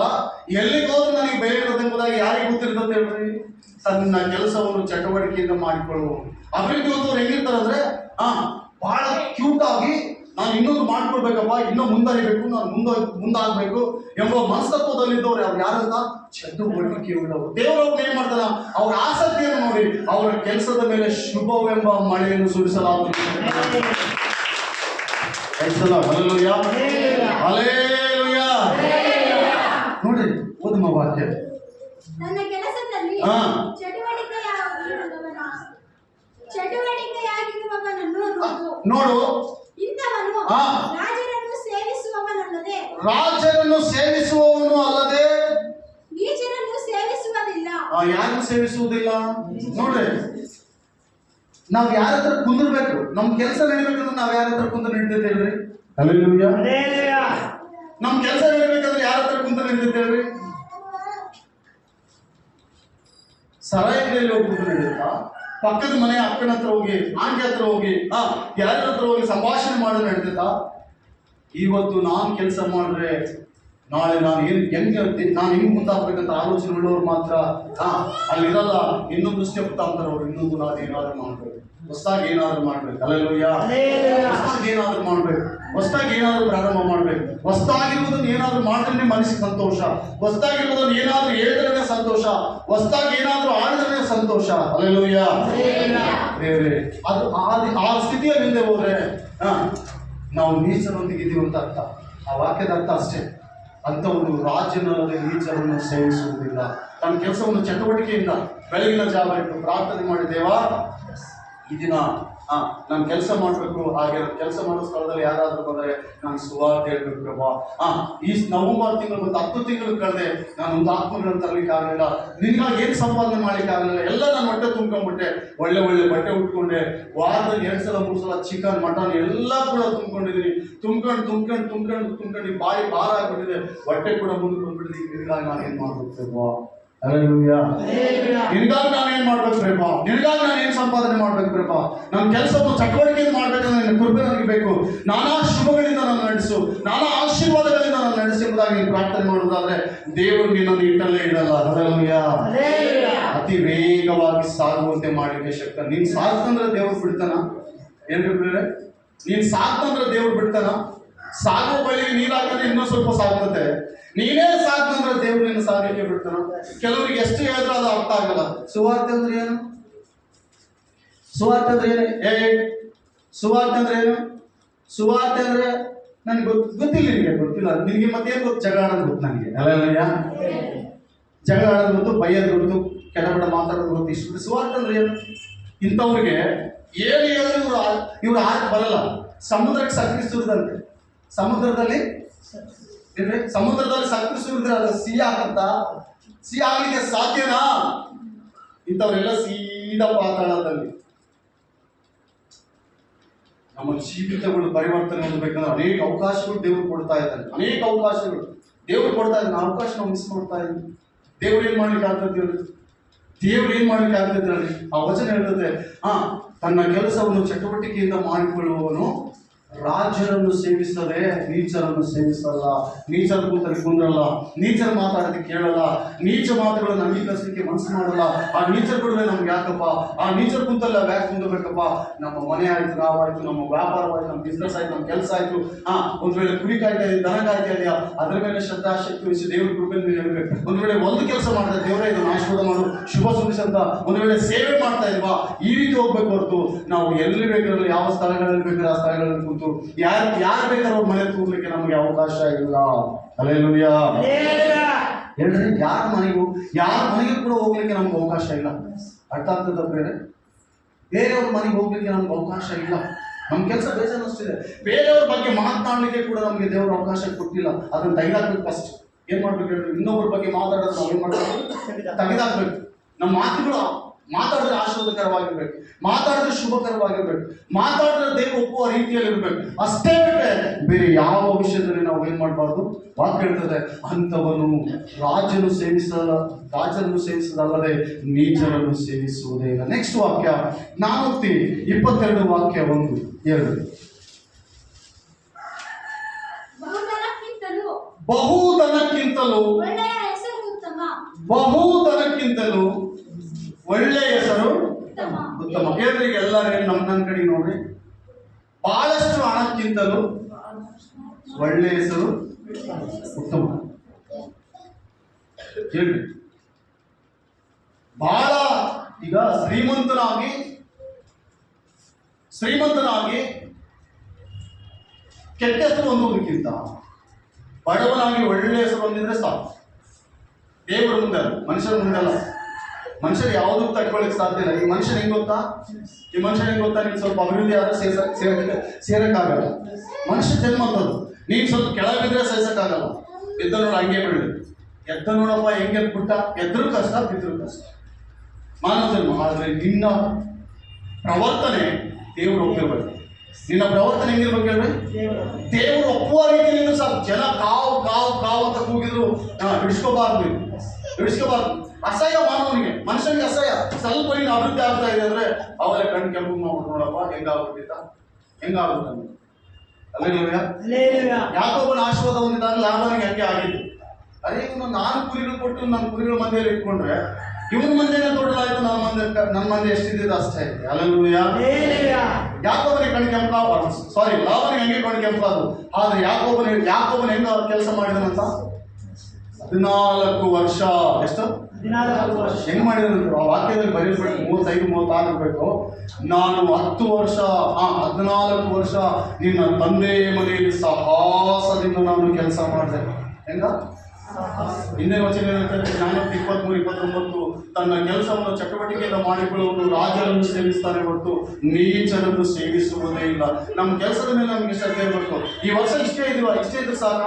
ಎಲ್ಲಿಗೆ ಹೋದ್ರೆ ನನಗೆ ಬೆಲೆ ಇರ್ತದೆ ಎಂಬುದಾಗಿ ಯಾರಿಗೆ ಗೊತ್ತಿರ್ತದೆ ಹೇಳ್ರಿ? ತನ್ನ ಕೆಲಸವನ್ನು ಚಟುವಟಿಕೆಯಿಂದ ಮಾಡಿಕೊಳ್ಳುವ ಅಭಿವೃದ್ಧಿ ಹೊಂದವ್ರು ಹೆಂಗಿರ್ತಾರೆ ಅಂದ್ರೆ, ಬಹಳ ಕ್ಯೂಟ್ ಆಗಿ ನಾನು ಇನ್ನೊಂದು ಮಾಡ್ಕೊಳ್ಬೇಕಪ್ಪ, ಇನ್ನೂ ಮುಂದಾಗಬೇಕು, ನಾನು ಮುಂದಾಗಬೇಕು ಎಂಬ ಮನಸ್ತತ್ವದಲ್ಲಿದ್ದವ್ರು ಅವ್ರು ಯಾರಂತ? ಚಟುವಟಿಕೆ ಉಳ್ಳವರು. ದೇವರವ್ರು ಏನ್ ಮಾಡ್ತಾರ? ಅವ್ರ ಆಸಕ್ತಿಯನ್ನು ನೋಡಿ ಅವರ ಕೆಲಸದ ಮೇಲೆ ಶುಭವೆಂಬ ಮಳೆಯನ್ನು ಸುರಿಸಲಾಗುತ್ತದೆ. Hallelujah, hallelujah. ನೋಡಿ ಓದುವ ವಾಕ್ಯ. ನನ್ನ ಕೆಲಸದಲ್ಲಿ ಚಟುವಟಿಕೆಯಾಗಿರುವವನನ್ನು ನೋಡು. ಇಂಥವನು ರಾಜರನ್ನು ಸೇವಿಸುವವನು ಸೇವಿಸುವವನು ಅಲ್ಲದೆ ನೀಚರನ್ನು ಸೇವಿಸುವುದಿಲ್ಲ. ಯಾರನ್ನು ಸೇವಿಸುವುದಿಲ್ಲ? ನೋಡ್ರಿ, ನಾವ್ ಯಾರ ಹತ್ರ ಕುಂದಿರ್ಬೇಕು, ನಮ್ ಕೆಲಸ ನಡಿಬೇಕಂದ್ರೆ ನಾವ್ ಯಾರ ಹತ್ರ ಕುಂದ ನಡೀತೈತೆ ಹೇಳ್ರಿ? ಹಲ್ಲೆಲೂಯಾ. ನಮ್ ಕೆಲಸ ನಡಿಬೇಕಂದ್ರೆ ಯಾರ ಹತ್ರ ಕುಂತ ನಡೀತೈತೆ ಹೇಳ್ರಿ? ಸರಾಯಿಗಳಲ್ಲಿ ಹೋಗಿ ಕುಂತ ನಡೀತಾ? ಪಕ್ಕದ ಮನೆ ಅಕ್ಕನ ಹತ್ರ ಹೋಗಿ, ಆಂಟಿ ಹತ್ರ ಹೋಗಿ, ಯಾರ ಹತ್ರ ಹೋಗಿ ಸಂಭಾಷಣೆ ಮಾಡೋದು ನಡೀತೈತಾ? ಇವತ್ತು ನಾನು ಕೆಲಸ ಮಾಡಿದ್ರೆ ನಾಳೆ ನಾನು ಹೆಂಗ್ ಮುಂದಾಗ್ಬೇಕಂತ ಆಲೋಚನೆ ಉಳ್ಳವ್ರು ಮಾತ್ರ ಅಲ್ಲಿರಲ್ಲ. ಇನ್ನೊಂದು ಸ್ಟೆಪ್ ತಾಂತಾರೆ ಅವ್ರು, ಇನ್ನೊಂದು ನಾನು ಏನಾದ್ರು ಮಾಡ್ಬೇಕು. ಹೊಸದಾಗಿ ಏನಾದ್ರು ಮಾಡ್ಬೇಕು. ಹಲ್ಲೆಲೂಯಾ. ಹೊಸದಾಗಿ ಏನಾದ್ರು ಮಾಡ್ಬೇಕು, ಹೊಸದಾಗಿ ಏನಾದ್ರು ಪ್ರಾರಂಭ ಮಾಡ್ಬೇಕು. ಹೊಸದಾಗಿರುವುದನ್ನು ಏನಾದ್ರು ಮಾಡಿದ್ರೆ ಮನಸ್ಸಿಗೆ ಸಂತೋಷ, ಹೊಸದಾಗಿರುವುದನ್ನು ಏನಾದ್ರು ಹೇಳಿದ್ರೆ ಸಂತೋಷ, ಹೊಸದಾಗಿ ಏನಾದ್ರು ಆಡಿದ್ರೆ ಸಂತೋಷ. ಹಲ್ಲೆಲೂಯಾ. ದೇವರೇ, ಅದು ಆ ಸ್ಥಿತಿಯಲ್ಲಿ ಹಿಂದೆ ಹೋದ್ರೆ ನಾವು ನೀಚರೊಂದಿಗೆ ಇದೀವಿ ಅಂತ ಅರ್ಥ. ಆ ವಾಕ್ಯದ ಅರ್ಥ ಅಷ್ಟೇ. ಅಂಥವರು ರಾಜ್ಯನಲ್ಲದೆ ನೀಚರನ್ನು ಸೇವಿಸುವುದಿಲ್ಲ. ತನ್ನ ಕೆಲಸವನ್ನು ಚಟುವಟಿಕೆಯಿಂದ ಬೆಳಗಿನ ಜಾವ ಇಟ್ಟು ಪ್ರಾರ್ಥನೆ ಮಾಡಿ, ದೇವಾ ಈ ದಿನ ನಾನು ಕೆಲಸ ಮಾಡಬೇಕು, ಹಾಗೆ ಕೆಲಸ ಮಾಡೋ ಸ್ಥಳದಲ್ಲಿ ಯಾರಾದರೂ ಬಂದರೆ ನಾನು ಸುವಾರ್ತೆ ಹೇಳ್ಬೇಕು ಪ್ರಭಾ. ಈ ನವೆಂಬರ್ ತಿಂಗಳು ಮತ್ತು 10 ತಿಂಗಳು ಕಳೆದೆ, ನಾನು ಒಂದು ಆತ್ಮಗಳನ್ನು ತರಲಿಕ್ಕೆ ಆಗಲಿಲ್ಲ, ನಿನ್ಗಾಗಿ ಏನು ಸಂಪಾದನೆ ಮಾಡ್ಲಿಕ್ಕೆ ಆಗಲಿಲ್ಲ, ಎಲ್ಲ ನಾನು ಹೊಟ್ಟೆ ತುಂಬ್ಕೊಂಡ್ಬಿಟ್ಟೆ. ಒಳ್ಳೆ ಒಳ್ಳೆ ಬಟ್ಟೆ ಉಟ್ಕೊಂಡೆ, ವಾರದಲ್ಲಿ 2 ಸಲ 3 ಸಲ ಚಿಕನ್ ಮಟನ್ ಎಲ್ಲ ಕೂಡ ತುಂಬ್ಕೊಂಡಿದ್ದೀನಿ. ತುಂಬ್ಕೊಂಡು ಈ ಬಾಯಿ ಭಾರ ಆಗ್ಬಿಟ್ಟಿದೆ, ಹೊಟ್ಟೆ ಕೂಡ ಮುಂದೆ ಬಂದ್ಬಿಟ್ಟಿದೆ. ನಿನಗಾಗಿ ನಾನು ಏನು ಮಾಡ್ಬೇಕು? ಹಲ್ಲೆಲೂಯಾ. ನಿನಗಾಗಿ ನಾನು ಏನು ಮಾಡ್ಬೇಕು ಪ್ರೇಮ? ನಿನಗಾಗಿ ನಾನು ಏನು ಸಂಪಾದನೆ ಮಾಡ್ಬೇಕು ಪ್ರೇಮ? ನನ್ನ ಕೆಲಸವನ್ನು ಚಟುವಟಿಕೆಯಿಂದ ಮಾಡ್ಬೇಕಂದ್ರೆ ನಿನ್ನ ಕೃಪೆ ನನಗೆ ಬೇಕು. ನಾನಾ ಶುಭಗಳಿಂದ ನಾನು ನಡೆಸು, ನಾನಾ ಆಶೀರ್ವಾದಗಳಿಂದ ನಾನು ನಡೆಸಿ ಎಂಬುದಾಗಿ ನೀನು ಪ್ರಾರ್ಥನೆ ಮಾಡೋದಾದ್ರೆ ದೇವರು ನಿನ್ನನ್ನು ಇಟ್ಟಲ್ಲೇ ಇಡಲ್ಲ. ಹಲ್ಲೆಲೂಯಾ. ಅತಿ ವೇಗವಾಗಿ ಸಾಗುವಂತೆ ಮಾಡಲಿಕ್ಕೆ ಶಕ್ತ. ನೀನು ಸಾಗ್ತಂದ್ರೆ ದೇವ್ರು ಬಿಡ್ತಾನ? ಏನ್ರಿ ಬಿಡ್ರೆ, ನೀನು ಸಾಗ್ತಂದ್ರೆ ದೇವ್ರು ಬಿಡ್ತಾನ? ಸಾಗುವ ಬಳಿಗೆ ನೀರಾಕಿದ್ರೆ ಇನ್ನೂ ಸ್ವಲ್ಪ ಸಾಗ್ತದೆ. ನೀನೇ ಸಾಕ್ತಂದ್ರೆ ದೇವ್ರು ನಿನ್ನ ಸಾಗಲಿಕ್ಕೆ ಬಿಡ್ತಾನ? ಕೆಲವರಿಗೆ ಎಷ್ಟು ಹೇಳಿದ್ರು ಅದು ಅರ್ಥ ಆಗಲ್ಲ. ಸುವಾರ್ತೆ ಅಂದ್ರೆ ಏನು? ಸುವಾರ್ತೆ ಅಂದ್ರೆ ಏನು? ಸುವಾರ್ತೆ ಅಂದ್ರೆ ಏನು? ಸುವಾರ್ತೆ ಅಂದ್ರೆ ನನಗೆ ಗೊತ್ತಿಲ್ಲ, ನಿನಗೆ ಗೊತ್ತಿಲ್ಲ. ನಿನಗೆ ಮತ್ತೇನು ಗೊತ್ತು? ಜಗಳ ಆಡೋದು ಗೊತ್ತು ನನಗೆ. ಅಲ್ಲಯ್ಯ, ಜಗಳ ಆಡೋದು ಗೊತ್ತು, ಬೈಯೋದು ಗೊತ್ತು, ಕೆಡಬಡ ಮಾತಾಡೋದು ಗೊತ್ತು. ಇಷ್ಟು ಸುವಾರ್ತೆ ಅಂದ್ರೆ ಏನು? ಇಂಥವ್ರಿಗೆ ಏನು ಹೇಳಿದ್ರು ಇವ್ರು ಆಗ ಬರಲ್ಲ. ಸಮುದ್ರಕ್ಕೆ ಸಕ್ಕರೆ ಸುರಿದಂತೆ, ಸಮುದ್ರದಲ್ಲಿ ಸಕ್ಕರೆ ಸುರಿದ್ರೆ ಅದು ಸಿಹಿ ಆಗತ್ತ? ಸಿಹಿ ಆಗ್ಲಿಕ್ಕೆ ಸಾಧ್ಯನಾ? ಇಂಥವರೆಲ್ಲ ಸೀದಾ ಪಾತಾಳದಲ್ಲಿ. ನಮ್ಮ ಜೀವಿತಗಳು ಪರಿವರ್ತನೆ ಹೊಂದಬೇಕಂದ್ರೆ ಅನೇಕ ಅವಕಾಶಗಳು ದೇವರು ಕೊಡ್ತಾ ಇದ್ದಾನೆ. ಅನೇಕ ಅವಕಾಶಗಳು ದೇವರು ಕೊಡ್ತಾ ಇದ್ದಾನೆ. ಅವಕಾಶ ನಾವು ಮಿಸ್ ಮಾಡ್ತಾ ಇದ್ದೀವಿ. ದೇವ್ರು ಏನ್ ಮಾಡ್ಲಿಕ್ಕೆ ಆಗ್ತದೆ? ದೇವ್ರು ಏನ್ ಮಾಡ್ಲಿಕ್ಕೆ ಆಗ್ತದೆ ಹೇಳಿ? ಆ ವಚನ ಹೇಳ್ತದೆ, ತನ್ನ ಕೆಲಸವನ್ನು ಚಟುವಟಿಕೆಯಿಂದ ಮಾಡಿಕೊಳ್ಳುವವನು ರಾಜರನ್ನು ಸೇವಿಸದೆ ನೀಚರನ್ನು ಸೇವಿಸಲ್ಲ. ನೀಚರ ಕೂತಲ್ಲಿ ಕುಂದ್ರಲ್ಲ, ನೀಚರ ಮಾತಾಡೋದಕ್ಕೆ ಕೇಳಲ್ಲ, ನೀಚ ಮಾತುಗಳನ್ನು ಅಂಗೀಕರಿಸಲಿಕ್ಕೆ ಮನಸ್ಸು ಮಾಡಲ್ಲ. ಆ ನೀಚರ ಕೊಡುವೆ ನಮ್ಗೆ ಯಾಕಪ್ಪ? ಆ ನೀಚರ ಕುಂತಲ್ಲ ಯಾಕೆ ಕುಂದಬೇಕಪ್ಪ? ನಮ್ಮ ಮನೆ ಆಯ್ತು, ನಾವಾಯ್ತು, ನಮ್ಮ ವ್ಯಾಪಾರವಾಯ್ತು, ನಮ್ಮ ಬಿಸ್ನೆಸ್ ಆಯ್ತು, ನಮ್ಮ ಕೆಲಸ ಆಯ್ತು, ಒಂದ್ ವೇಳೆ ಕುರಿ ಕಾಯ್ತಾ ಇದೆಯಾ, ದನ ಕಾಯ್ತಾ ಇದೆಯಾ, ಅದ್ರ ಮೇಲೆ ಶ್ರದ್ಧಾಶಕ್ತಿ ವಹಿಸಿ ದೇವ್ರ ಕೃಪೆ ಮೇಲೆ ಹೇಳ್ಬೇಕು. ಒಂದ್ ವೇಳೆ ಒಂದು ಕೆಲಸ ಮಾಡಿದ್ರೆ ದೇವರೇ ಇದನ್ನು ಆಶೀರ್ವಾದ ಮಾಡು, ಶುಭ ಸುರಿಸಂತ ಒಂದ್ ವೇಳೆ ಸೇವೆ ಮಾಡ್ತಾ ಇಲ್ವಾ, ಈ ರೀತಿ ಹೋಗ್ಬೇಕು ಹೊರತು ನಾವು ಎಲ್ಲಿ ಬೇಕಾದ್ರೂ ಯಾವ ಸ್ಥಳಗಳಲ್ಲಿ ಬೇಕಾದ್ರೆ ಆ ಸ್ಥಳಗಳಲ್ಲಿ ಕೂತು ಯಾರು ಬೇಕಾದ್ರೂ ಅವ್ರ ಮನೆ ಕೂರ್ಲಿಕ್ಕೆ ನಮಗೆ ಅವಕಾಶ ಇಲ್ಲ. ಹಲ್ಲೆಲೂಯಾ. ಹೇಳ್ರಿ, ಯಾರ ಮನೆಗೂ ಕೂಡ ಹೋಗ್ಲಿಕ್ಕೆ ನಮ್ಗೆ ಅವಕಾಶ ಇಲ್ಲ. ಅರ್ಥ ಆಗ್ತದ? ಬೇರೆಯವ್ರ ಮನೆಗೆ ಹೋಗ್ಲಿಕ್ಕೆ ನಮ್ಗೆ ಅವಕಾಶ ಇಲ್ಲ. ನಮ್ಮ ಕೆಲಸ ಬೇಜಾರಷ್ಟಿದೆ. ಬೇರೆಯವ್ರ ಬಗ್ಗೆ ಮಾತನಾಡ್ಲಿಕ್ಕೆ ಕೂಡ ನಮ್ಗೆ ದೇವ್ರ ಅವಕಾಶ ಕೊಟ್ಟಿಲ್ಲ. ಅದನ್ನ ತೆಗೆದಾಕ್ಬೇಕು. ಫಸ್ಟ್ ಏನ್ ಮಾಡ್ಬೇಕು ಹೇಳ್ರಿ? ಇನ್ನೊಬ್ಬರ ಬಗ್ಗೆ ಮಾತಾಡೋದು ನಾವು ಏನ್ ಮಾಡ್ಬೇಕು? ತೆಗೆದಾಕ್ಬೇಕು. ನಮ್ಮ ಮಾತುಗಳು ಮಾತಾಡಿದ್ರೆ ಆಶೀರ್ವಾದಕರವಾಗಿರ್ಬೇಕು, ಮಾತಾಡಿದ್ರೆ ಶುಭಕರವಾಗಿರ್ಬೇಕು, ಮಾತಾಡಿದ್ರೆ ದೇವರು ಒಪ್ಪುವ ರೀತಿಯಲ್ಲಿ ಇರ್ಬೇಕು. ಅಷ್ಟೇ ಬಿಟ್ಟರೆ ಬೇರೆ ಯಾವ ವಿಷಯದಲ್ಲಿ ನಾವು ಏನ್ ಮಾಡಬಾರ್ದು? ವಾಕ್ಯ ಹೇಳ್ತದೆ, ಅಂಥವನು ರಾಜನು ಸೇವಿಸದಲ್ಲದೆ ನೀಚರನ್ನು ಸೇವಿಸುವುದೇ ಇಲ್ಲ. ನೆಕ್ಸ್ಟ್ ವಾಕ್ಯ 422 ವಾಕ್ಯ 1-2. ಬಹುಧನಕ್ಕಿಂತಲೂ ಒಳ್ಳೆಯ ಹೆಸರು ಉತ್ತಮ. ಕೇಳ್ರಿಗೆ ಎಲ್ಲರೂ ನನ್ನ ಕಡೆ ನೋಡ್ರಿ. ಬಹಳಷ್ಟು ಹಣಕ್ಕಿಂತಲೂ ಒಳ್ಳೆಯ ಹೆಸರು ಉತ್ತಮ. ಕೇಳ್ರಿ, ಬಹಳ ಈಗ ಶ್ರೀಮಂತನಾಗಿ ಕೆಟ್ಟ ಹೆಸರು ಹೊಂದುವುದಕ್ಕಿಂತ ಬಡವನಾಗಿ ಒಳ್ಳೆಯ ಹೆಸರು ಹೊಂದಿದ್ರೆ ಸಾಕು. ದೇವರ ಮುಂದೆ ಅಲ್ಲ, ಮನುಷ್ಯರ ಮುಂದೆ ಅಲ್ಲ. ಮನುಷ್ಯರು ಯಾವುದೂ ತಡ್ಕೊಳ್ಳಿಕ್ಕೆ ಸಾಧ್ಯ ಇಲ್ಲ. ಈ ಮನುಷ್ಯನ ಹೆಂಗ್ ಗೊತ್ತಾ? ನೀನು ಸ್ವಲ್ಪ ಅಭಿವೃದ್ಧಿ ಆದ್ರೆ ಸೇರಕ್ಕಾಗಲ್ಲ. ಮನುಷ್ಯ ಜನ್ಮ ಅಂತದ್ದು. ನೀನು ಸ್ವಲ್ಪ ಕೆಳಗಿದ್ರೆ ಸಹಿಸಕ್ಕಾಗಲ್ಲ. ಎದ್ದ ನೋಡ ಹಂಗೆ ಬಿಡಲಿ. ಎದ್ದ ನೋಡಪ್ಪ ಹೆಂಗೆ ಬಿಟ್ಟ, ಎದ್ರು ಕಷ್ಟ, ಬಿದ್ರು ಕಷ್ಟ. ಮಾನವ ಜನ್ಮ. ಆದ್ರೆ ನಿನ್ನ ಪ್ರವರ್ತನೆ ದೇವರು ಒಪ್ಪಿರ್ಬೇಕು. ನಿನ್ನ ಪ್ರವರ್ತನೆ ಹೆಂಗಿರ್ಬೇಕು ಹೇಳ್ರಿ? ದೇವರು ಒಪ್ಪುವ ರೀತಿಯಲ್ಲಿ ಸಾಕು. ಜನ ಕಾವು ಅಂತ ಕೂಗಿದ್ರು ಹಿಡಿಸ್ಕೋಬಾರ್ದು. ಅಸಹ್ಯ ಮಾನವನಿಗೆ, ಮನುಷ್ಯನಿಗೆ ಅಸಹ್ಯ. ಸ್ವಲ್ಪ ನೀನು ಅಭಿವೃದ್ಧಿ ಆಗ್ತಾ ಇದೆ ಅಂದ್ರೆ ಅವರ ಕಣ್ ಕೆಂಪು ಮಾಡ್ಬಿಟ್ಟು ನೋಡಪ್ಪ ಹೆಂಗಾಗುತ್ತೆ. ಯಾಕೊಬ್ಬನ ಆಶೀರ್ವಾದ ಹೊಂದಿದಾಗ ಲಾಭನಿಗೆ ಹಂಗೆ ಆಗಿದ್ದು. ಅದೇ ಇವನು 4 ಕುರಿಗಳು ಕೊಟ್ಟು ನನ್ನ ಕುರಿಗಳ ಮಧ್ಯೆಯಲ್ಲಿ ಇಟ್ಕೊಂಡ್ರೆ ಇವನ ಮಂದಿನ ದೊಡ್ಡದಾಯ್ತು, ನನ್ನ ಮಂದಿ ಎಷ್ಟಿದ್ದು ಅಷ್ಟೇ ಐತೆ. ಹಲ್ಲೆಲೂಯಾ. ಯಾಕೋಬನಿಗೆ ಕಣ್ಣು ಕೆಂಪಾಗ, ಸಾರಿ, ಲಾಬನಿಗೆ ಹಂಗೆ ಕಣ್ಣು ಕೆಂಪಾದು. ಆದ್ರೆ ಯಾಕೋಬನ ಹೆಂಗ ಕೆಲಸ ಮಾಡಿದನಂತ 14 ವರ್ಷ. ಎಷ್ಟು? 14 ವರ್ಷ. ಹೆಂಗ್ ಮಾಡಿದ್ರು ಆ ವಾಕ್ಯದಲ್ಲಿ ಬರೀಬೇಕು. 35-36 ಇರ್ಬೇಕು. ನಾನು 10 ವರ್ಷ 14 ವರ್ಷ ನಿನ್ನ ತಂದೆ ಮನೆಯಲ್ಲಿ ಸಾಹಸದಿಂದ ನಾನು ಕೆಲಸ ಮಾಡಿದೆ. ಹೆಂಗ? ಹಿಂದೆ ವಚನ ಹೇಳ್ತಾರೆ, ಜ್ಞಾನಕ್ಕೆ 23-29 ತನ್ನ ಕೆಲಸವನ್ನು ಚಟುವಟಿಕೆಯಿಂದ ಮಾಡಿಕೊಳ್ಳುವುದು ರಾಜರನ್ನು ಸೇವಿಸ್ತಾನೆ ಹೊರತು ನೀಚರನ್ನು ಸೇವಿಸುವುದೇ ಇಲ್ಲ. ನಮ್ಮ ಕೆಲಸದ ಮೇಲೆ ನಮಗೆ ಶ್ರದ್ಧೆ ಇರಬೇಕು. ಈ ವರ್ಷ ಇಷ್ಟೇ ಇದ್ರೆ ಸಾಕ,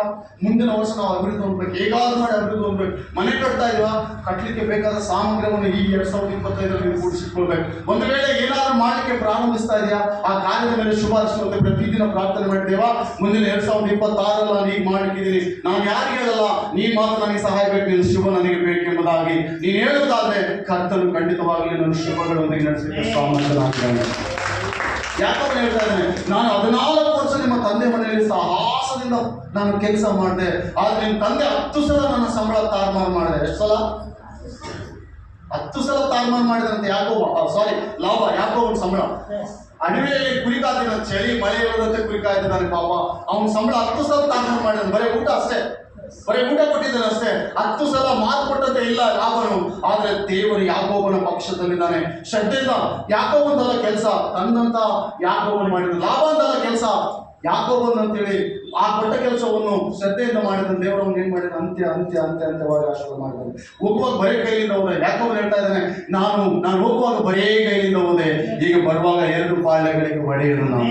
ಮುಂದಿನ ವರ್ಷ ನಾವು ಅಭಿವೃದ್ಧಿ ಹೊಂದಬೇಕು, ಹೇಗಾದ್ರೂ ಮಾಡಿ ಅಭಿವೃದ್ಧಿ ಹೊಂದಬೇಕು. ಮನೆ ಕಟ್ತಾ ಇದೀವ, ಕಟ್ಟಲಿಕ್ಕೆ ಬೇಕಾದ ಸಾಮಗ್ರಿಯನ್ನು ಈ 2025ರಲ್ಲಿ ಕೂಡಿಸಿಕೊಳ್ಬೇಕು. ಒಂದು ವೇಳೆ ಏನಾದ್ರೂ ಮಾಡಲಿಕ್ಕೆ ಪ್ರಾರಂಭಿಸ್ತಾ ಇದೆಯಾ, ಆ ಕಾರ್ಯದ ಮೇಲೆ ಶುಭಾಶಿಸುವಂತೆ ಪ್ರತಿದಿನ ಪ್ರಾರ್ಥನೆ ಮಾಡಿದ್ದೇವಾ, ಮುಂದಿನ 2026ರಲ್ಲಿ ನಾನು ಈಗ ಮಾಡ್ಲಿಕ್ಕಿದ್ದೀನಿ, ನಾನು ಯಾರಿಗೆ ಹೇಳಲ್ಲ, ನೀ ಮಾತ್ರ ನನಗೆ ಸಹಾಯ ಬೇಕು, ನಿನ್ನ ಶುಭ ನನಗೆ ಬೇಕೆಂಬುದಾಗಿ ನೀನು ಹೇಳುವುದಾದ್ರೆ ಕರ್ತನು ಖಂಡಿತವಾಗಲಿ ನನ್ನ ಶುಭಗಳೊಂದಿಗೆ ನಡೆಸಲಿಕ್ಕೆ ಸಾಮರ್ಥ್ಯನಾಗಿದ್ದಾನೆ. ಯಾಕಂದ್ರೆ ಹೇಳ್ತಾ ಇದ್ದಾನೆ, ನಾನು 14 ವರ್ಷ ನಿಮ್ಮ ತಂದೆ ಮನೆಯಲ್ಲಿ ಸಾಹಸದಿಂದ ನಾನು ಕೆಲಸ ಮಾಡಿದೆ, ಆದ್ರೆ ನಿಮ್ಮ ತಂದೆ 10 ಸಲ ನನ್ನ ಸಂಬಳ ತಾರುಮಾರು ಮಾಡಿದೆ. ಎಷ್ಟು ಸಲ? 10 ಸಲ ತಾರುಮಾರು ಮಾಡಿದಂತೆ ಯಾಕೋಬನ ಸಂಬಳ. ಅಡವಿಯಲ್ಲಿ ಕುರಿ ಕಾಯ್ತಿದ್ದ, ಚಳಿ ಮಳೆ ಇಲ್ಲದಂತೆ ಕುರಿ ಕಾಯ್ತಿದ್ದಾನೆ ಪಾಪ. ಅವನ ಸಂಬಳ 10 ಸಲ ತಾರುಮಾರು ಮಾಡಿದಾನೆ. ಬರೀ ಊಟ ಅಷ್ಟೇ, ಬರೀ ಊಟ ಕೊಟ್ಟಿದ್ದಾನೆ ಅಷ್ಟೇ. 10 ಸಲ ಮಾತು ಕೊಟ್ಟಂತೆ ಇಲ್ಲ ಲಾಭನು. ಆದ್ರೆ ದೇವರು ಯಾಕೋಬನ ಪಕ್ಷದಲ್ಲಿದ್ದಾನೆ. ಶ್ರದ್ಧೆಯಿಂದ ಯಾಕೋಬಂದಲ್ಲ ಕೆಲಸ, ತನ್ನಂತ ಯಾಕೋಬನ್ ಮಾಡಿದ. ಲಾಭಂದಲ್ಲ ಕೆಲಸ, ಯಾಕೋಬನ್ ಅಂತೇಳಿ ಆ ಕೊಟ್ಟ ಕೆಲಸವನ್ನು ಶ್ರದ್ಧೆಯಿಂದ ಮಾಡಿದ ದೇವರನ್ನು ಏನ್ ಮಾಡಿದ, ಅಂತ್ಯವಾಗಿ ಆಶೀರ್ವಾದ ಮಾಡಿದ್ದಾನೆ. ಹೋಗುವಾಗ ಬರೇ ಕೈಯಿಂದ ಹೋದೆ. ಯಾಕೋಬನ್ ಹೇಳ್ತಾ ಇದ್ದಾನೆ, ನಾನು ಹೋಗುವಾಗ ಬರೇ ಕೈಯಿಂದ ಹೋದೆ, ಈಗ ಬರುವಾಗ 2 ಪಾಳ್ಯಗಳಿಗೆ ಒಡೆಯನು. ನಾನು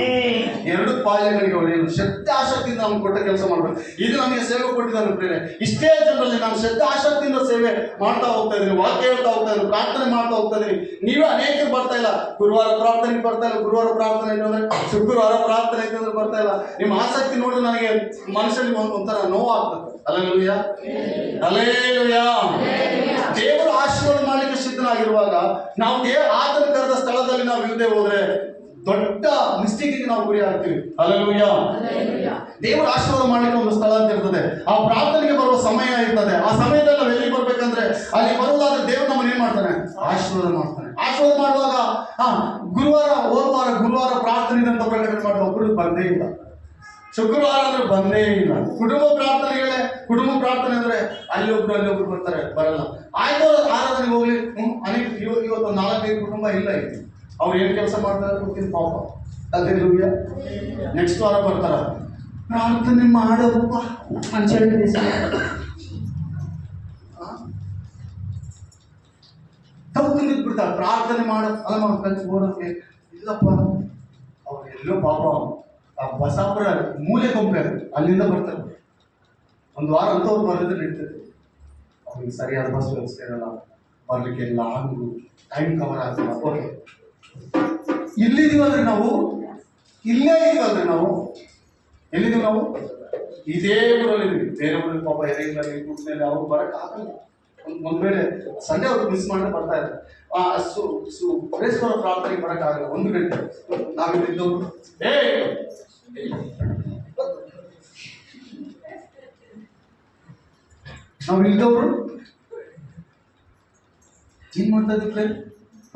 2 ಪಾಳ್ಯಗಳಿಗೆ ಒಡೆಯನು. ಶ್ರದ್ಧೆ ಆಸಕ್ತಿಯಿಂದ ನಾವು ಕೊಟ್ಟ ಕೆಲಸ ಮಾಡ್ಬೇಕು. ಇದು ನಮಗೆ ಸೇವೆ ಕೊಟ್ಟಿದ್ದಾನೆ ಪ್ರೇರೆ. ಇಷ್ಟೇ ಜನರಲ್ಲಿ ನಾನು ಶ್ರದ್ಧೆ ಆಸಕ್ತಿಯಿಂದ ಸೇವೆ ಮಾಡ್ತಾ ಹೋಗ್ತಾ ಇದ್ದೀನಿ, ವಾಕ್ಯ ಹೇಳ್ತಾ ಹೋಗ್ತಾ ಇದ್ದೀನಿ, ಪ್ರಾರ್ಥನೆ ಮಾಡ್ತಾ ಹೋಗ್ತಾ ಇದ್ದೀನಿ. ನೀವೇ ಅನೇಕರು ಬರ್ತಾ ಇಲ್ಲ, ಗುರುವಾರ ಪ್ರಾರ್ಥನೆಗೆ ಬರ್ತಾ ಇಲ್ಲ. ಗುರುವಾರ ಪ್ರಾರ್ಥನೆ ಇಟ್ಟಂದ್ರೆ, ಶುಕ್ರವಾರ ಪ್ರಾರ್ಥನೆ ಇಟ್ಟಂದ್ರೆ ಬರ್ತಾ ಇಲ್ಲ. ನಿಮ್ಮ ಆಸಕ್ತಿ ನೋಡಿದ್ರೆ ನನಗೆ ಮನುಷ್ಯನಿಗೆ ಒಂಥರ ನೋವಾಗ್ತದೆ. Hallelujah, hallelujah. ದೇವರು ಆಶೀರ್ವಾದ ಮಾಡ್ಲಿಕ್ಕೆ ಸಿದ್ಧನಾಗಿರುವಾಗ ನಾವು ಆತನ ಕರೆದ ಸ್ಥಳದಲ್ಲಿ ನಾವು ಇಲ್ಲದೆ ಹೋದ್ರೆ ದೊಡ್ಡ ಮಿಸ್ಟೇಕಿಗೆ ನಾವು ಗುರಿ ಆಗ್ತೀವಿ. ಹಲ್ಲೆಲೂಯಾ. ದೇವರು ಆಶೀರ್ವಾದ ಮಾಡ್ಲಿಕ್ಕೆ ಒಂದು ಸ್ಥಳ ಅಂತ ಇರ್ತದೆ, ಆ ಪ್ರಾರ್ಥನೆಗೆ ಬರುವ ಸಮಯ ಇರ್ತದೆ. ಆ ಸಮಯದಲ್ಲಿ ನಾವು ಎಲ್ಲಿ ಬರ್ಬೇಕಂದ್ರೆ, ಅಲ್ಲಿ ಬರುವುದಾದ್ರೆ ದೇವರು ನಮ್ಮನ್ನು ಏನ್ ಮಾಡ್ತಾನೆ, ಆಶೀರ್ವಾದ ಮಾಡ್ತಾನೆ. ಆಶೀರ್ವಾದ ಮಾಡುವಾಗ ಗುರುವಾರ ಪ್ರಾರ್ಥನೆ ಅಂತ ಪ್ರಕಟಣೆ ಮಾಡಿದ ಒಬ್ಬರು ಬಂದೇ ಇಲ್ಲ. ಶುಕ್ರವಾರ ಅಂದ್ರೆ ಬಂದೇ ಇಲ್ಲ. ಕುಟುಂಬ ಪ್ರಾರ್ಥನೆ ಅಂದ್ರೆ ಅಲ್ಲೊಬ್ರು ಬರ್ತಾರೆ, ಬರಲ್ಲ. ಆಯ್ತು ಆರಾಧನೆಗೆ ಹೋಗ್ಲಿ, ಅನೇಕ ಇವತ್ತು 4-5 ಕುಟುಂಬ ಇಲ್ಲ ಇಲ್ಲಿ. ಅವ್ರು ಏನ್ ಕೆಲಸ ಮಾಡ್ತಾರೆ ಗೊತ್ತಿಲ್ಲ ಪಾಪ. ಹಲ್ಲೆಲೂಯಾ. ನೆಕ್ಸ್ಟ್ ವಾರ ಬರ್ತಾರ, ಪ್ರಾರ್ಥನೆ ಮಾಡಪ್ಪ ಅಂತ ಹೇಳಿ ತಪ್ಪು ನಿಂತ್ಬಿಡ್ತಾರೆ. ಪ್ರಾರ್ಥನೆ ಮಾಡ ಅಲ್ಲ ಕಲ್ಸಿ ಓಡೋಕೆ ಇಲ್ಲಪ್ಪ. ಅವ್ರು ಎಲ್ಲೋ ಪಾಪ ಆ ಬಸಾಪುರ ಮೂಲೆ ಕೊಂಪೆ ಅಲ್ಲಿಂದ ಬರ್ತಾರೆ. ಒಂದು ವಾರ ಅಂತವ್ರು ಬರೋದ್ರೆ ನಡೀತದೆ. ಅವ್ರಿಗೆ ಸರಿಯಾದ ಬಸ್ ವ್ಯವಸ್ಥೆ ಇರಲ್ಲ, ಬರ್ಲಿಕ್ಕೆ ಲಾಂಗು, ಟೈಮ್ ಕವರ್ ಆಗಲ್ಲ. ಓಕೆ, ಇಲ್ಲಿದೀವಲ್ರಿ ನಾವು, ಇಲ್ಲೇ ಇದೀವಲ್ರಿ ನಾವು. ಎಲ್ಲಿದ್ದೀವಿ ನಾವು? ಇದೇ ಊರಲ್ಲಿದ್ದೀವಿ. ಬೇರೆ ಊರಲ್ಲಿ ಪಾಪ ಎರೆಗಳಲ್ಲಿ ಕೂತ್ಮೇಲೆ ಅವ್ರು ಬರಕ್ ಆಗಲ್ಲ. ಒಂದ್ ವೇಳೆ ಸಂಡೇ ಅವ್ರು ಮಿಸ್ ಮಾಡಿದ್ರೆ ಬರ್ತಾ ಇದ್ದಾರೆ. ಪ್ರೇಸ್ವರ ಪ್ರಾರ್ಥನೆಗೆ ಬರಕ್ ಆಗಲ್ಲ. 1 ಗಂಟೆ ನಾವಿಲ್ಲಿದ್ದವ್ರು ನಾವು ಇಲ್ದವ್ರು ಏನ್ ಮಾಡ್ತಾ ಇದ್ದೀವಿ?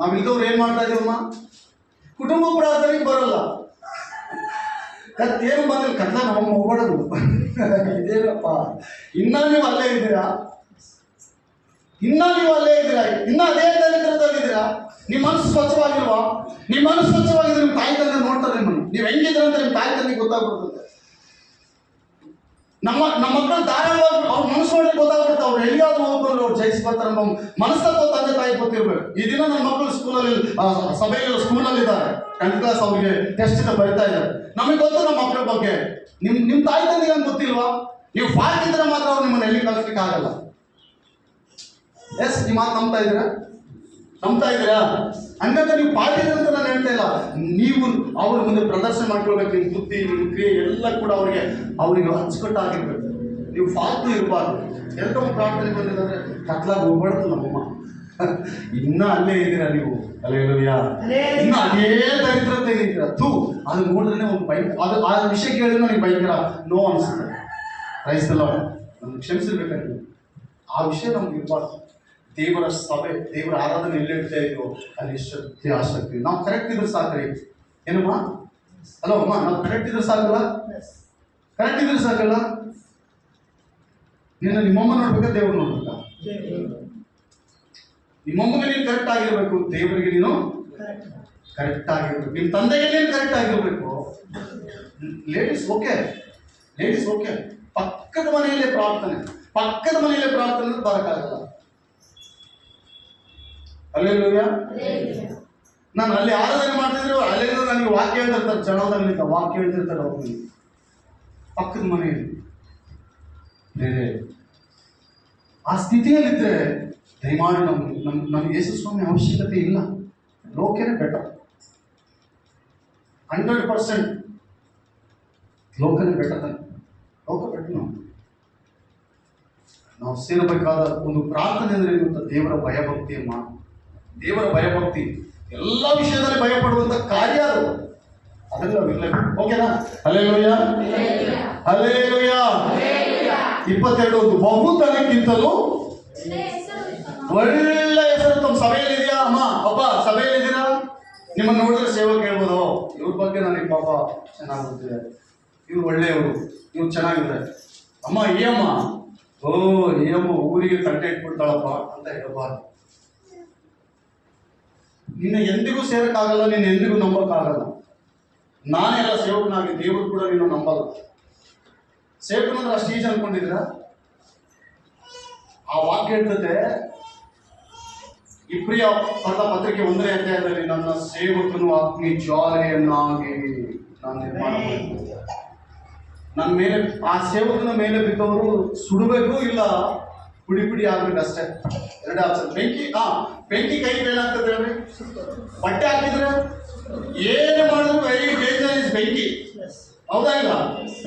ನಾವು ಇಲ್ದವ್ರು ಏನ್ ಮಾಡ್ತಾ ಇದೀವಮ್ಮ? ಕುಟುಂಬ ಪ್ರಾರ್ಥನೆಗೆ ಬರಲ್ಲ. ಏನು ಬಂದ್ರೆ ಕತ್ತ ನಮ್ಮ ಹೋಗೋದು ಇದೇನಪ್ಪ. ಇನ್ನ ನೀವು ಅಲ್ಲೇ ಇದ್ದೀರಾ, ಇನ್ನ ಅದೇ ದರಿದ್ರದಲ್ಲಿದ್ದೀರಾ. ನಿಮ್ಮ ಮನಸ್ಸು ಸ್ವಚ್ಛವಾಗಿಲ್ವಾ? ನಿಮ್ಮ ಮನಸ್ಸು ಸ್ವಚ್ಛವಾಗಿದ್ರೆ ನಿಮ್ಮ ತಾಯಿ ತಂದೆ ನೋಡ್ತಾರೆ ನಿಮ್ಮನ್ನು. ನೀವು ಹೆಂಗಿದ್ರೆ ಅಂತ ನಿಮ್ಮ ತಾಯಿ ತಂದೆಗೆ ಗೊತ್ತಾಗ್ಬಿಡ್ತದೆ. ನಮ್ಮ ಮಕ್ಕಳು ಧಾರಾಳವಾಗಿ ಅವ್ರ ಮನಸ್ಸು ನೋಡಿ ಗೊತ್ತಾಗ್ಬಿಡ್ತಾರೆ. ಅವ್ರು ಎಲ್ಲಿಯಾದ್ರೂ ಹೋಗ್ಬಂದ್ರೆ ಅವ್ರು ಜಯಿಸಿ ಬರ್ತಾರೆ ನಮ್ಮ ಮನಸ್ಸಲ್ಲಿ ತಂದೆ ತಾಯಿ ಗೊತ್ತಿರ್ಬೇಕು. ಈ ದಿನ ನನ್ನ ಮಕ್ಕಳು ಸ್ಕೂಲಲ್ಲಿ ಇದ್ದಾರೆ, 10th ಕ್ಲಾಸ್, ಅವ್ರಿಗೆ ಟೆಸ್ಟ್ ಬರಿತಾ ಇದ್ದಾರೆ. ನಮಗೆ ಗೊತ್ತು ನಮ್ಮ ಮಕ್ಕಳ ಬಗ್ಗೆ. ನಿಮ್ಮ ತಾಯಿ ತಂದೆಗೆ ನಮ್ಗೆ ಗೊತ್ತಿಲ್ವಾ? ನೀವು ಫಾಲ್ಟ್ ಇದ್ರೆ ಮಾತ್ರ ಅವ್ರು ನಿಮ್ಮನ್ನು ಎಲ್ಲಿ ಕಳಿಸ್ಲಿಕ್ಕೆ ಆಗಲ್ಲ. ಎಸ್, ನೀವು ಮಾತು ನಂಬ್ತಾ ಇದ್ದೀರಾ? ಹಂಗಂತ ನೀವು ಪಾರ್ಟಿ ಅಂತ ನಾನು ಹೇಳ್ತಾ ಇಲ್ಲ. ನೀವು ಅವ್ರ ಮುಂದೆ ಪ್ರದರ್ಶನ ಮಾಡ್ಕೊಳ್ಬೇಕು. ನಿಮ್ಮ ಬುದ್ಧಿ, ನಿಮ್ಮ ಕ್ರಿಯೆ ಎಲ್ಲ ಕೂಡ ಅವ್ರಿಗೆ ಅಚ್ಚುಕಟ್ಟಾಗಿರ್ಬೇಕು. ನೀವು ಫಾಲ್ತು ಇರಬಾರ್ದು. ಎಲ್ಕಮ್ಮ ಪ್ರಾರ್ಥನೆ ಬಂದಿದ್ದಾರೆ, ಕತ್ಲಾಗ ಹೋಗ್ಬಾರ್ದು. ನಮ್ಮಮ್ಮ ಇನ್ನ ಅಲ್ಲೇ ಇದ್ದೀರಾ ನೀವು. ಹಲ್ಲೆಲೂಯಾ. ಇನ್ನು ಅದೇ ದರಿದ್ರತೆ ಇದ್ದೀರಾ. ಅದು ನೋಡಿದ್ರೆ ಒಂದು ಅದು ಆ ವಿಷಯ ಕೇಳಿದ್ರೆ ನನಗೆ ಭಯಂಕರ ನೋವು ಅನಿಸುತ್ತೆ. ಕ್ರೈಸ್ತಲ್ಲ, ನಮ್ಗೆ ಕ್ಷಮಿಸಿರ್ಬೇಕಾಗಿ ಆ ವಿಷಯ ನಮ್ಗೆ ಇರಬಾರ್ದು. ದೇವರ ಸಭೆ, ದೇವರ ಆರಾಧನೆ ಎಲ್ಲಿ ಇಡ್ತಾ ಇದೆಯೋ ಅಲ್ಲಿ ಶಕ್ತಿ ಆಸಕ್ತಿ. ನಾವು ಕರೆಕ್ಟ್ ಇದ್ರೆ ಸಾಕ್ರಿ. ಏನಮ್ಮ? ಅಲ್ಲ ಅಮ್ಮ, ನಾವು ಕರೆಕ್ಟ್ ಇದ್ರೆ ಸಾಕಲ್ಲ? ಕರೆಕ್ಟ್ ಇದ್ರೆ ಸಾಕಲ್ಲ? ನಿಮ್ಮಮ್ಮ ನೋಡ್ಬೇಕಾ ದೇವ್ರು ನೋಡ್ಬೇಕಾ? ನಿಮ್ಮಮ್ಮಗೆ ನೀನು ಕರೆಕ್ಟ್ ಆಗಿರ್ಬೇಕು, ದೇವರಿಗೆ ನೀನು ಕರೆಕ್ಟ್ ಆಗಿರ್ಬೇಕು, ನಿಮ್ಮ ತಂದೆಗೆ ನೀನು ಕರೆಕ್ಟ್ ಆಗಿರ್ಬೇಕು. Ladies okay, ladies okay. ಪಕ್ಕದ ಮನೆಯಲ್ಲೇ ಪ್ರಾರ್ಥನೆ ಅಂತ ಬರಕ್ಕಾಗಲ್ಲ. ಅಲ್ಲೆಲ್ಲೂಯ್ಯ. ನಾನು ಅಲ್ಲಿ ಆರಾಧನೆ ಮಾಡ್ತಿದ್ರು, ಅಲ್ಲೆಲ್ಲ ನನಗೆ ವಾಕ್ಯ ಹೇಳ್ತಿರ್ತಾರೆ, ಜನದಲ್ಲಿ ವಾಕ್ಯ ಹೇಳ್ತಿರ್ತಾರೆ ಅವ್ರಿಗೆ ಪಕ್ಕದ ಮನೆಯಲ್ಲಿ. ಬೇರೆ ಆ ಸ್ಥಿತಿಯಲ್ಲಿದ್ದರೆ ದಯಮಾಡಿ ನಮ್ಗೆ ಯೇಸು ಸ್ವಾಮಿ ಅವಶ್ಯಕತೆ ಇಲ್ಲ. ಲೋಕನೇ ಬೆಟರ್, 100% ಲೋಕನೇ ಬೆಟರ್. ಲೋಕ ಬೆಟರ್. ನಾವು ಸೇರಬೇಕಾದ ಒಂದು ಪ್ರಾರ್ಥನೆ ಅಂದರೆ ಏನು? ದೇವರ ಭಯಭಕ್ತಿ ಅಮ್ಮ. ದೇವರ ಭಯಭಕ್ತಿ ಎಲ್ಲ ವಿಷಯದಲ್ಲಿ ಭಯಪಡುವಂತ ಕಾರ್ಯ ಅದು. ಅದೆಲ್ಲ ಇರಲೇಬೇಕು. ಓಕೆನಾ? Hallelujah, hallelujah. 22 ಬಹುತನಕ್ಕಿಂತಲೂ ಒಳ್ಳೆ ಹೆಸರು ತಮ್ಮ ಸಭೆಯಲ್ಲಿ ಇದೆಯಾ ಅಮ್ಮ? ಅಪ್ಪ ಸಭೆಯಲ್ಲಿ ಇದ್ದೀರಾ? ನಿಮ್ಮನ್ನು ನೋಡಿದ್ರೆ ಸೇವಕ ಹೇಳ್ಬೋದು, ಇವ್ರ ಬಗ್ಗೆ ನನಗೆ ಪಾಪ ಚೆನ್ನಾಗಿ ಗೊತ್ತಿದೆ, ಇವ್ರು ಒಳ್ಳೆಯವರು, ಇವ್ರು ಚೆನ್ನಾಗಿದ್ದಾರೆ. ಅಮ್ಮ ಈ ಅಮ್ಮ, ಓ ಈ ಅಮ್ಮ ಊರಿಗೆ ತಟ್ಟೆ ಇಟ್ಬಿಡ್ತಾಳಪ್ಪ ಅಂತ ಹೇಳಬಾರ್ದು. ನಿನ್ನ ಎಂದಿಗೂ ಸೇರಕ್ಕಾಗಲ್ಲ, ನಿನ್ನ ಎಂದಿಗೂ ನಂಬಕ್ಕಾಗಲ್ಲ. ನಾನೆಲ್ಲ ಸೇವಕನಾಗಿ ದೇವರು ಕೂಡ ನೀನು ನಂಬಲ್ಲ. ಸೇವಕನಂದ್ರೆ ಅಷ್ಟು ಈಜ್ ಅನ್ಕೊಂಡಿದ್ರ? ಆ ವಾಕ್ಯ ಹೇಳ್ತದೆ, ಇಬ್ರಿಯ ಬರೆದ ಪತ್ರಿಕೆ 1ನೇ ಅಧ್ಯಾಯದಲ್ಲಿ, ನನ್ನ ಸೇವಕನು ಅಗ್ನಿ ಜ್ವಾಲೆಯನ್ನಾಗಿ ನಾನು ನಿರ್ಮಾಣ ಮಾಡಿದ್ದೇನೆ. ನನ್ನ ಮೇಲೆ, ಆ ಸೇವಕನ ಮೇಲೆ ಬಿದ್ದವರು ಸುಡಬೇಕು, ಇಲ್ಲ ಪುಡಿ ಪುಡಿ ಆಗ್ಬೇಕು ಅಷ್ಟೇ. 2 ಆಪ್ಷನ್. ಬೆಂಕಿ ಕೈ ಮೇಲಾಗ್ತದೆ ಹೇಳ್ರಿ. ಬಟ್ಟೆ ಹಾಕಿದ್ರೆ ಏನೇ ಮಾಡಿದ್ರು ವೆರಿ ಡೇಂಜರ್ ಇಸ್ ಬೆಂಕಿ. ಹೌದಾ ಇಲ್ಲ?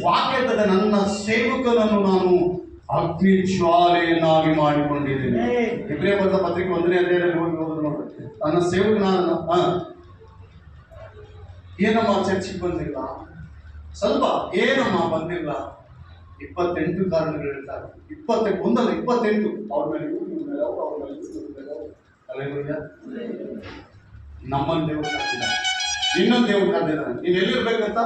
ವಾಕ್ಯ ಇರ್ತದೆ, ನನ್ನ ಸೇವಕನನ್ನು ನಾನು ಅಗ್ನಿ ಜ್ವಾಲೆಯನ್ನಾಗಿ ಮಾಡಿಕೊಂಡಿದ್ದೀನಿ. ಇಬ್ರಿಯ ಬರೆದ ಪತ್ರಿಕೆ 1ನೇ ಅಧ್ಯಾಯದಲ್ಲಿ ಓದೋದು ನೋಡ್ರಿ. ನನ್ನ ಸೇವಕನ ಏನಮ್ಮ ಚರ್ಚಿಗೆ ಬಂದಿಲ್ಲ? ಸ್ವಲ್ಪ ಏನಮ್ಮ ಬಂದಿಲ್ಲ? 28 ಕಾರಣಗಳು ಹೇಳ್ತಾರೆ. 28 ಅವ್ರ ಮೇಲೆ ಅವ್ರ ಮೇಲೆ ಅಲ್ಲೆಲ್ಲೂಯ್ಯ. ನಮ್ಮನ್ನು ದೇವರು ಕರೆದಿದ್ದಾರೆ, ಇನ್ನೊಂದು ದೇವರು ಕರೆದಿದ್ದಾನೆ. ನೀನು ಎಲ್ಲಿರ್ಬೇಕಂತ?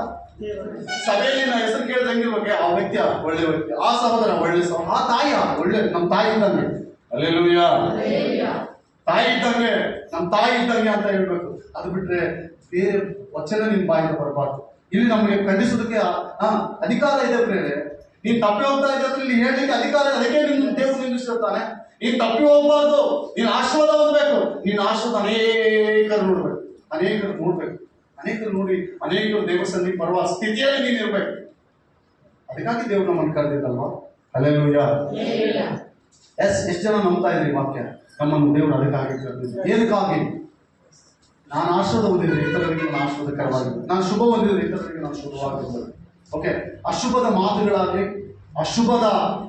ಸಭೆಯಲ್ಲಿ ನಾ ಹೆಸರು ಕೇಳಿದ ಹೆಂಗಿರ್ಬೇಕು? ಆ ವ್ಯಕ್ತಿ ಒಳ್ಳೆ ವ್ಯಕ್ತಿ, ಆ ಸಹೋದರ ಒಳ್ಳೆ ಸಹೋದರ, ಆ ತಾಯಿಯ ಒಳ್ಳೆ, ನಮ್ಮ ತಾಯಿ ಇದ್ದಂಗೆ. ಅಲ್ಲೆಲ್ಲೂಯ್ಯ. ತಾಯಿ ಇದ್ದಂಗೆ, ನಮ್ಮ ತಾಯಿ ಇದ್ದಂಗೆ ಅಂತ ಹೇಳ್ಬೇಕು. ಅದು ಬಿಟ್ರೆ ಬೇರೆ ವಚನ ನಿನ್ ಬಾಯಿಂದ ಬರಬಾರ್ದು. ಇಲ್ಲಿ ನಮಗೆ ಖಂಡಿಸೋದಕ್ಕೆ ಅಧಿಕಾರ ಇದೆ ಪ್ರೇರೆ. ನೀನ್ ತಪ್ಪಿ ಹೋಗ್ತಾ ಇದ್ದರೆ ಇಲ್ಲಿ ಹೇಳಲಿಕ್ಕೆ ಅಧಿಕಾರ, ಅದಕ್ಕೆ ನಿನ್ನ ದೇವರು ನಿಲ್ಲಿಸಿರ್ತಾನೆ. ನೀನ್ ತಪ್ಪಿ ಹೋಗ್ಬಾರ್ದು, ನೀನ್ ಆಶೀರ್ವಾದ ಹೊಂದಬೇಕು. ನೀನ್ ಆಶೀರ್ವಾದ ಅನೇಕರು ನೋಡ್ಬೇಕು, ಅನೇಕರು ನೋಡಿ ಅನೇಕರು ದೇವಸ್ಥಾನಕ್ಕೆ ಬರುವ ಸ್ಥಿತಿಯಲ್ಲಿ ನೀನು ಇರ್ಬೇಕು. ಅದಕ್ಕಾಗಿ ದೇವ್ರು ನಮ್ಮನ್ನು ಕರೆದಿದ್ದಲ್ವಾ? ಹಲ್ಲೆಲೂಯಾ. ಎಷ್ಟು ಜನ ನಂಬ್ತಾ ಇದ್ರಿ ವಾಕ್ಯ? ನಮ್ಮನ್ನು ದೇವರು ಅದಕ್ಕಾಗಿ ಕರೆದಿದ್ದ. ಏನಕ್ಕಾಗಿ? ನಾನು ಆಶೀರ್ವಾದ ಹೊಂದಿದ್ರೆ ಇತರರಿಗೆ ನಾನು ಆಶೀರ್ವಾದಕರವಾಗಿದ್ದೆ, ನಾನು ಶುಭ ಹೊಂದಿದ್ರೆ ಇತರರಿಗೆ ನಾನು ಶುಭವಾಗಿರ್ಬೋದು. ಓಕೆ, ಅಶುಭದ ಮಾತುಗಳಾಗಲಿ, ಅಶುಭದ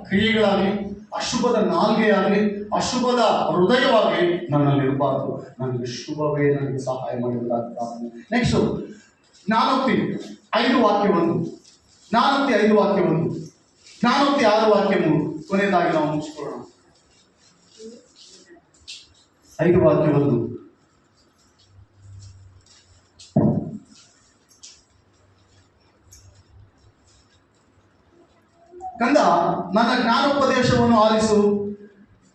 ಕ್ರಿಯೆಗಳಾಗಲಿ, ಅಶುಭದ ನಾಲ್ಗೆಯಾಗಲಿ, ಅಶುಭದ ಹೃದಯವಾಗಿ ನನ್ನಲ್ಲಿ ಇರಬಾರ್ದು. ನನಗೆ ಶುಭವೇ ನನಗೆ ಸಹಾಯ ಮಾಡಿದ್ದಾಗ್ತಾನೆ. ನೆಕ್ಸ್ಟು ಜ್ಞಾನೋಕ್ತಿ 5 ವಾಕ್ಯ 1, ಜ್ಞಾನೋಕ್ತಿ 5 ವಾಕ್ಯ 1, ಜ್ಞಾನೋಕ್ತಿ 6 ವಾಕ್ಯ 3. ಕೊನೆಯದಾಗಿ ನಾವು ಮುಗಿಸ್ಕೊಳ್ಳೋಣ. 5 ವಾಕ್ಯ 1. ಕಂದ, ನನ್ನ ಜ್ಞಾನೋಪದೇಶವನ್ನು ಆಲಿಸು,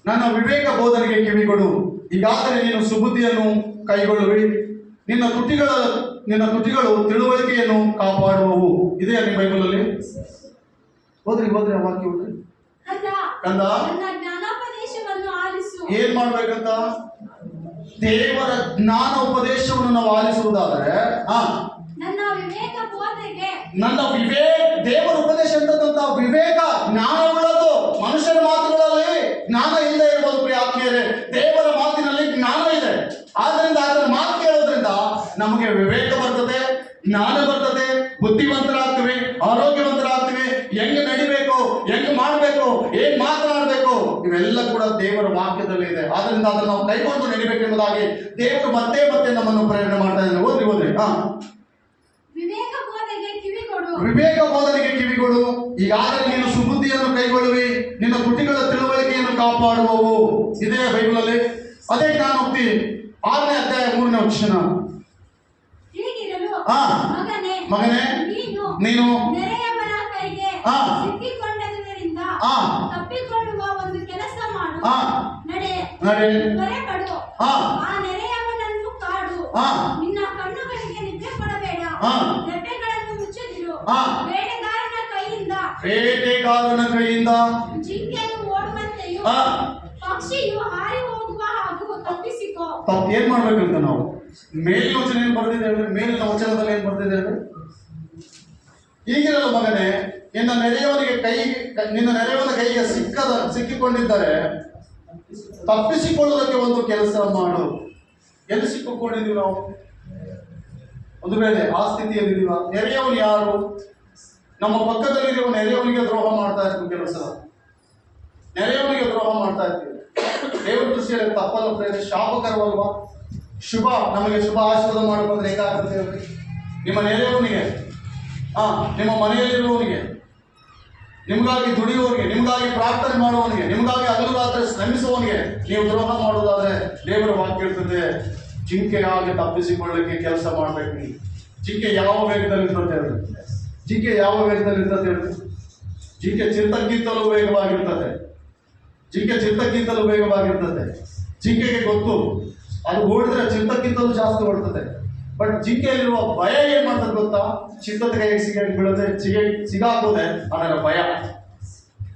ನನ್ನ ವಿವೇಕ ಬೋಧನೆಗೆ ಕಿವಿಗೊಡು. ಈಗಾಗಲೇ ನೀನು ಸುಬುದ್ಧಿಯನ್ನು ಕೈಗೊಳ್ಳುವಿ, ನಿನ್ನ ತುಟಿಗಳು ತಿಳುವಳಿಕೆಯನ್ನು ಕಾಪಾಡುವವು. ಇದೆಯಾ ನಿಮ್ಮ ಬೈಬಲಲ್ಲಿ? ಓದ್ರಿ ಆ ವಾಕ್ಯ ಓದ್ರಿ. ಕಂದ, ಏನ್ ಮಾಡ್ಬೇಕಂತ? ದೇವರ ಜ್ಞಾನ ಉಪದೇಶವನ್ನು ನಾವು ಆಲಿಸುವುದಾದರೆ ನನ್ನ ದೇವರ ಉಪದೇಶ ಅಂತಂತ ವಿವೇಕ, ಜ್ಞಾನ ಉಳ್ಳದು. ಮನುಷ್ಯರ ಮಾತುಗಳಲ್ಲಿ ಜ್ಞಾನ ಇಲ್ಲದೆ ಇರ್ಬೋದು ಪ್ರಿಯ ಆತ್ಮೀಯರೇ, ದೇವರ ಮಾತಿನಲ್ಲಿ ಜ್ಞಾನ ಇದೆ. ಆದ್ರಿಂದ ಅದರ ಮಾತು ಕೇಳೋದ್ರಿಂದ ನಮಗೆ ವಿವೇಕ ಬರ್ತದೆ, ಜ್ಞಾನ ಬರ್ತದೆ, ಬುದ್ಧಿವಂತರಾಗ್ತೀವಿ, ಆರೋಗ್ಯವಂತರಾಗ್ತೀವಿ. ಹೆಂಗ್ ನಡಿಬೇಕು, ಹೆಂಗ್ ಮಾಡ್ಬೇಕು, ಏನ್ ಮಾತನಾಡಬೇಕು, ಇವೆಲ್ಲ ಕೂಡ ದೇವರ ವಾಕ್ಯದಲ್ಲಿ ಇದೆ. ಆದ್ರಿಂದ ಅದನ್ನು ನಾವು ಕೈಗೊಂಡು ನಡಿಬೇಕೆಂಬುದಾಗಿ ದೇವರು ಮತ್ತೆ ಮತ್ತೆ ನಮ್ಮನ್ನು ಪ್ರೇರಣೆ ಮಾಡ್ತಾ ಇದ್ದಾನೆ. ಓದ್ರಿ. ವಿವೇಕ ಬೋಧೆಗೆ ಕಿವಿಗೊಡು, ಕಿವಿಗೊಡು. ವಿವೇಕ ಬೋಧನೆಗೆ ಕಿವಿಗೊಡು. ಈಗಾಗಲೇ ನೀನು ಸುಬುದ್ಧಿಯನ್ನು ಕೈಗೊಳ್ಳುವಿ, ನಿನ್ನ ತುಟಿಗಳ ತಿಳುವಳಿಕೆಯನ್ನು ಕಾಪಾಡುವವು. ಇದೇ ಬೈಬಲಲ್ಲಿ. ಅದೇ ಜ್ಞಾನೋಕ್ತಿ 6ನೇ ಅಧ್ಯಾಯ 3ನೇ ವಚನ. ಹೀಗಿರಲು ಆ, ಮಗನೇ, ನೀನು ನೆರೆಯವನ ಕೈಗೆ ಆ, ಸಿಕ್ಕಿಕೊಂಡದ್ದರಿಂದ ಆ, ತಪ್ಪಿಕೊಳ್ಳುವ ಒಂದು ಕೆಲಸ ಮಾಡು. ಆ, ನಡೆ, ನಡೆ, ತ್ವರೆಪಡು. ಆ, ಆ ನೆರೆಯವನನ್ನು ಕಾಡು. ಆ, ನಿನ್ನ ಕಣ್ಣುಗಳಿಗೆ ನಿದ್ರೆ ಕೊಡಬೇಡ. ಆ, ರೆಪ್ಪೆಗಳನ್ನು ಮುಚ್ಚದಿರು. ಆ, ಬೇಟೆಗಾರನ ಕೈಯಿಂದ ಜಿಂಕೆಯು ಓಡುವಂತೆಯೂ ಆ, ಪಕ್ಷಿಯು ಹಾರಿ ಹೋಗುವ ಹಾಗೂ ತಪ್ಪಿಸಿಕೋ. ಏನ್ ಮಾಡ್ಬೇಕಂತ ನಾವು ಮೇಲಿನ ವಚನ ಏನ್ ಬರ್ತಿದೆ ಅಂದ್ರೆ, ಮೇಲಿನ ವಚನದಲ್ಲಿ ಏನ್ ಬರ್ತಿದೆ ಅಂದ್ರೆ, ಈಗಿರಲು ಮಗನೇ, ನಿನ್ನ ನೆರೆಯವನ ಕೈಗೆ ಸಿಕ್ಕಿಕೊಂಡಿದ್ದರೆ ತಪ್ಪಿಸಿಕೊಳ್ಳುವುದಕ್ಕೆ ಒಂದು ಕೆಲಸ ಮಾಡು. ಎಲ್ಲಿ ಸಿಕ್ಕಿಕೊಂಡಿದ್ದೀವಿ ನಾವು? ಒಂದು ವೇಳೆ ಆ ಸ್ಥಿತಿಯಲ್ಲಿದ್ದೀವ? ನೆರೆಯವನು ಯಾರು? ನಮ್ಮ ಪಕ್ಕದಲ್ಲಿರುವ ನೆರೆಯವನಿಗೆ ದ್ರೋಹ ಮಾಡ್ತಾ ಇರ್ತೀವಿ. ಕೆಲಸ ನೆರೆಯವನಿಗೆ ದ್ರೋಹ ಮಾಡ್ತಾ ಇರ್ತೀವಿ. ದೇವರ ದೃಷ್ಟಿಯಲ್ಲಿ ತಪ್ಪಲ್ಲ ಪ್ರೇರೆ, ಶಾಪಕರವಲ್ವಾ? ನಮಗೆ ಶುಭ ಆಶೀರ್ವಾದ ಮಾಡಬೇಕಂದ್ರೆ ಹೇಗಾಗುತ್ತೆ? ನಿಮ್ಮ ನೆರೆಯವನಿಗೆ, ನಿಮ್ಮ ಮನೆಯಲ್ಲಿರುವವನಿಗೆ, ನಿಮಗಾಗಿ ದುಡಿಯುವವನಿಗೆ, ನಿಮಗಾಗಿ ಪ್ರಾರ್ಥನೆ ಮಾಡುವವನಿಗೆ, ನಿಮಗಾಗಿ ಹಗಲು ರಾತ್ರಿ ಶ್ರಮಿಸುವವನಿಗೆ ನೀವು ದ್ರೋಹ ಮಾಡುವುದಾದ್ರೆ ದೇವರ ವಾಕ್ಯ ಇರ್ತದೆ, ಜಿಂಕೆಯಾಗಿ ತಪ್ಪಿಸಿಕೊಳ್ಳಲಿಕ್ಕೆ ಕೆಲಸ ಮಾಡಬೇಕು. ನೀವು ಜಿಂಕೆ ಯಾವ ವೇಗದಲ್ಲಿ ಇರ್ತದೆ ಹೇಳಿ? ಜಿಂಕೆ ಯಾವ ವೇಗದಲ್ಲಿ ಇರ್ತದೆ ಹೇಳಿ? ಜಿಂಕೆ ಚಿರತಕ್ಕಿಂತಲೂ ವೇಗವಾಗಿರ್ತದೆ. ಜಿಂಕೆಗೆ ಗೊತ್ತು, ಅದು ಓಡಿದ್ರೆ ಚಿರತಕ್ಕಿಂತಲೂ ಜಾಸ್ತಿ ಓಡ್ತದೆ. ಬಟ್ ಜಿಂಕೆಯಲ್ಲಿರುವ ಭಯ ಏನ್ ಮಾಡ್ತದೆ ಗೊತ್ತಾ? ಚಿತ್ತದ ಕೈಗೆ ಬೀಳದೆ ಸಿಗಾಕೋದೆ ಅದರ ಭಯ.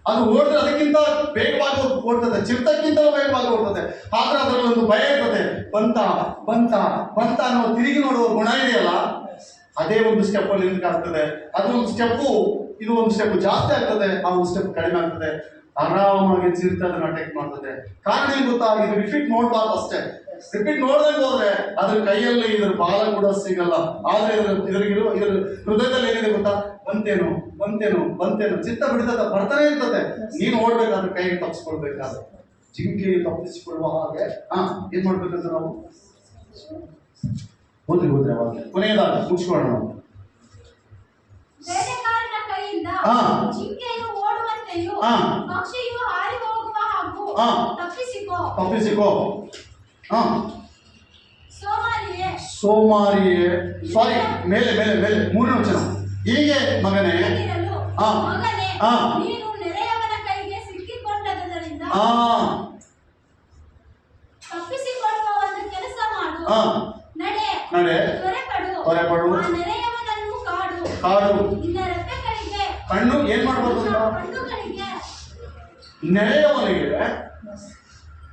ಅದು ಓಡಿದ್ರೆ ಅದಕ್ಕಿಂತ ವೇಗವಾಗಿ ಓಡ್ತದೆ, ಚಿರತಕ್ಕಿಂತಲೂ ವೇಗವಾಗಿ ಓಡ್ತದೆ. ಆದ್ರೆ ಅದರಲ್ಲಿ ಒಂದು ಭಯ ಇರ್ತದೆ. ಬಂತ ಅನ್ನೋ ತಿರುಗಿ ನೋಡುವ ಗುಣ ಇದೆಯಲ್ಲ, ಅದೇ ಒಂದು ಸ್ಟೆಪ್ ಅಲ್ಲಿ ನಿಂತ್ಕಾಗ್ತದೆ. ಅದೊಂದು ಸ್ಟೆಪ್ಪು, ಇದು ಒಂದು ಸ್ಟೆಪ್ ಜಾಸ್ತಿ ಆಗ್ತದೆ, ಆ ಒಂದು ಸ್ಟೆಪ್ ಕಡಿಮೆ ಆಗ್ತದೆ. ಆರಾಮಾಗಿ ಚಿರತೆ ಅದನ್ನ ಅಟ್ಯಾಕ್ ಮಾಡ್ತದೆ. ಕಾರಣ ಏನ್ ಗೊತ್ತಾ? ಇದು ರಿಪೀಟ್ ನೋಡ್ಬಾರ್ದು ಅಷ್ಟೇ. ರಿಪೀಟ್ ನೋಡ್ದಂಗೆ ಹೋದ್ರೆ ಅದ್ರ ಕೈಯಲ್ಲಿ ಇದ್ರ ಬಾಲ ಕೂಡ ಸಿಗಲ್ಲ. ಆದ್ರೆ ಇದ್ರ ಹೃದಯದಲ್ಲಿ ಏನಿದೆ ಗೊತ್ತಾ? ಬಂತೇನು ಚಿತ್ತ ಬಿಡ್ತದ, ಬರ್ತಾನೆ ಇರ್ತದೆ. ನೀನು ಓಡ್ಬೇಕಾದ್ರೆ ಕೈ ತಪ್ಪಿಸ್ಕೊಳ್ಬೇಕಾದ್ರೆ, ಜಿಂಕೆ ತಪ್ಪಿಸಿಕೊಳ್ಳುವ ಹಾಗೆ ಏನ್ ಮಾಡ್ಬೇಕಂತ ನಾವು ಓದ್ರಿ ಅವಾಗ ಕೊನೆಯದಾಗ ಮುಗಿಸ್ಕೊಳ್ಳೋಣ ನಾವು. ಬೇಟೆಗಾರನ ಕೈಯಿಂದ ಜಿಂಕೆಯು ಓಡುವಂತೆಯೂ ಪಕ್ಷಿಯು ಹಾರಿ ಹೋಗುವ ಹಾಗೂ ತಪ್ಪಿಸಿಕೋ. ಸೋಮಾರಿಯೇ, ಸಾರಿ, ಮೇಲೆ 3ನೇ ವಚನ. ಹೀಗೆ ಮಗನೇ, ನೀನು ನೆರೆಯವನ ಕೈಗೆ ಸಿಕ್ಕಿಕೊಂಡದ್ದರಿಂದ ತಪ್ಪಿಸಿಕೊಳ್ಳುವ ಒಂದು ಕೆಲಸ ಮಾಡು. ನಡೆ, ತ್ವರೆಪಡು. ಆ ನೆರೆಯವನನ್ನು ಕಾಡು. ನಿನ್ನ ರೆಪ್ಪೆಗಳಿಗೆ ಕಣ್ಣು ಏನ್ ಮಾಡ್ಬೋದು? ನೆರೆಯವನಿಗೆ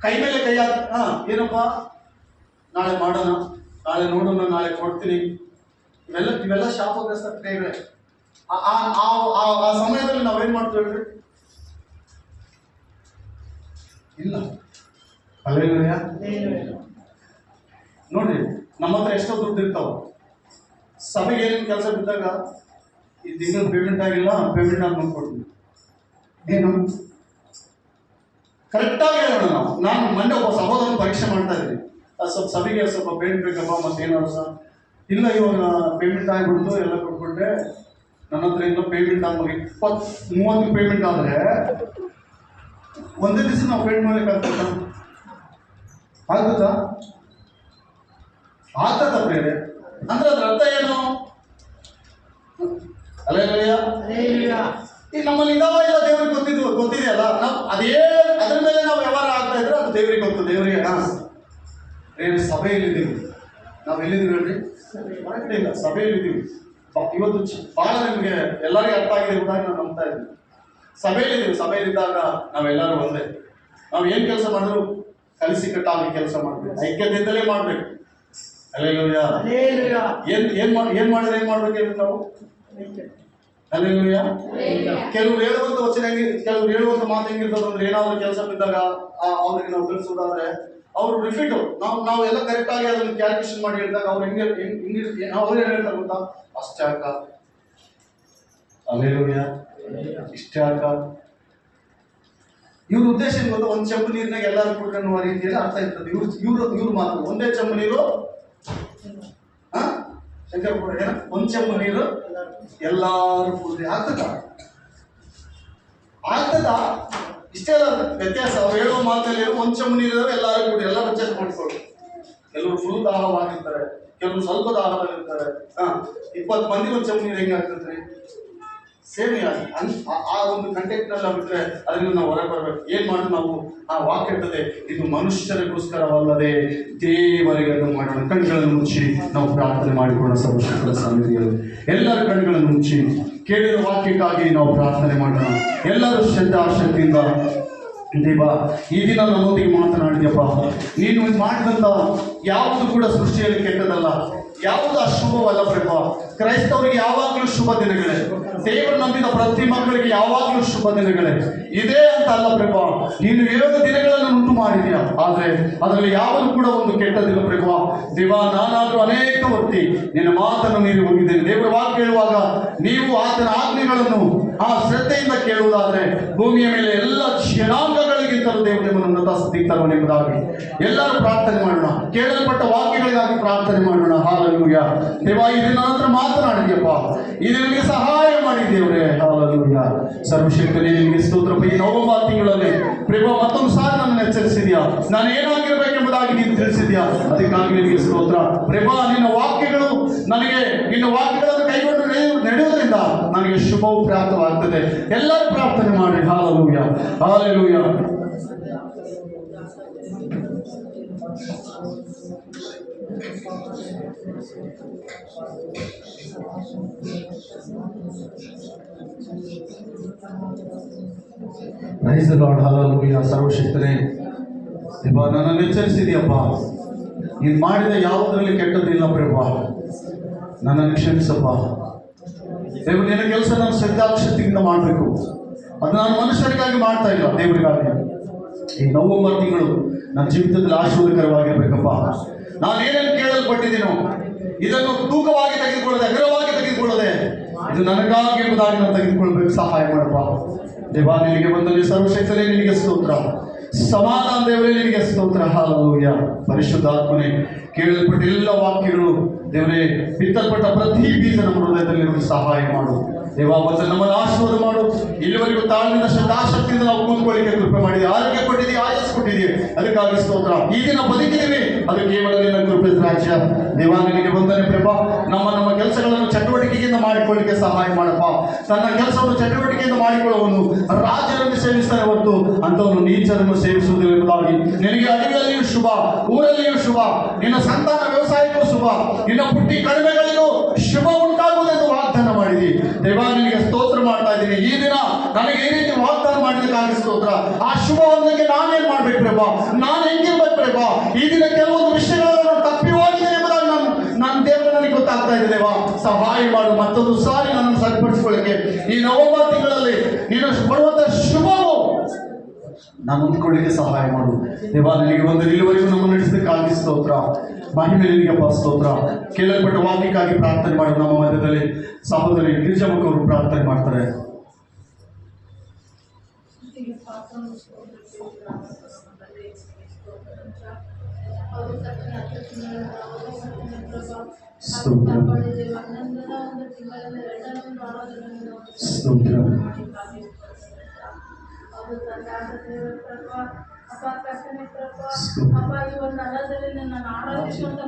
ಕೈ ಮೇಲೆ ಕೈ ಏನಪ್ಪ, ನಾಳೆ ಮಾಡೋಣ, ನಾಳೆ ನೋಡೋಣ, ನಾಳೆ ಕೊಡ್ತೀನಿ, ಇವೆಲ್ಲ ಶಾಪಗ್ರಸ್ತ ಕ್ರಿಯೆಗಳೇ. ಆ ಸಮಯದಲ್ಲಿ ನಾವೇನ್ ಮಾಡ್ತೀವಿ? ಇಲ್ಲ. ಹಲ್ಲೆಲೂಯಾ. ನೋಡ್ರಿ, ನಮ್ಮ ಹತ್ರ ಎಷ್ಟೋ ದುಡ್ಡು ಇರ್ತಾವ. ಸಭೆಗೆ ಏನೇನು ಕೆಲಸ ಬಿದ್ದಾಗ ಈ ತಿಂಗಳು ಪೇಮೆಂಟ್ ಆಗಿಲ್ಲ, ಪೇಮೆಂಟ್ ನಾನು ನೋಡ್ಕೊಡ್ತೀನಿ. ಏನು ಕರೆಕ್ಟಾಗಿ ಹೇಳೋಣ ನಾವು. ನಾನು ಮೊನ್ನೆ ಒಬ್ಬ ಸಹೋದರನ ಪರೀಕ್ಷೆ ಮಾಡ್ತಾ ಇದ್ದೀನಿ. ಸ್ವಲ್ಪ ಸಭೆಗೆ ಸ್ವಲ್ಪ ಪೇಮೆಂಟ್ ಬೇಕಪ್ಪ, ಮತ್ತೇನಾದ್ರು ಸಹ ಇಲ್ಲ, ಇವಾಗ ಪೇಮೆಂಟ್ ಆಗಿಬಿಡ್ತು, ಎಲ್ಲ ಕೊಟ್ಬಿಟ್ರೆ ನನ್ನ ಹತ್ರ ಇಲ್ಲ ಪೇಮೆಂಟ್ ಆಗ್ಬೋದು. 20-30 ಪೇಮೆಂಟ್ ಆದರೆ ಒಂದೇ ದಿವಸ ನಾವು ಪೇಮೆಂಟ್ ಮಾಡ್ಲಿಕ್ಕೆ ಆಗ್ತದ ಬೇರೆ ಅಂದ್ರೆ ಅದ್ರ ಅರ್ಥ ಏನು? ಅಲ್ಲೆಲ್ಲೂಯಾ. ಈಗ ನಮ್ಮಲ್ಲಿ ಇದಾವ ಇಲ್ಲ ದೇವ್ರಿಗೆ ಗೊತ್ತಿದೆಯಲ್ಲ, ನಾವು ಅದ್ರ ಮೇಲೆ ನಾವು ವ್ಯವಹಾರ ಆಗ್ತಾ ಇದ್ರೆ ಅದು ದೇವ್ರಿಗೆ ಗೊತ್ತು. ದೇವರಿಗೆ ಸಭೆಯಲ್ಲಿದ್ದೀವಿ. ನಾವು ಎಲ್ಲಿದ್ದೀವಿ ಹೇಳ್ರಿ? ಇಲ್ಲ, ಸಭೆಯಲ್ಲಿದ್ದೀವಿ. ಇವತ್ತು ಬಹಳ ನಿಮಗೆ ಎಲ್ಲರಿಗೂ ಅರ್ಥ ಆಗಿದೆ ಕೂಡ ನಾನು ನಂಬ್ತಾ ಇದ್ದೀನಿ. ಸಭೆಯಲ್ಲಿದ್ದಾಗ ನಾವೆಲ್ಲರೂ ಒಂದೇ. ನಾವು ಏನ್ ಕೆಲಸ ಮಾಡಿದ್ರು ಕಲಿಸಿ ಕಟ್ಟಾಗಿ ಕೆಲಸ ಮಾಡ್ಬೇಕು, ಐಕ್ಯತೆಯಿಂದಲೇ ಮಾಡ್ಬೇಕು. ಅಲ್ಲೆಲ್ಲೂಯಾ. ಏನ್ ಮಾಡಿದ್ರೆ ಏನ್ ಮಾಡ್ಬೇಕು ಹೇಳಿ ನಾವು? ಅಲ್ಲೆಲ್ಲೂಯಾ. ಕೆಲವ್ರು ಹೇಳುವಂತ ವಚನ ಕೆಲವ್ರು ಹೇಳುವಂತ ಮಾತು ಹೆಂಗಿರ್ತದೆ ಅಂದ್ರೆ, ಏನಾದ್ರು ಕೆಲಸ ಬಿದ್ದಾಗ ಅವ್ರಿಗೆ ನಾವು ತಿಳಿಸೋದಾದ್ರೆ ಅವ್ರು ರಿಪೀಟು ನಾವು ಎಲ್ಲ ಕರೆಕ್ಟ್ ಆಗಿ ಅದನ್ನ ಕ್ಯಾಲ್ಕುಲೇಷನ್ ಮಾಡಿ ಹೇಳಿದಾಗ ಅವ್ರು ಅವ್ರು ಏನ್ ಹೇಳ್ತಾರೆ ಗೊತ್ತಾ? ಅಷ್ಟೇ ಅಕ್ಕ, ಅಲ್ಲೆಲ್ಲೂಯಾ, ಇಷ್ಟೇ ಅಕ್ಕ. ಇವ್ರ ಉದ್ದೇಶ ಏನ್ ಗೊತ್ತಾ? ಒಂದ್ ಚೆಂಬು ನೀರಿನಾಗ ಎಲ್ಲರೂ ಕುಡ್ಕೊಳ್ಳುವ ರೀತಿಯಲ್ಲಿ ಅರ್ಥ ಇರ್ತದೆ. ಇವ್ರು ಮಾತ್ರ ಒಂದೇ ಚೆಂಬು ನೀರು ಒಂದ್ ಚೆಂಬು ನೀರು ಎಲ್ಲಾರು ಕುಡಿದ್ರೆ ಆಗ್ತದ ಇಷ್ಟೆಲ್ಲ ವ್ಯತ್ಯಾಸ. ಅವ್ರು ಹೇಳುವ ಮಾತಲ್ಲಿ ಒಂದ್ ಚೆಂಬು ನೀರು ಎಲ್ಲಾರು ಕುಡಿ, ಎಲ್ಲರೂ ಅಡ್ಜಸ್ಟ್ ಮಾಡ್ಕೊಳ್ಳಿ. ಕೆಲವರು ಫುಲ್ ದಾಹವಾಗಿರ್ತಾರೆ, ಕೆಲವರು ಸ್ವಲ್ಪ ದಾಹವಾಗಿರ್ತಾರೆ. 20 ಮಂದಿಗೆ ಒಂದ್ ಚೆಂಬು ನೀರು ಹೆಂಗಾಗ್ತದ್ರಿ? ಸೇಮ್ ಆ ಒಂದು ಕಂಟೆಂಟ್ ನಲ್ಲಿ ಬಿಟ್ರೆ ಅದರಿಂದ ನಾವು ಹೊರಗೆ ಬರ್ಬೇಕು. ಏನ್ ಮಾಡೋದು ನಾವು? ಆ ವಾಕ್ಯ ಇರ್ತದೆ, ಇದು ಮನುಷ್ಯರಿಗೋಸ್ಕರವಲ್ಲದೆ ದೇವರಿಗೆ ಅದನ್ನು ಮಾಡೋಣ. ಕಣ್ಗಳನ್ನು ಮುಚ್ಚಿ ನಾವು ಪ್ರಾರ್ಥನೆ ಮಾಡಿಕೊಳ್ಳೋ ಸರ್ವಶಕ್ತರ ಸನ್ನಿಧಿಯಲ್ಲಿ ಎಲ್ಲರ ಕಣ್ಗಳನ್ನು ಮುಚ್ಚಿ ಕೇಳಿದ ವಾಕ್ಯಕ್ಕಾಗಿ ನಾವು ಪ್ರಾರ್ಥನೆ ಮಾಡೋಣ. ಎಲ್ಲರೂ ಶ್ರದ್ಧಾಶಕ್ತಿಯಿಂದ, ದೇವ ಈ ದಿನ ನನ್ನೊಂದಿಗೆ ಮಾತನಾಡಿದ್ಯಪ್ಪ. ನೀನು ಮಾಡಿದಂತ ಯಾವುದು ಕೂಡ ಸೃಷ್ಟಿಯಲ್ಲಿ ಕೆಟ್ಟದಲ್ಲ, ಯಾವುದು ಅಶುಭವಲ್ಲ ಪ್ರಭಾ. ಕ್ರೈಸ್ತವರಿಗೆ ಯಾವಾಗಲೂ ಶುಭ ದಿನಗಳೇ, ದೇವರು ನಂಬಿದ ಪ್ರತಿ ಮಕ್ಕಳಿಗೆ ಯಾವಾಗಲೂ ಶುಭ ದಿನಗಳೇ. ಇದೇ ಅಂತ ಅಲ್ಲ ಪ್ರಭಾ, ನೀನು 7 ದಿನಗಳನ್ನು ಉಂಟು ಮಾಡಿದ್ಯಾ, ಆದ್ರೆ ಅದರಲ್ಲಿ ಯಾವುದು ಕೂಡ ಒಂದು ಕೆಟ್ಟದಿಲ್ಲ ಪ್ರಭಾ. ದೇವ ನಾನಾದ್ರೂ ಅನೇಕ ಹೊತ್ತಿ ನಿನ್ನ ಮಾತನ್ನು ಮೀರಿ ಹೋಗಿದ್ದೇನೆ. ದೇವರ ವಾಕ್ಯ ಹೇಳುವಾಗ ನೀವು ಆತನ ಆಜ್ಞೆಗಳನ್ನು ಆ ಶ್ರದ್ಧೆಯಿಂದ ಕೇಳುವುದಾದ್ರೆ ಭೂಮಿಯ ಮೇಲೆ ಎಲ್ಲ ಜನಾಂಗಗಳಿಗಿಂತಲೂ ದೇವರು ನಿಮ್ಮನ್ನು ಉನ್ನತ ಸ್ಥಿತಿಗೆ ತರುವನೆಂಬುದಾಗಿ ಎಲ್ಲರೂ ಪ್ರಾರ್ಥನೆ ಮಾಡೋಣ. ಕೇಳಲ್ಪಟ್ಟ ವಾಕ್ಯಗಳಿಗಾಗಿ ಪ್ರಾರ್ಥನೆ ಮಾಡೋಣ. ಹಾಲೆಲೂಯಾ. ದೇವ ಇದನ್ನ ನಂತರ ಮಾತನಾಡಿದ್ಯಪ್ಪ, ಇದು ನಿಮಗೆ ಸಹಾಯ ಮಾಡಿದ್ದೇವ್ರೆ. ಹಾಲೆಲೂಯಾ. ಸರ್ವಶಕ್ತನೇ ನಿಮಗೆ ಸ್ತೋತ್ರ. ಈ ನವೆಂಬರ್ ತಿಂಗಳಲ್ಲಿ ಪ್ರಭು ಮತ್ತೊಂದು ಸಾರಿ ನನ್ನನ್ನು ಎಚ್ಚರಿಸಿದ್ಯಾ, ನಾನು ಏನಾಗಿರ್ಬೇಕೆಂಬುದಾಗಿ ನೀನು ತಿಳಿಸಿದ್ಯಾ, ಅದಕ್ಕಾಗಿ ನಿನಗೆ ಸ್ತೋತ್ರ. ಪ್ರಭಾ, ನಿನ್ನ ವಾಕ್ಯಗಳು ನನಗೆ, ನಿನ್ನ ವಾಕ್ಯಗಳನ್ನು ಕೈಗೊಂಡು ನಡೆಯುವುದರಿಂದ ನನಗೆ ಶುಭವು ಪ್ರಾಪ್ತವಾಗ್ತದೆ. ಎಲ್ಲರೂ ಪ್ರಾರ್ಥನೆ ಮಾಡಿ. Hallelujah, hallelujah. Praise the Lord. Hallelujah. ಸರ್ವಶಕ್ತನೇ ದೇವ, ನನ್ನನ್ನು ಎಚ್ಚರಿಸಿದೆಯಪ್ಪ. ನೀನು ಮಾಡಿದ ಯಾವುದರಲ್ಲಿ ಕೆಟ್ಟದಿಲ್ಲ ಪ್ರಭಾ, ನನ್ನನ್ನು ಕ್ಷಮಿಸಪ್ಪ. ದೇವ, ನಿನ್ನ ಕೆಲಸ ನಾನು ಶ್ರದ್ಧಾಶಕ್ತಿಯಿಂದ ಮಾಡಬೇಕು. ಅದು ನಾನು ಮನುಷ್ಯರಿಗಾಗಿ ಮಾಡ್ತಾ ಇಲ್ಲ, ದೇವರಿಗಾಗಿ. ಈ ನವೆಂಬರ್ ತಿಂಗಳು ನನ್ನ ಜೀವಿತದಲ್ಲಿ ಆಶೀರ್ವಾದಕರವಾಗಿರ್ಬೇಕಪ್ಪ. ನಾನು ಏನೇನು ಕೇಳಲ್ಪಟ್ಟಿದ್ದೀನೋ ಇದನ್ನು ತೂಕವಾಗಿ ತೆಗೆದುಕೊಳ್ಳದೆ, ಅಗ್ರವಾಗಿ ತೆಗೆದುಕೊಳ್ಳದೆ, ಇದು ನನಗಾಗಿ ಎಂಬುದಾಗಿ ನಾನು ತೆಗೆದುಕೊಳ್ಬೇಕು. ಸಹಾಯ ಮಾಡಪ್ಪ ದೇವ. ನಿನಗೆ ಬಂದಲ್ಲಿ ಸರ್ವಶಕ್ತನೇ ನಿನಗೆ ಸ್ತೋತ್ರ. ಸಮಾಧಾನ ದೇವರೇ ನಿನಗೆ ಸ್ತೋತ್ರ. ಹಾಲೆಲೂಯಾ. ಪರಿಶುದ್ಧಾತ್ಮನೇ, ಕೇಳಲ್ಪಟ್ಟ ಎಲ್ಲ ವಾಕ್ಯಗಳು ದೇವರೇ, ಬಿತ್ತಲ್ಪಟ್ಟ ಪ್ರತಿ ಬೀಜ ನಮ್ಮ ಹೃದಯದಲ್ಲಿ ನಮಗೆ ಸಹಾಯ ಮಾಡು ದೇವ. ಮತ್ತು ನಮ್ಮನ್ನು ಆಶೀರ್ವಾದ ಮಾಡು. ಇಲ್ಲಿವರೆಗೂ ತಾಳ್ಮೆಯಿಂದ ಶ್ರದ್ಧಾಶಕ್ತಿಯಿಂದ ನಾವು ಕೂತ್ಕೊಳ್ಳಿಕ್ಕೆ ಕೃಪೆ ಮಾಡಿದೆ. ಆರೋಗ್ಯ ಕೊಟ್ಟಿದ್ದೀವಿ, ಆಯಸ್ಸು ಕೊಟ್ಟಿದ್ದೀವಿ, ಅದಕ್ಕಾಗಿ ಸ್ತೋತ್ರ. ಈ ದಿನ ಬದುಕಿದ್ದೀವಿ, ಅದು ಕೇವಲ ನಿನ್ನ ಕೃಪೆ ರಾಜ್ಯ. ದೇವ, ನಿನಗೆ ಬಂದನೆ ಪ್ರಭಾ. ನಮ್ಮ ಕೆಲಸಗಳನ್ನು ಚಟುವಟಿಕೆಯಿಂದ ಮಾಡಿಕೊಳ್ಳಿಕ್ಕೆ ಸಹಾಯ ಮಾಡಪ್ಪ. ತನ್ನ ಕೆಲಸವನ್ನು ಚಟುವಟಿಕೆಯಿಂದ ಮಾಡಿಕೊಳ್ಳುವನು ರಾಜರನ್ನು ಸೇವಿಸ್ತಾನೆ ಹೊರತು ಅಂಥವನು ನೀಚರನ್ನು ಸೇವಿಸುವುದಿಲ್ಲ ಎಂಬುದಾಗಿ ನಿನಗೆ ಅಡಿಗೆಯಲ್ಲಿಯೂ ಶುಭ, ಊರಲ್ಲಿಯೂ ಶುಭ, ನಿನ್ನ ಸಂತಾನ ವ್ಯವಸಾಯಕ್ಕೂ ಶುಭ, ನಿನ್ನ ಪುಟ್ಟಿ ಕಡಿಮೆಗಳಿಗೂ ಶುಭ ಉಂಟಾಗುವುದೆಂದು ವಾಗ್ದಾನ ಮಾಡಿದಿ ದೇವ. ನಿನಗೆ ಸ್ತೋತ್ರ ಮಾಡ್ತಾ ಇದ್ದೀನಿ. ಈ ದಿನ ನನಗೆ ಈ ರೀತಿ ವಾಗ್ದಾನ ಮಾಡಿದಕ್ಕಾಗಿ ಸ್ತೋತ್ರ. ಆ ಶುಭವೊಂದಕ್ಕೆ ನಾನೇನ್ ಮಾಡ್ಬೇಕು ಪ್ರಭಾ? ನಾನು ಹೆಂಗಿರ್ಬೇಕು ಪ್ರಭಾ? ಈ ದಿನ ಕೆಲವೊಂದು ವಿಷಯಗಳನ್ನು ತಪ್ಪಿ ಹೋಗಿದೆ ಎಂಬುದಾಗಿ ನನ್ನ ದೇವರು ನನಗೆ ಗೊತ್ತಾಗ್ತಾ ಇದೆ ದೇವ. ಸಹಾಯ ಮಾಡು. ಮತ್ತೊಂದು ಸಾರಿ ನನ್ನನ್ನು ಸರಿಪಡಿಸಿಕೊಳ್ಳಿಕ್ಕೆ ಈ ನವೆಂಬರ್ ತಿಂಗಳಲ್ಲಿ ನೀನು ಕೊಡುವಂತ ಶುಭವು ನಾನು ಹೊಂದಿಕೊಳ್ಳಿಕ್ಕೆ ಸಹಾಯ ಮಾಡು ದೇವ. ನಿನಗೆ ಒಂದು ಇಲ್ಲಿವರೆಗೂ ನಮ್ಮ ನಡೆಸಲಿಕ್ಕಾಗಿ ಸ್ತೋತ್ರ. ಮಹಿಮೆ ನಿನಗಪ್ಪ ಸ್ತೋತ್ರ. ಕೇಳಲ್ಪಟ್ಟ ವಾಕ್ಯಕ್ಕಾಗಿ ಪ್ರಾರ್ಥನೆ ಮಾಡಿ. ನಮ್ಮ ಮಧ್ಯದಲ್ಲಿ ಸಹೋದರಿ ಗಿರಿಜಮ್ಮಕ್ಕವರು ಪ್ರಾರ್ಥನೆ ಮಾಡ್ತಾರೆ. ಸ್ತೋತ್ರ, ಸ್ತೋತ್ರ. ಅಪ್ಪ, ಈ ಒಂದು ನಗರದಲ್ಲಿ ನನ್ನ ಆರಾಧಿಸುವಂತ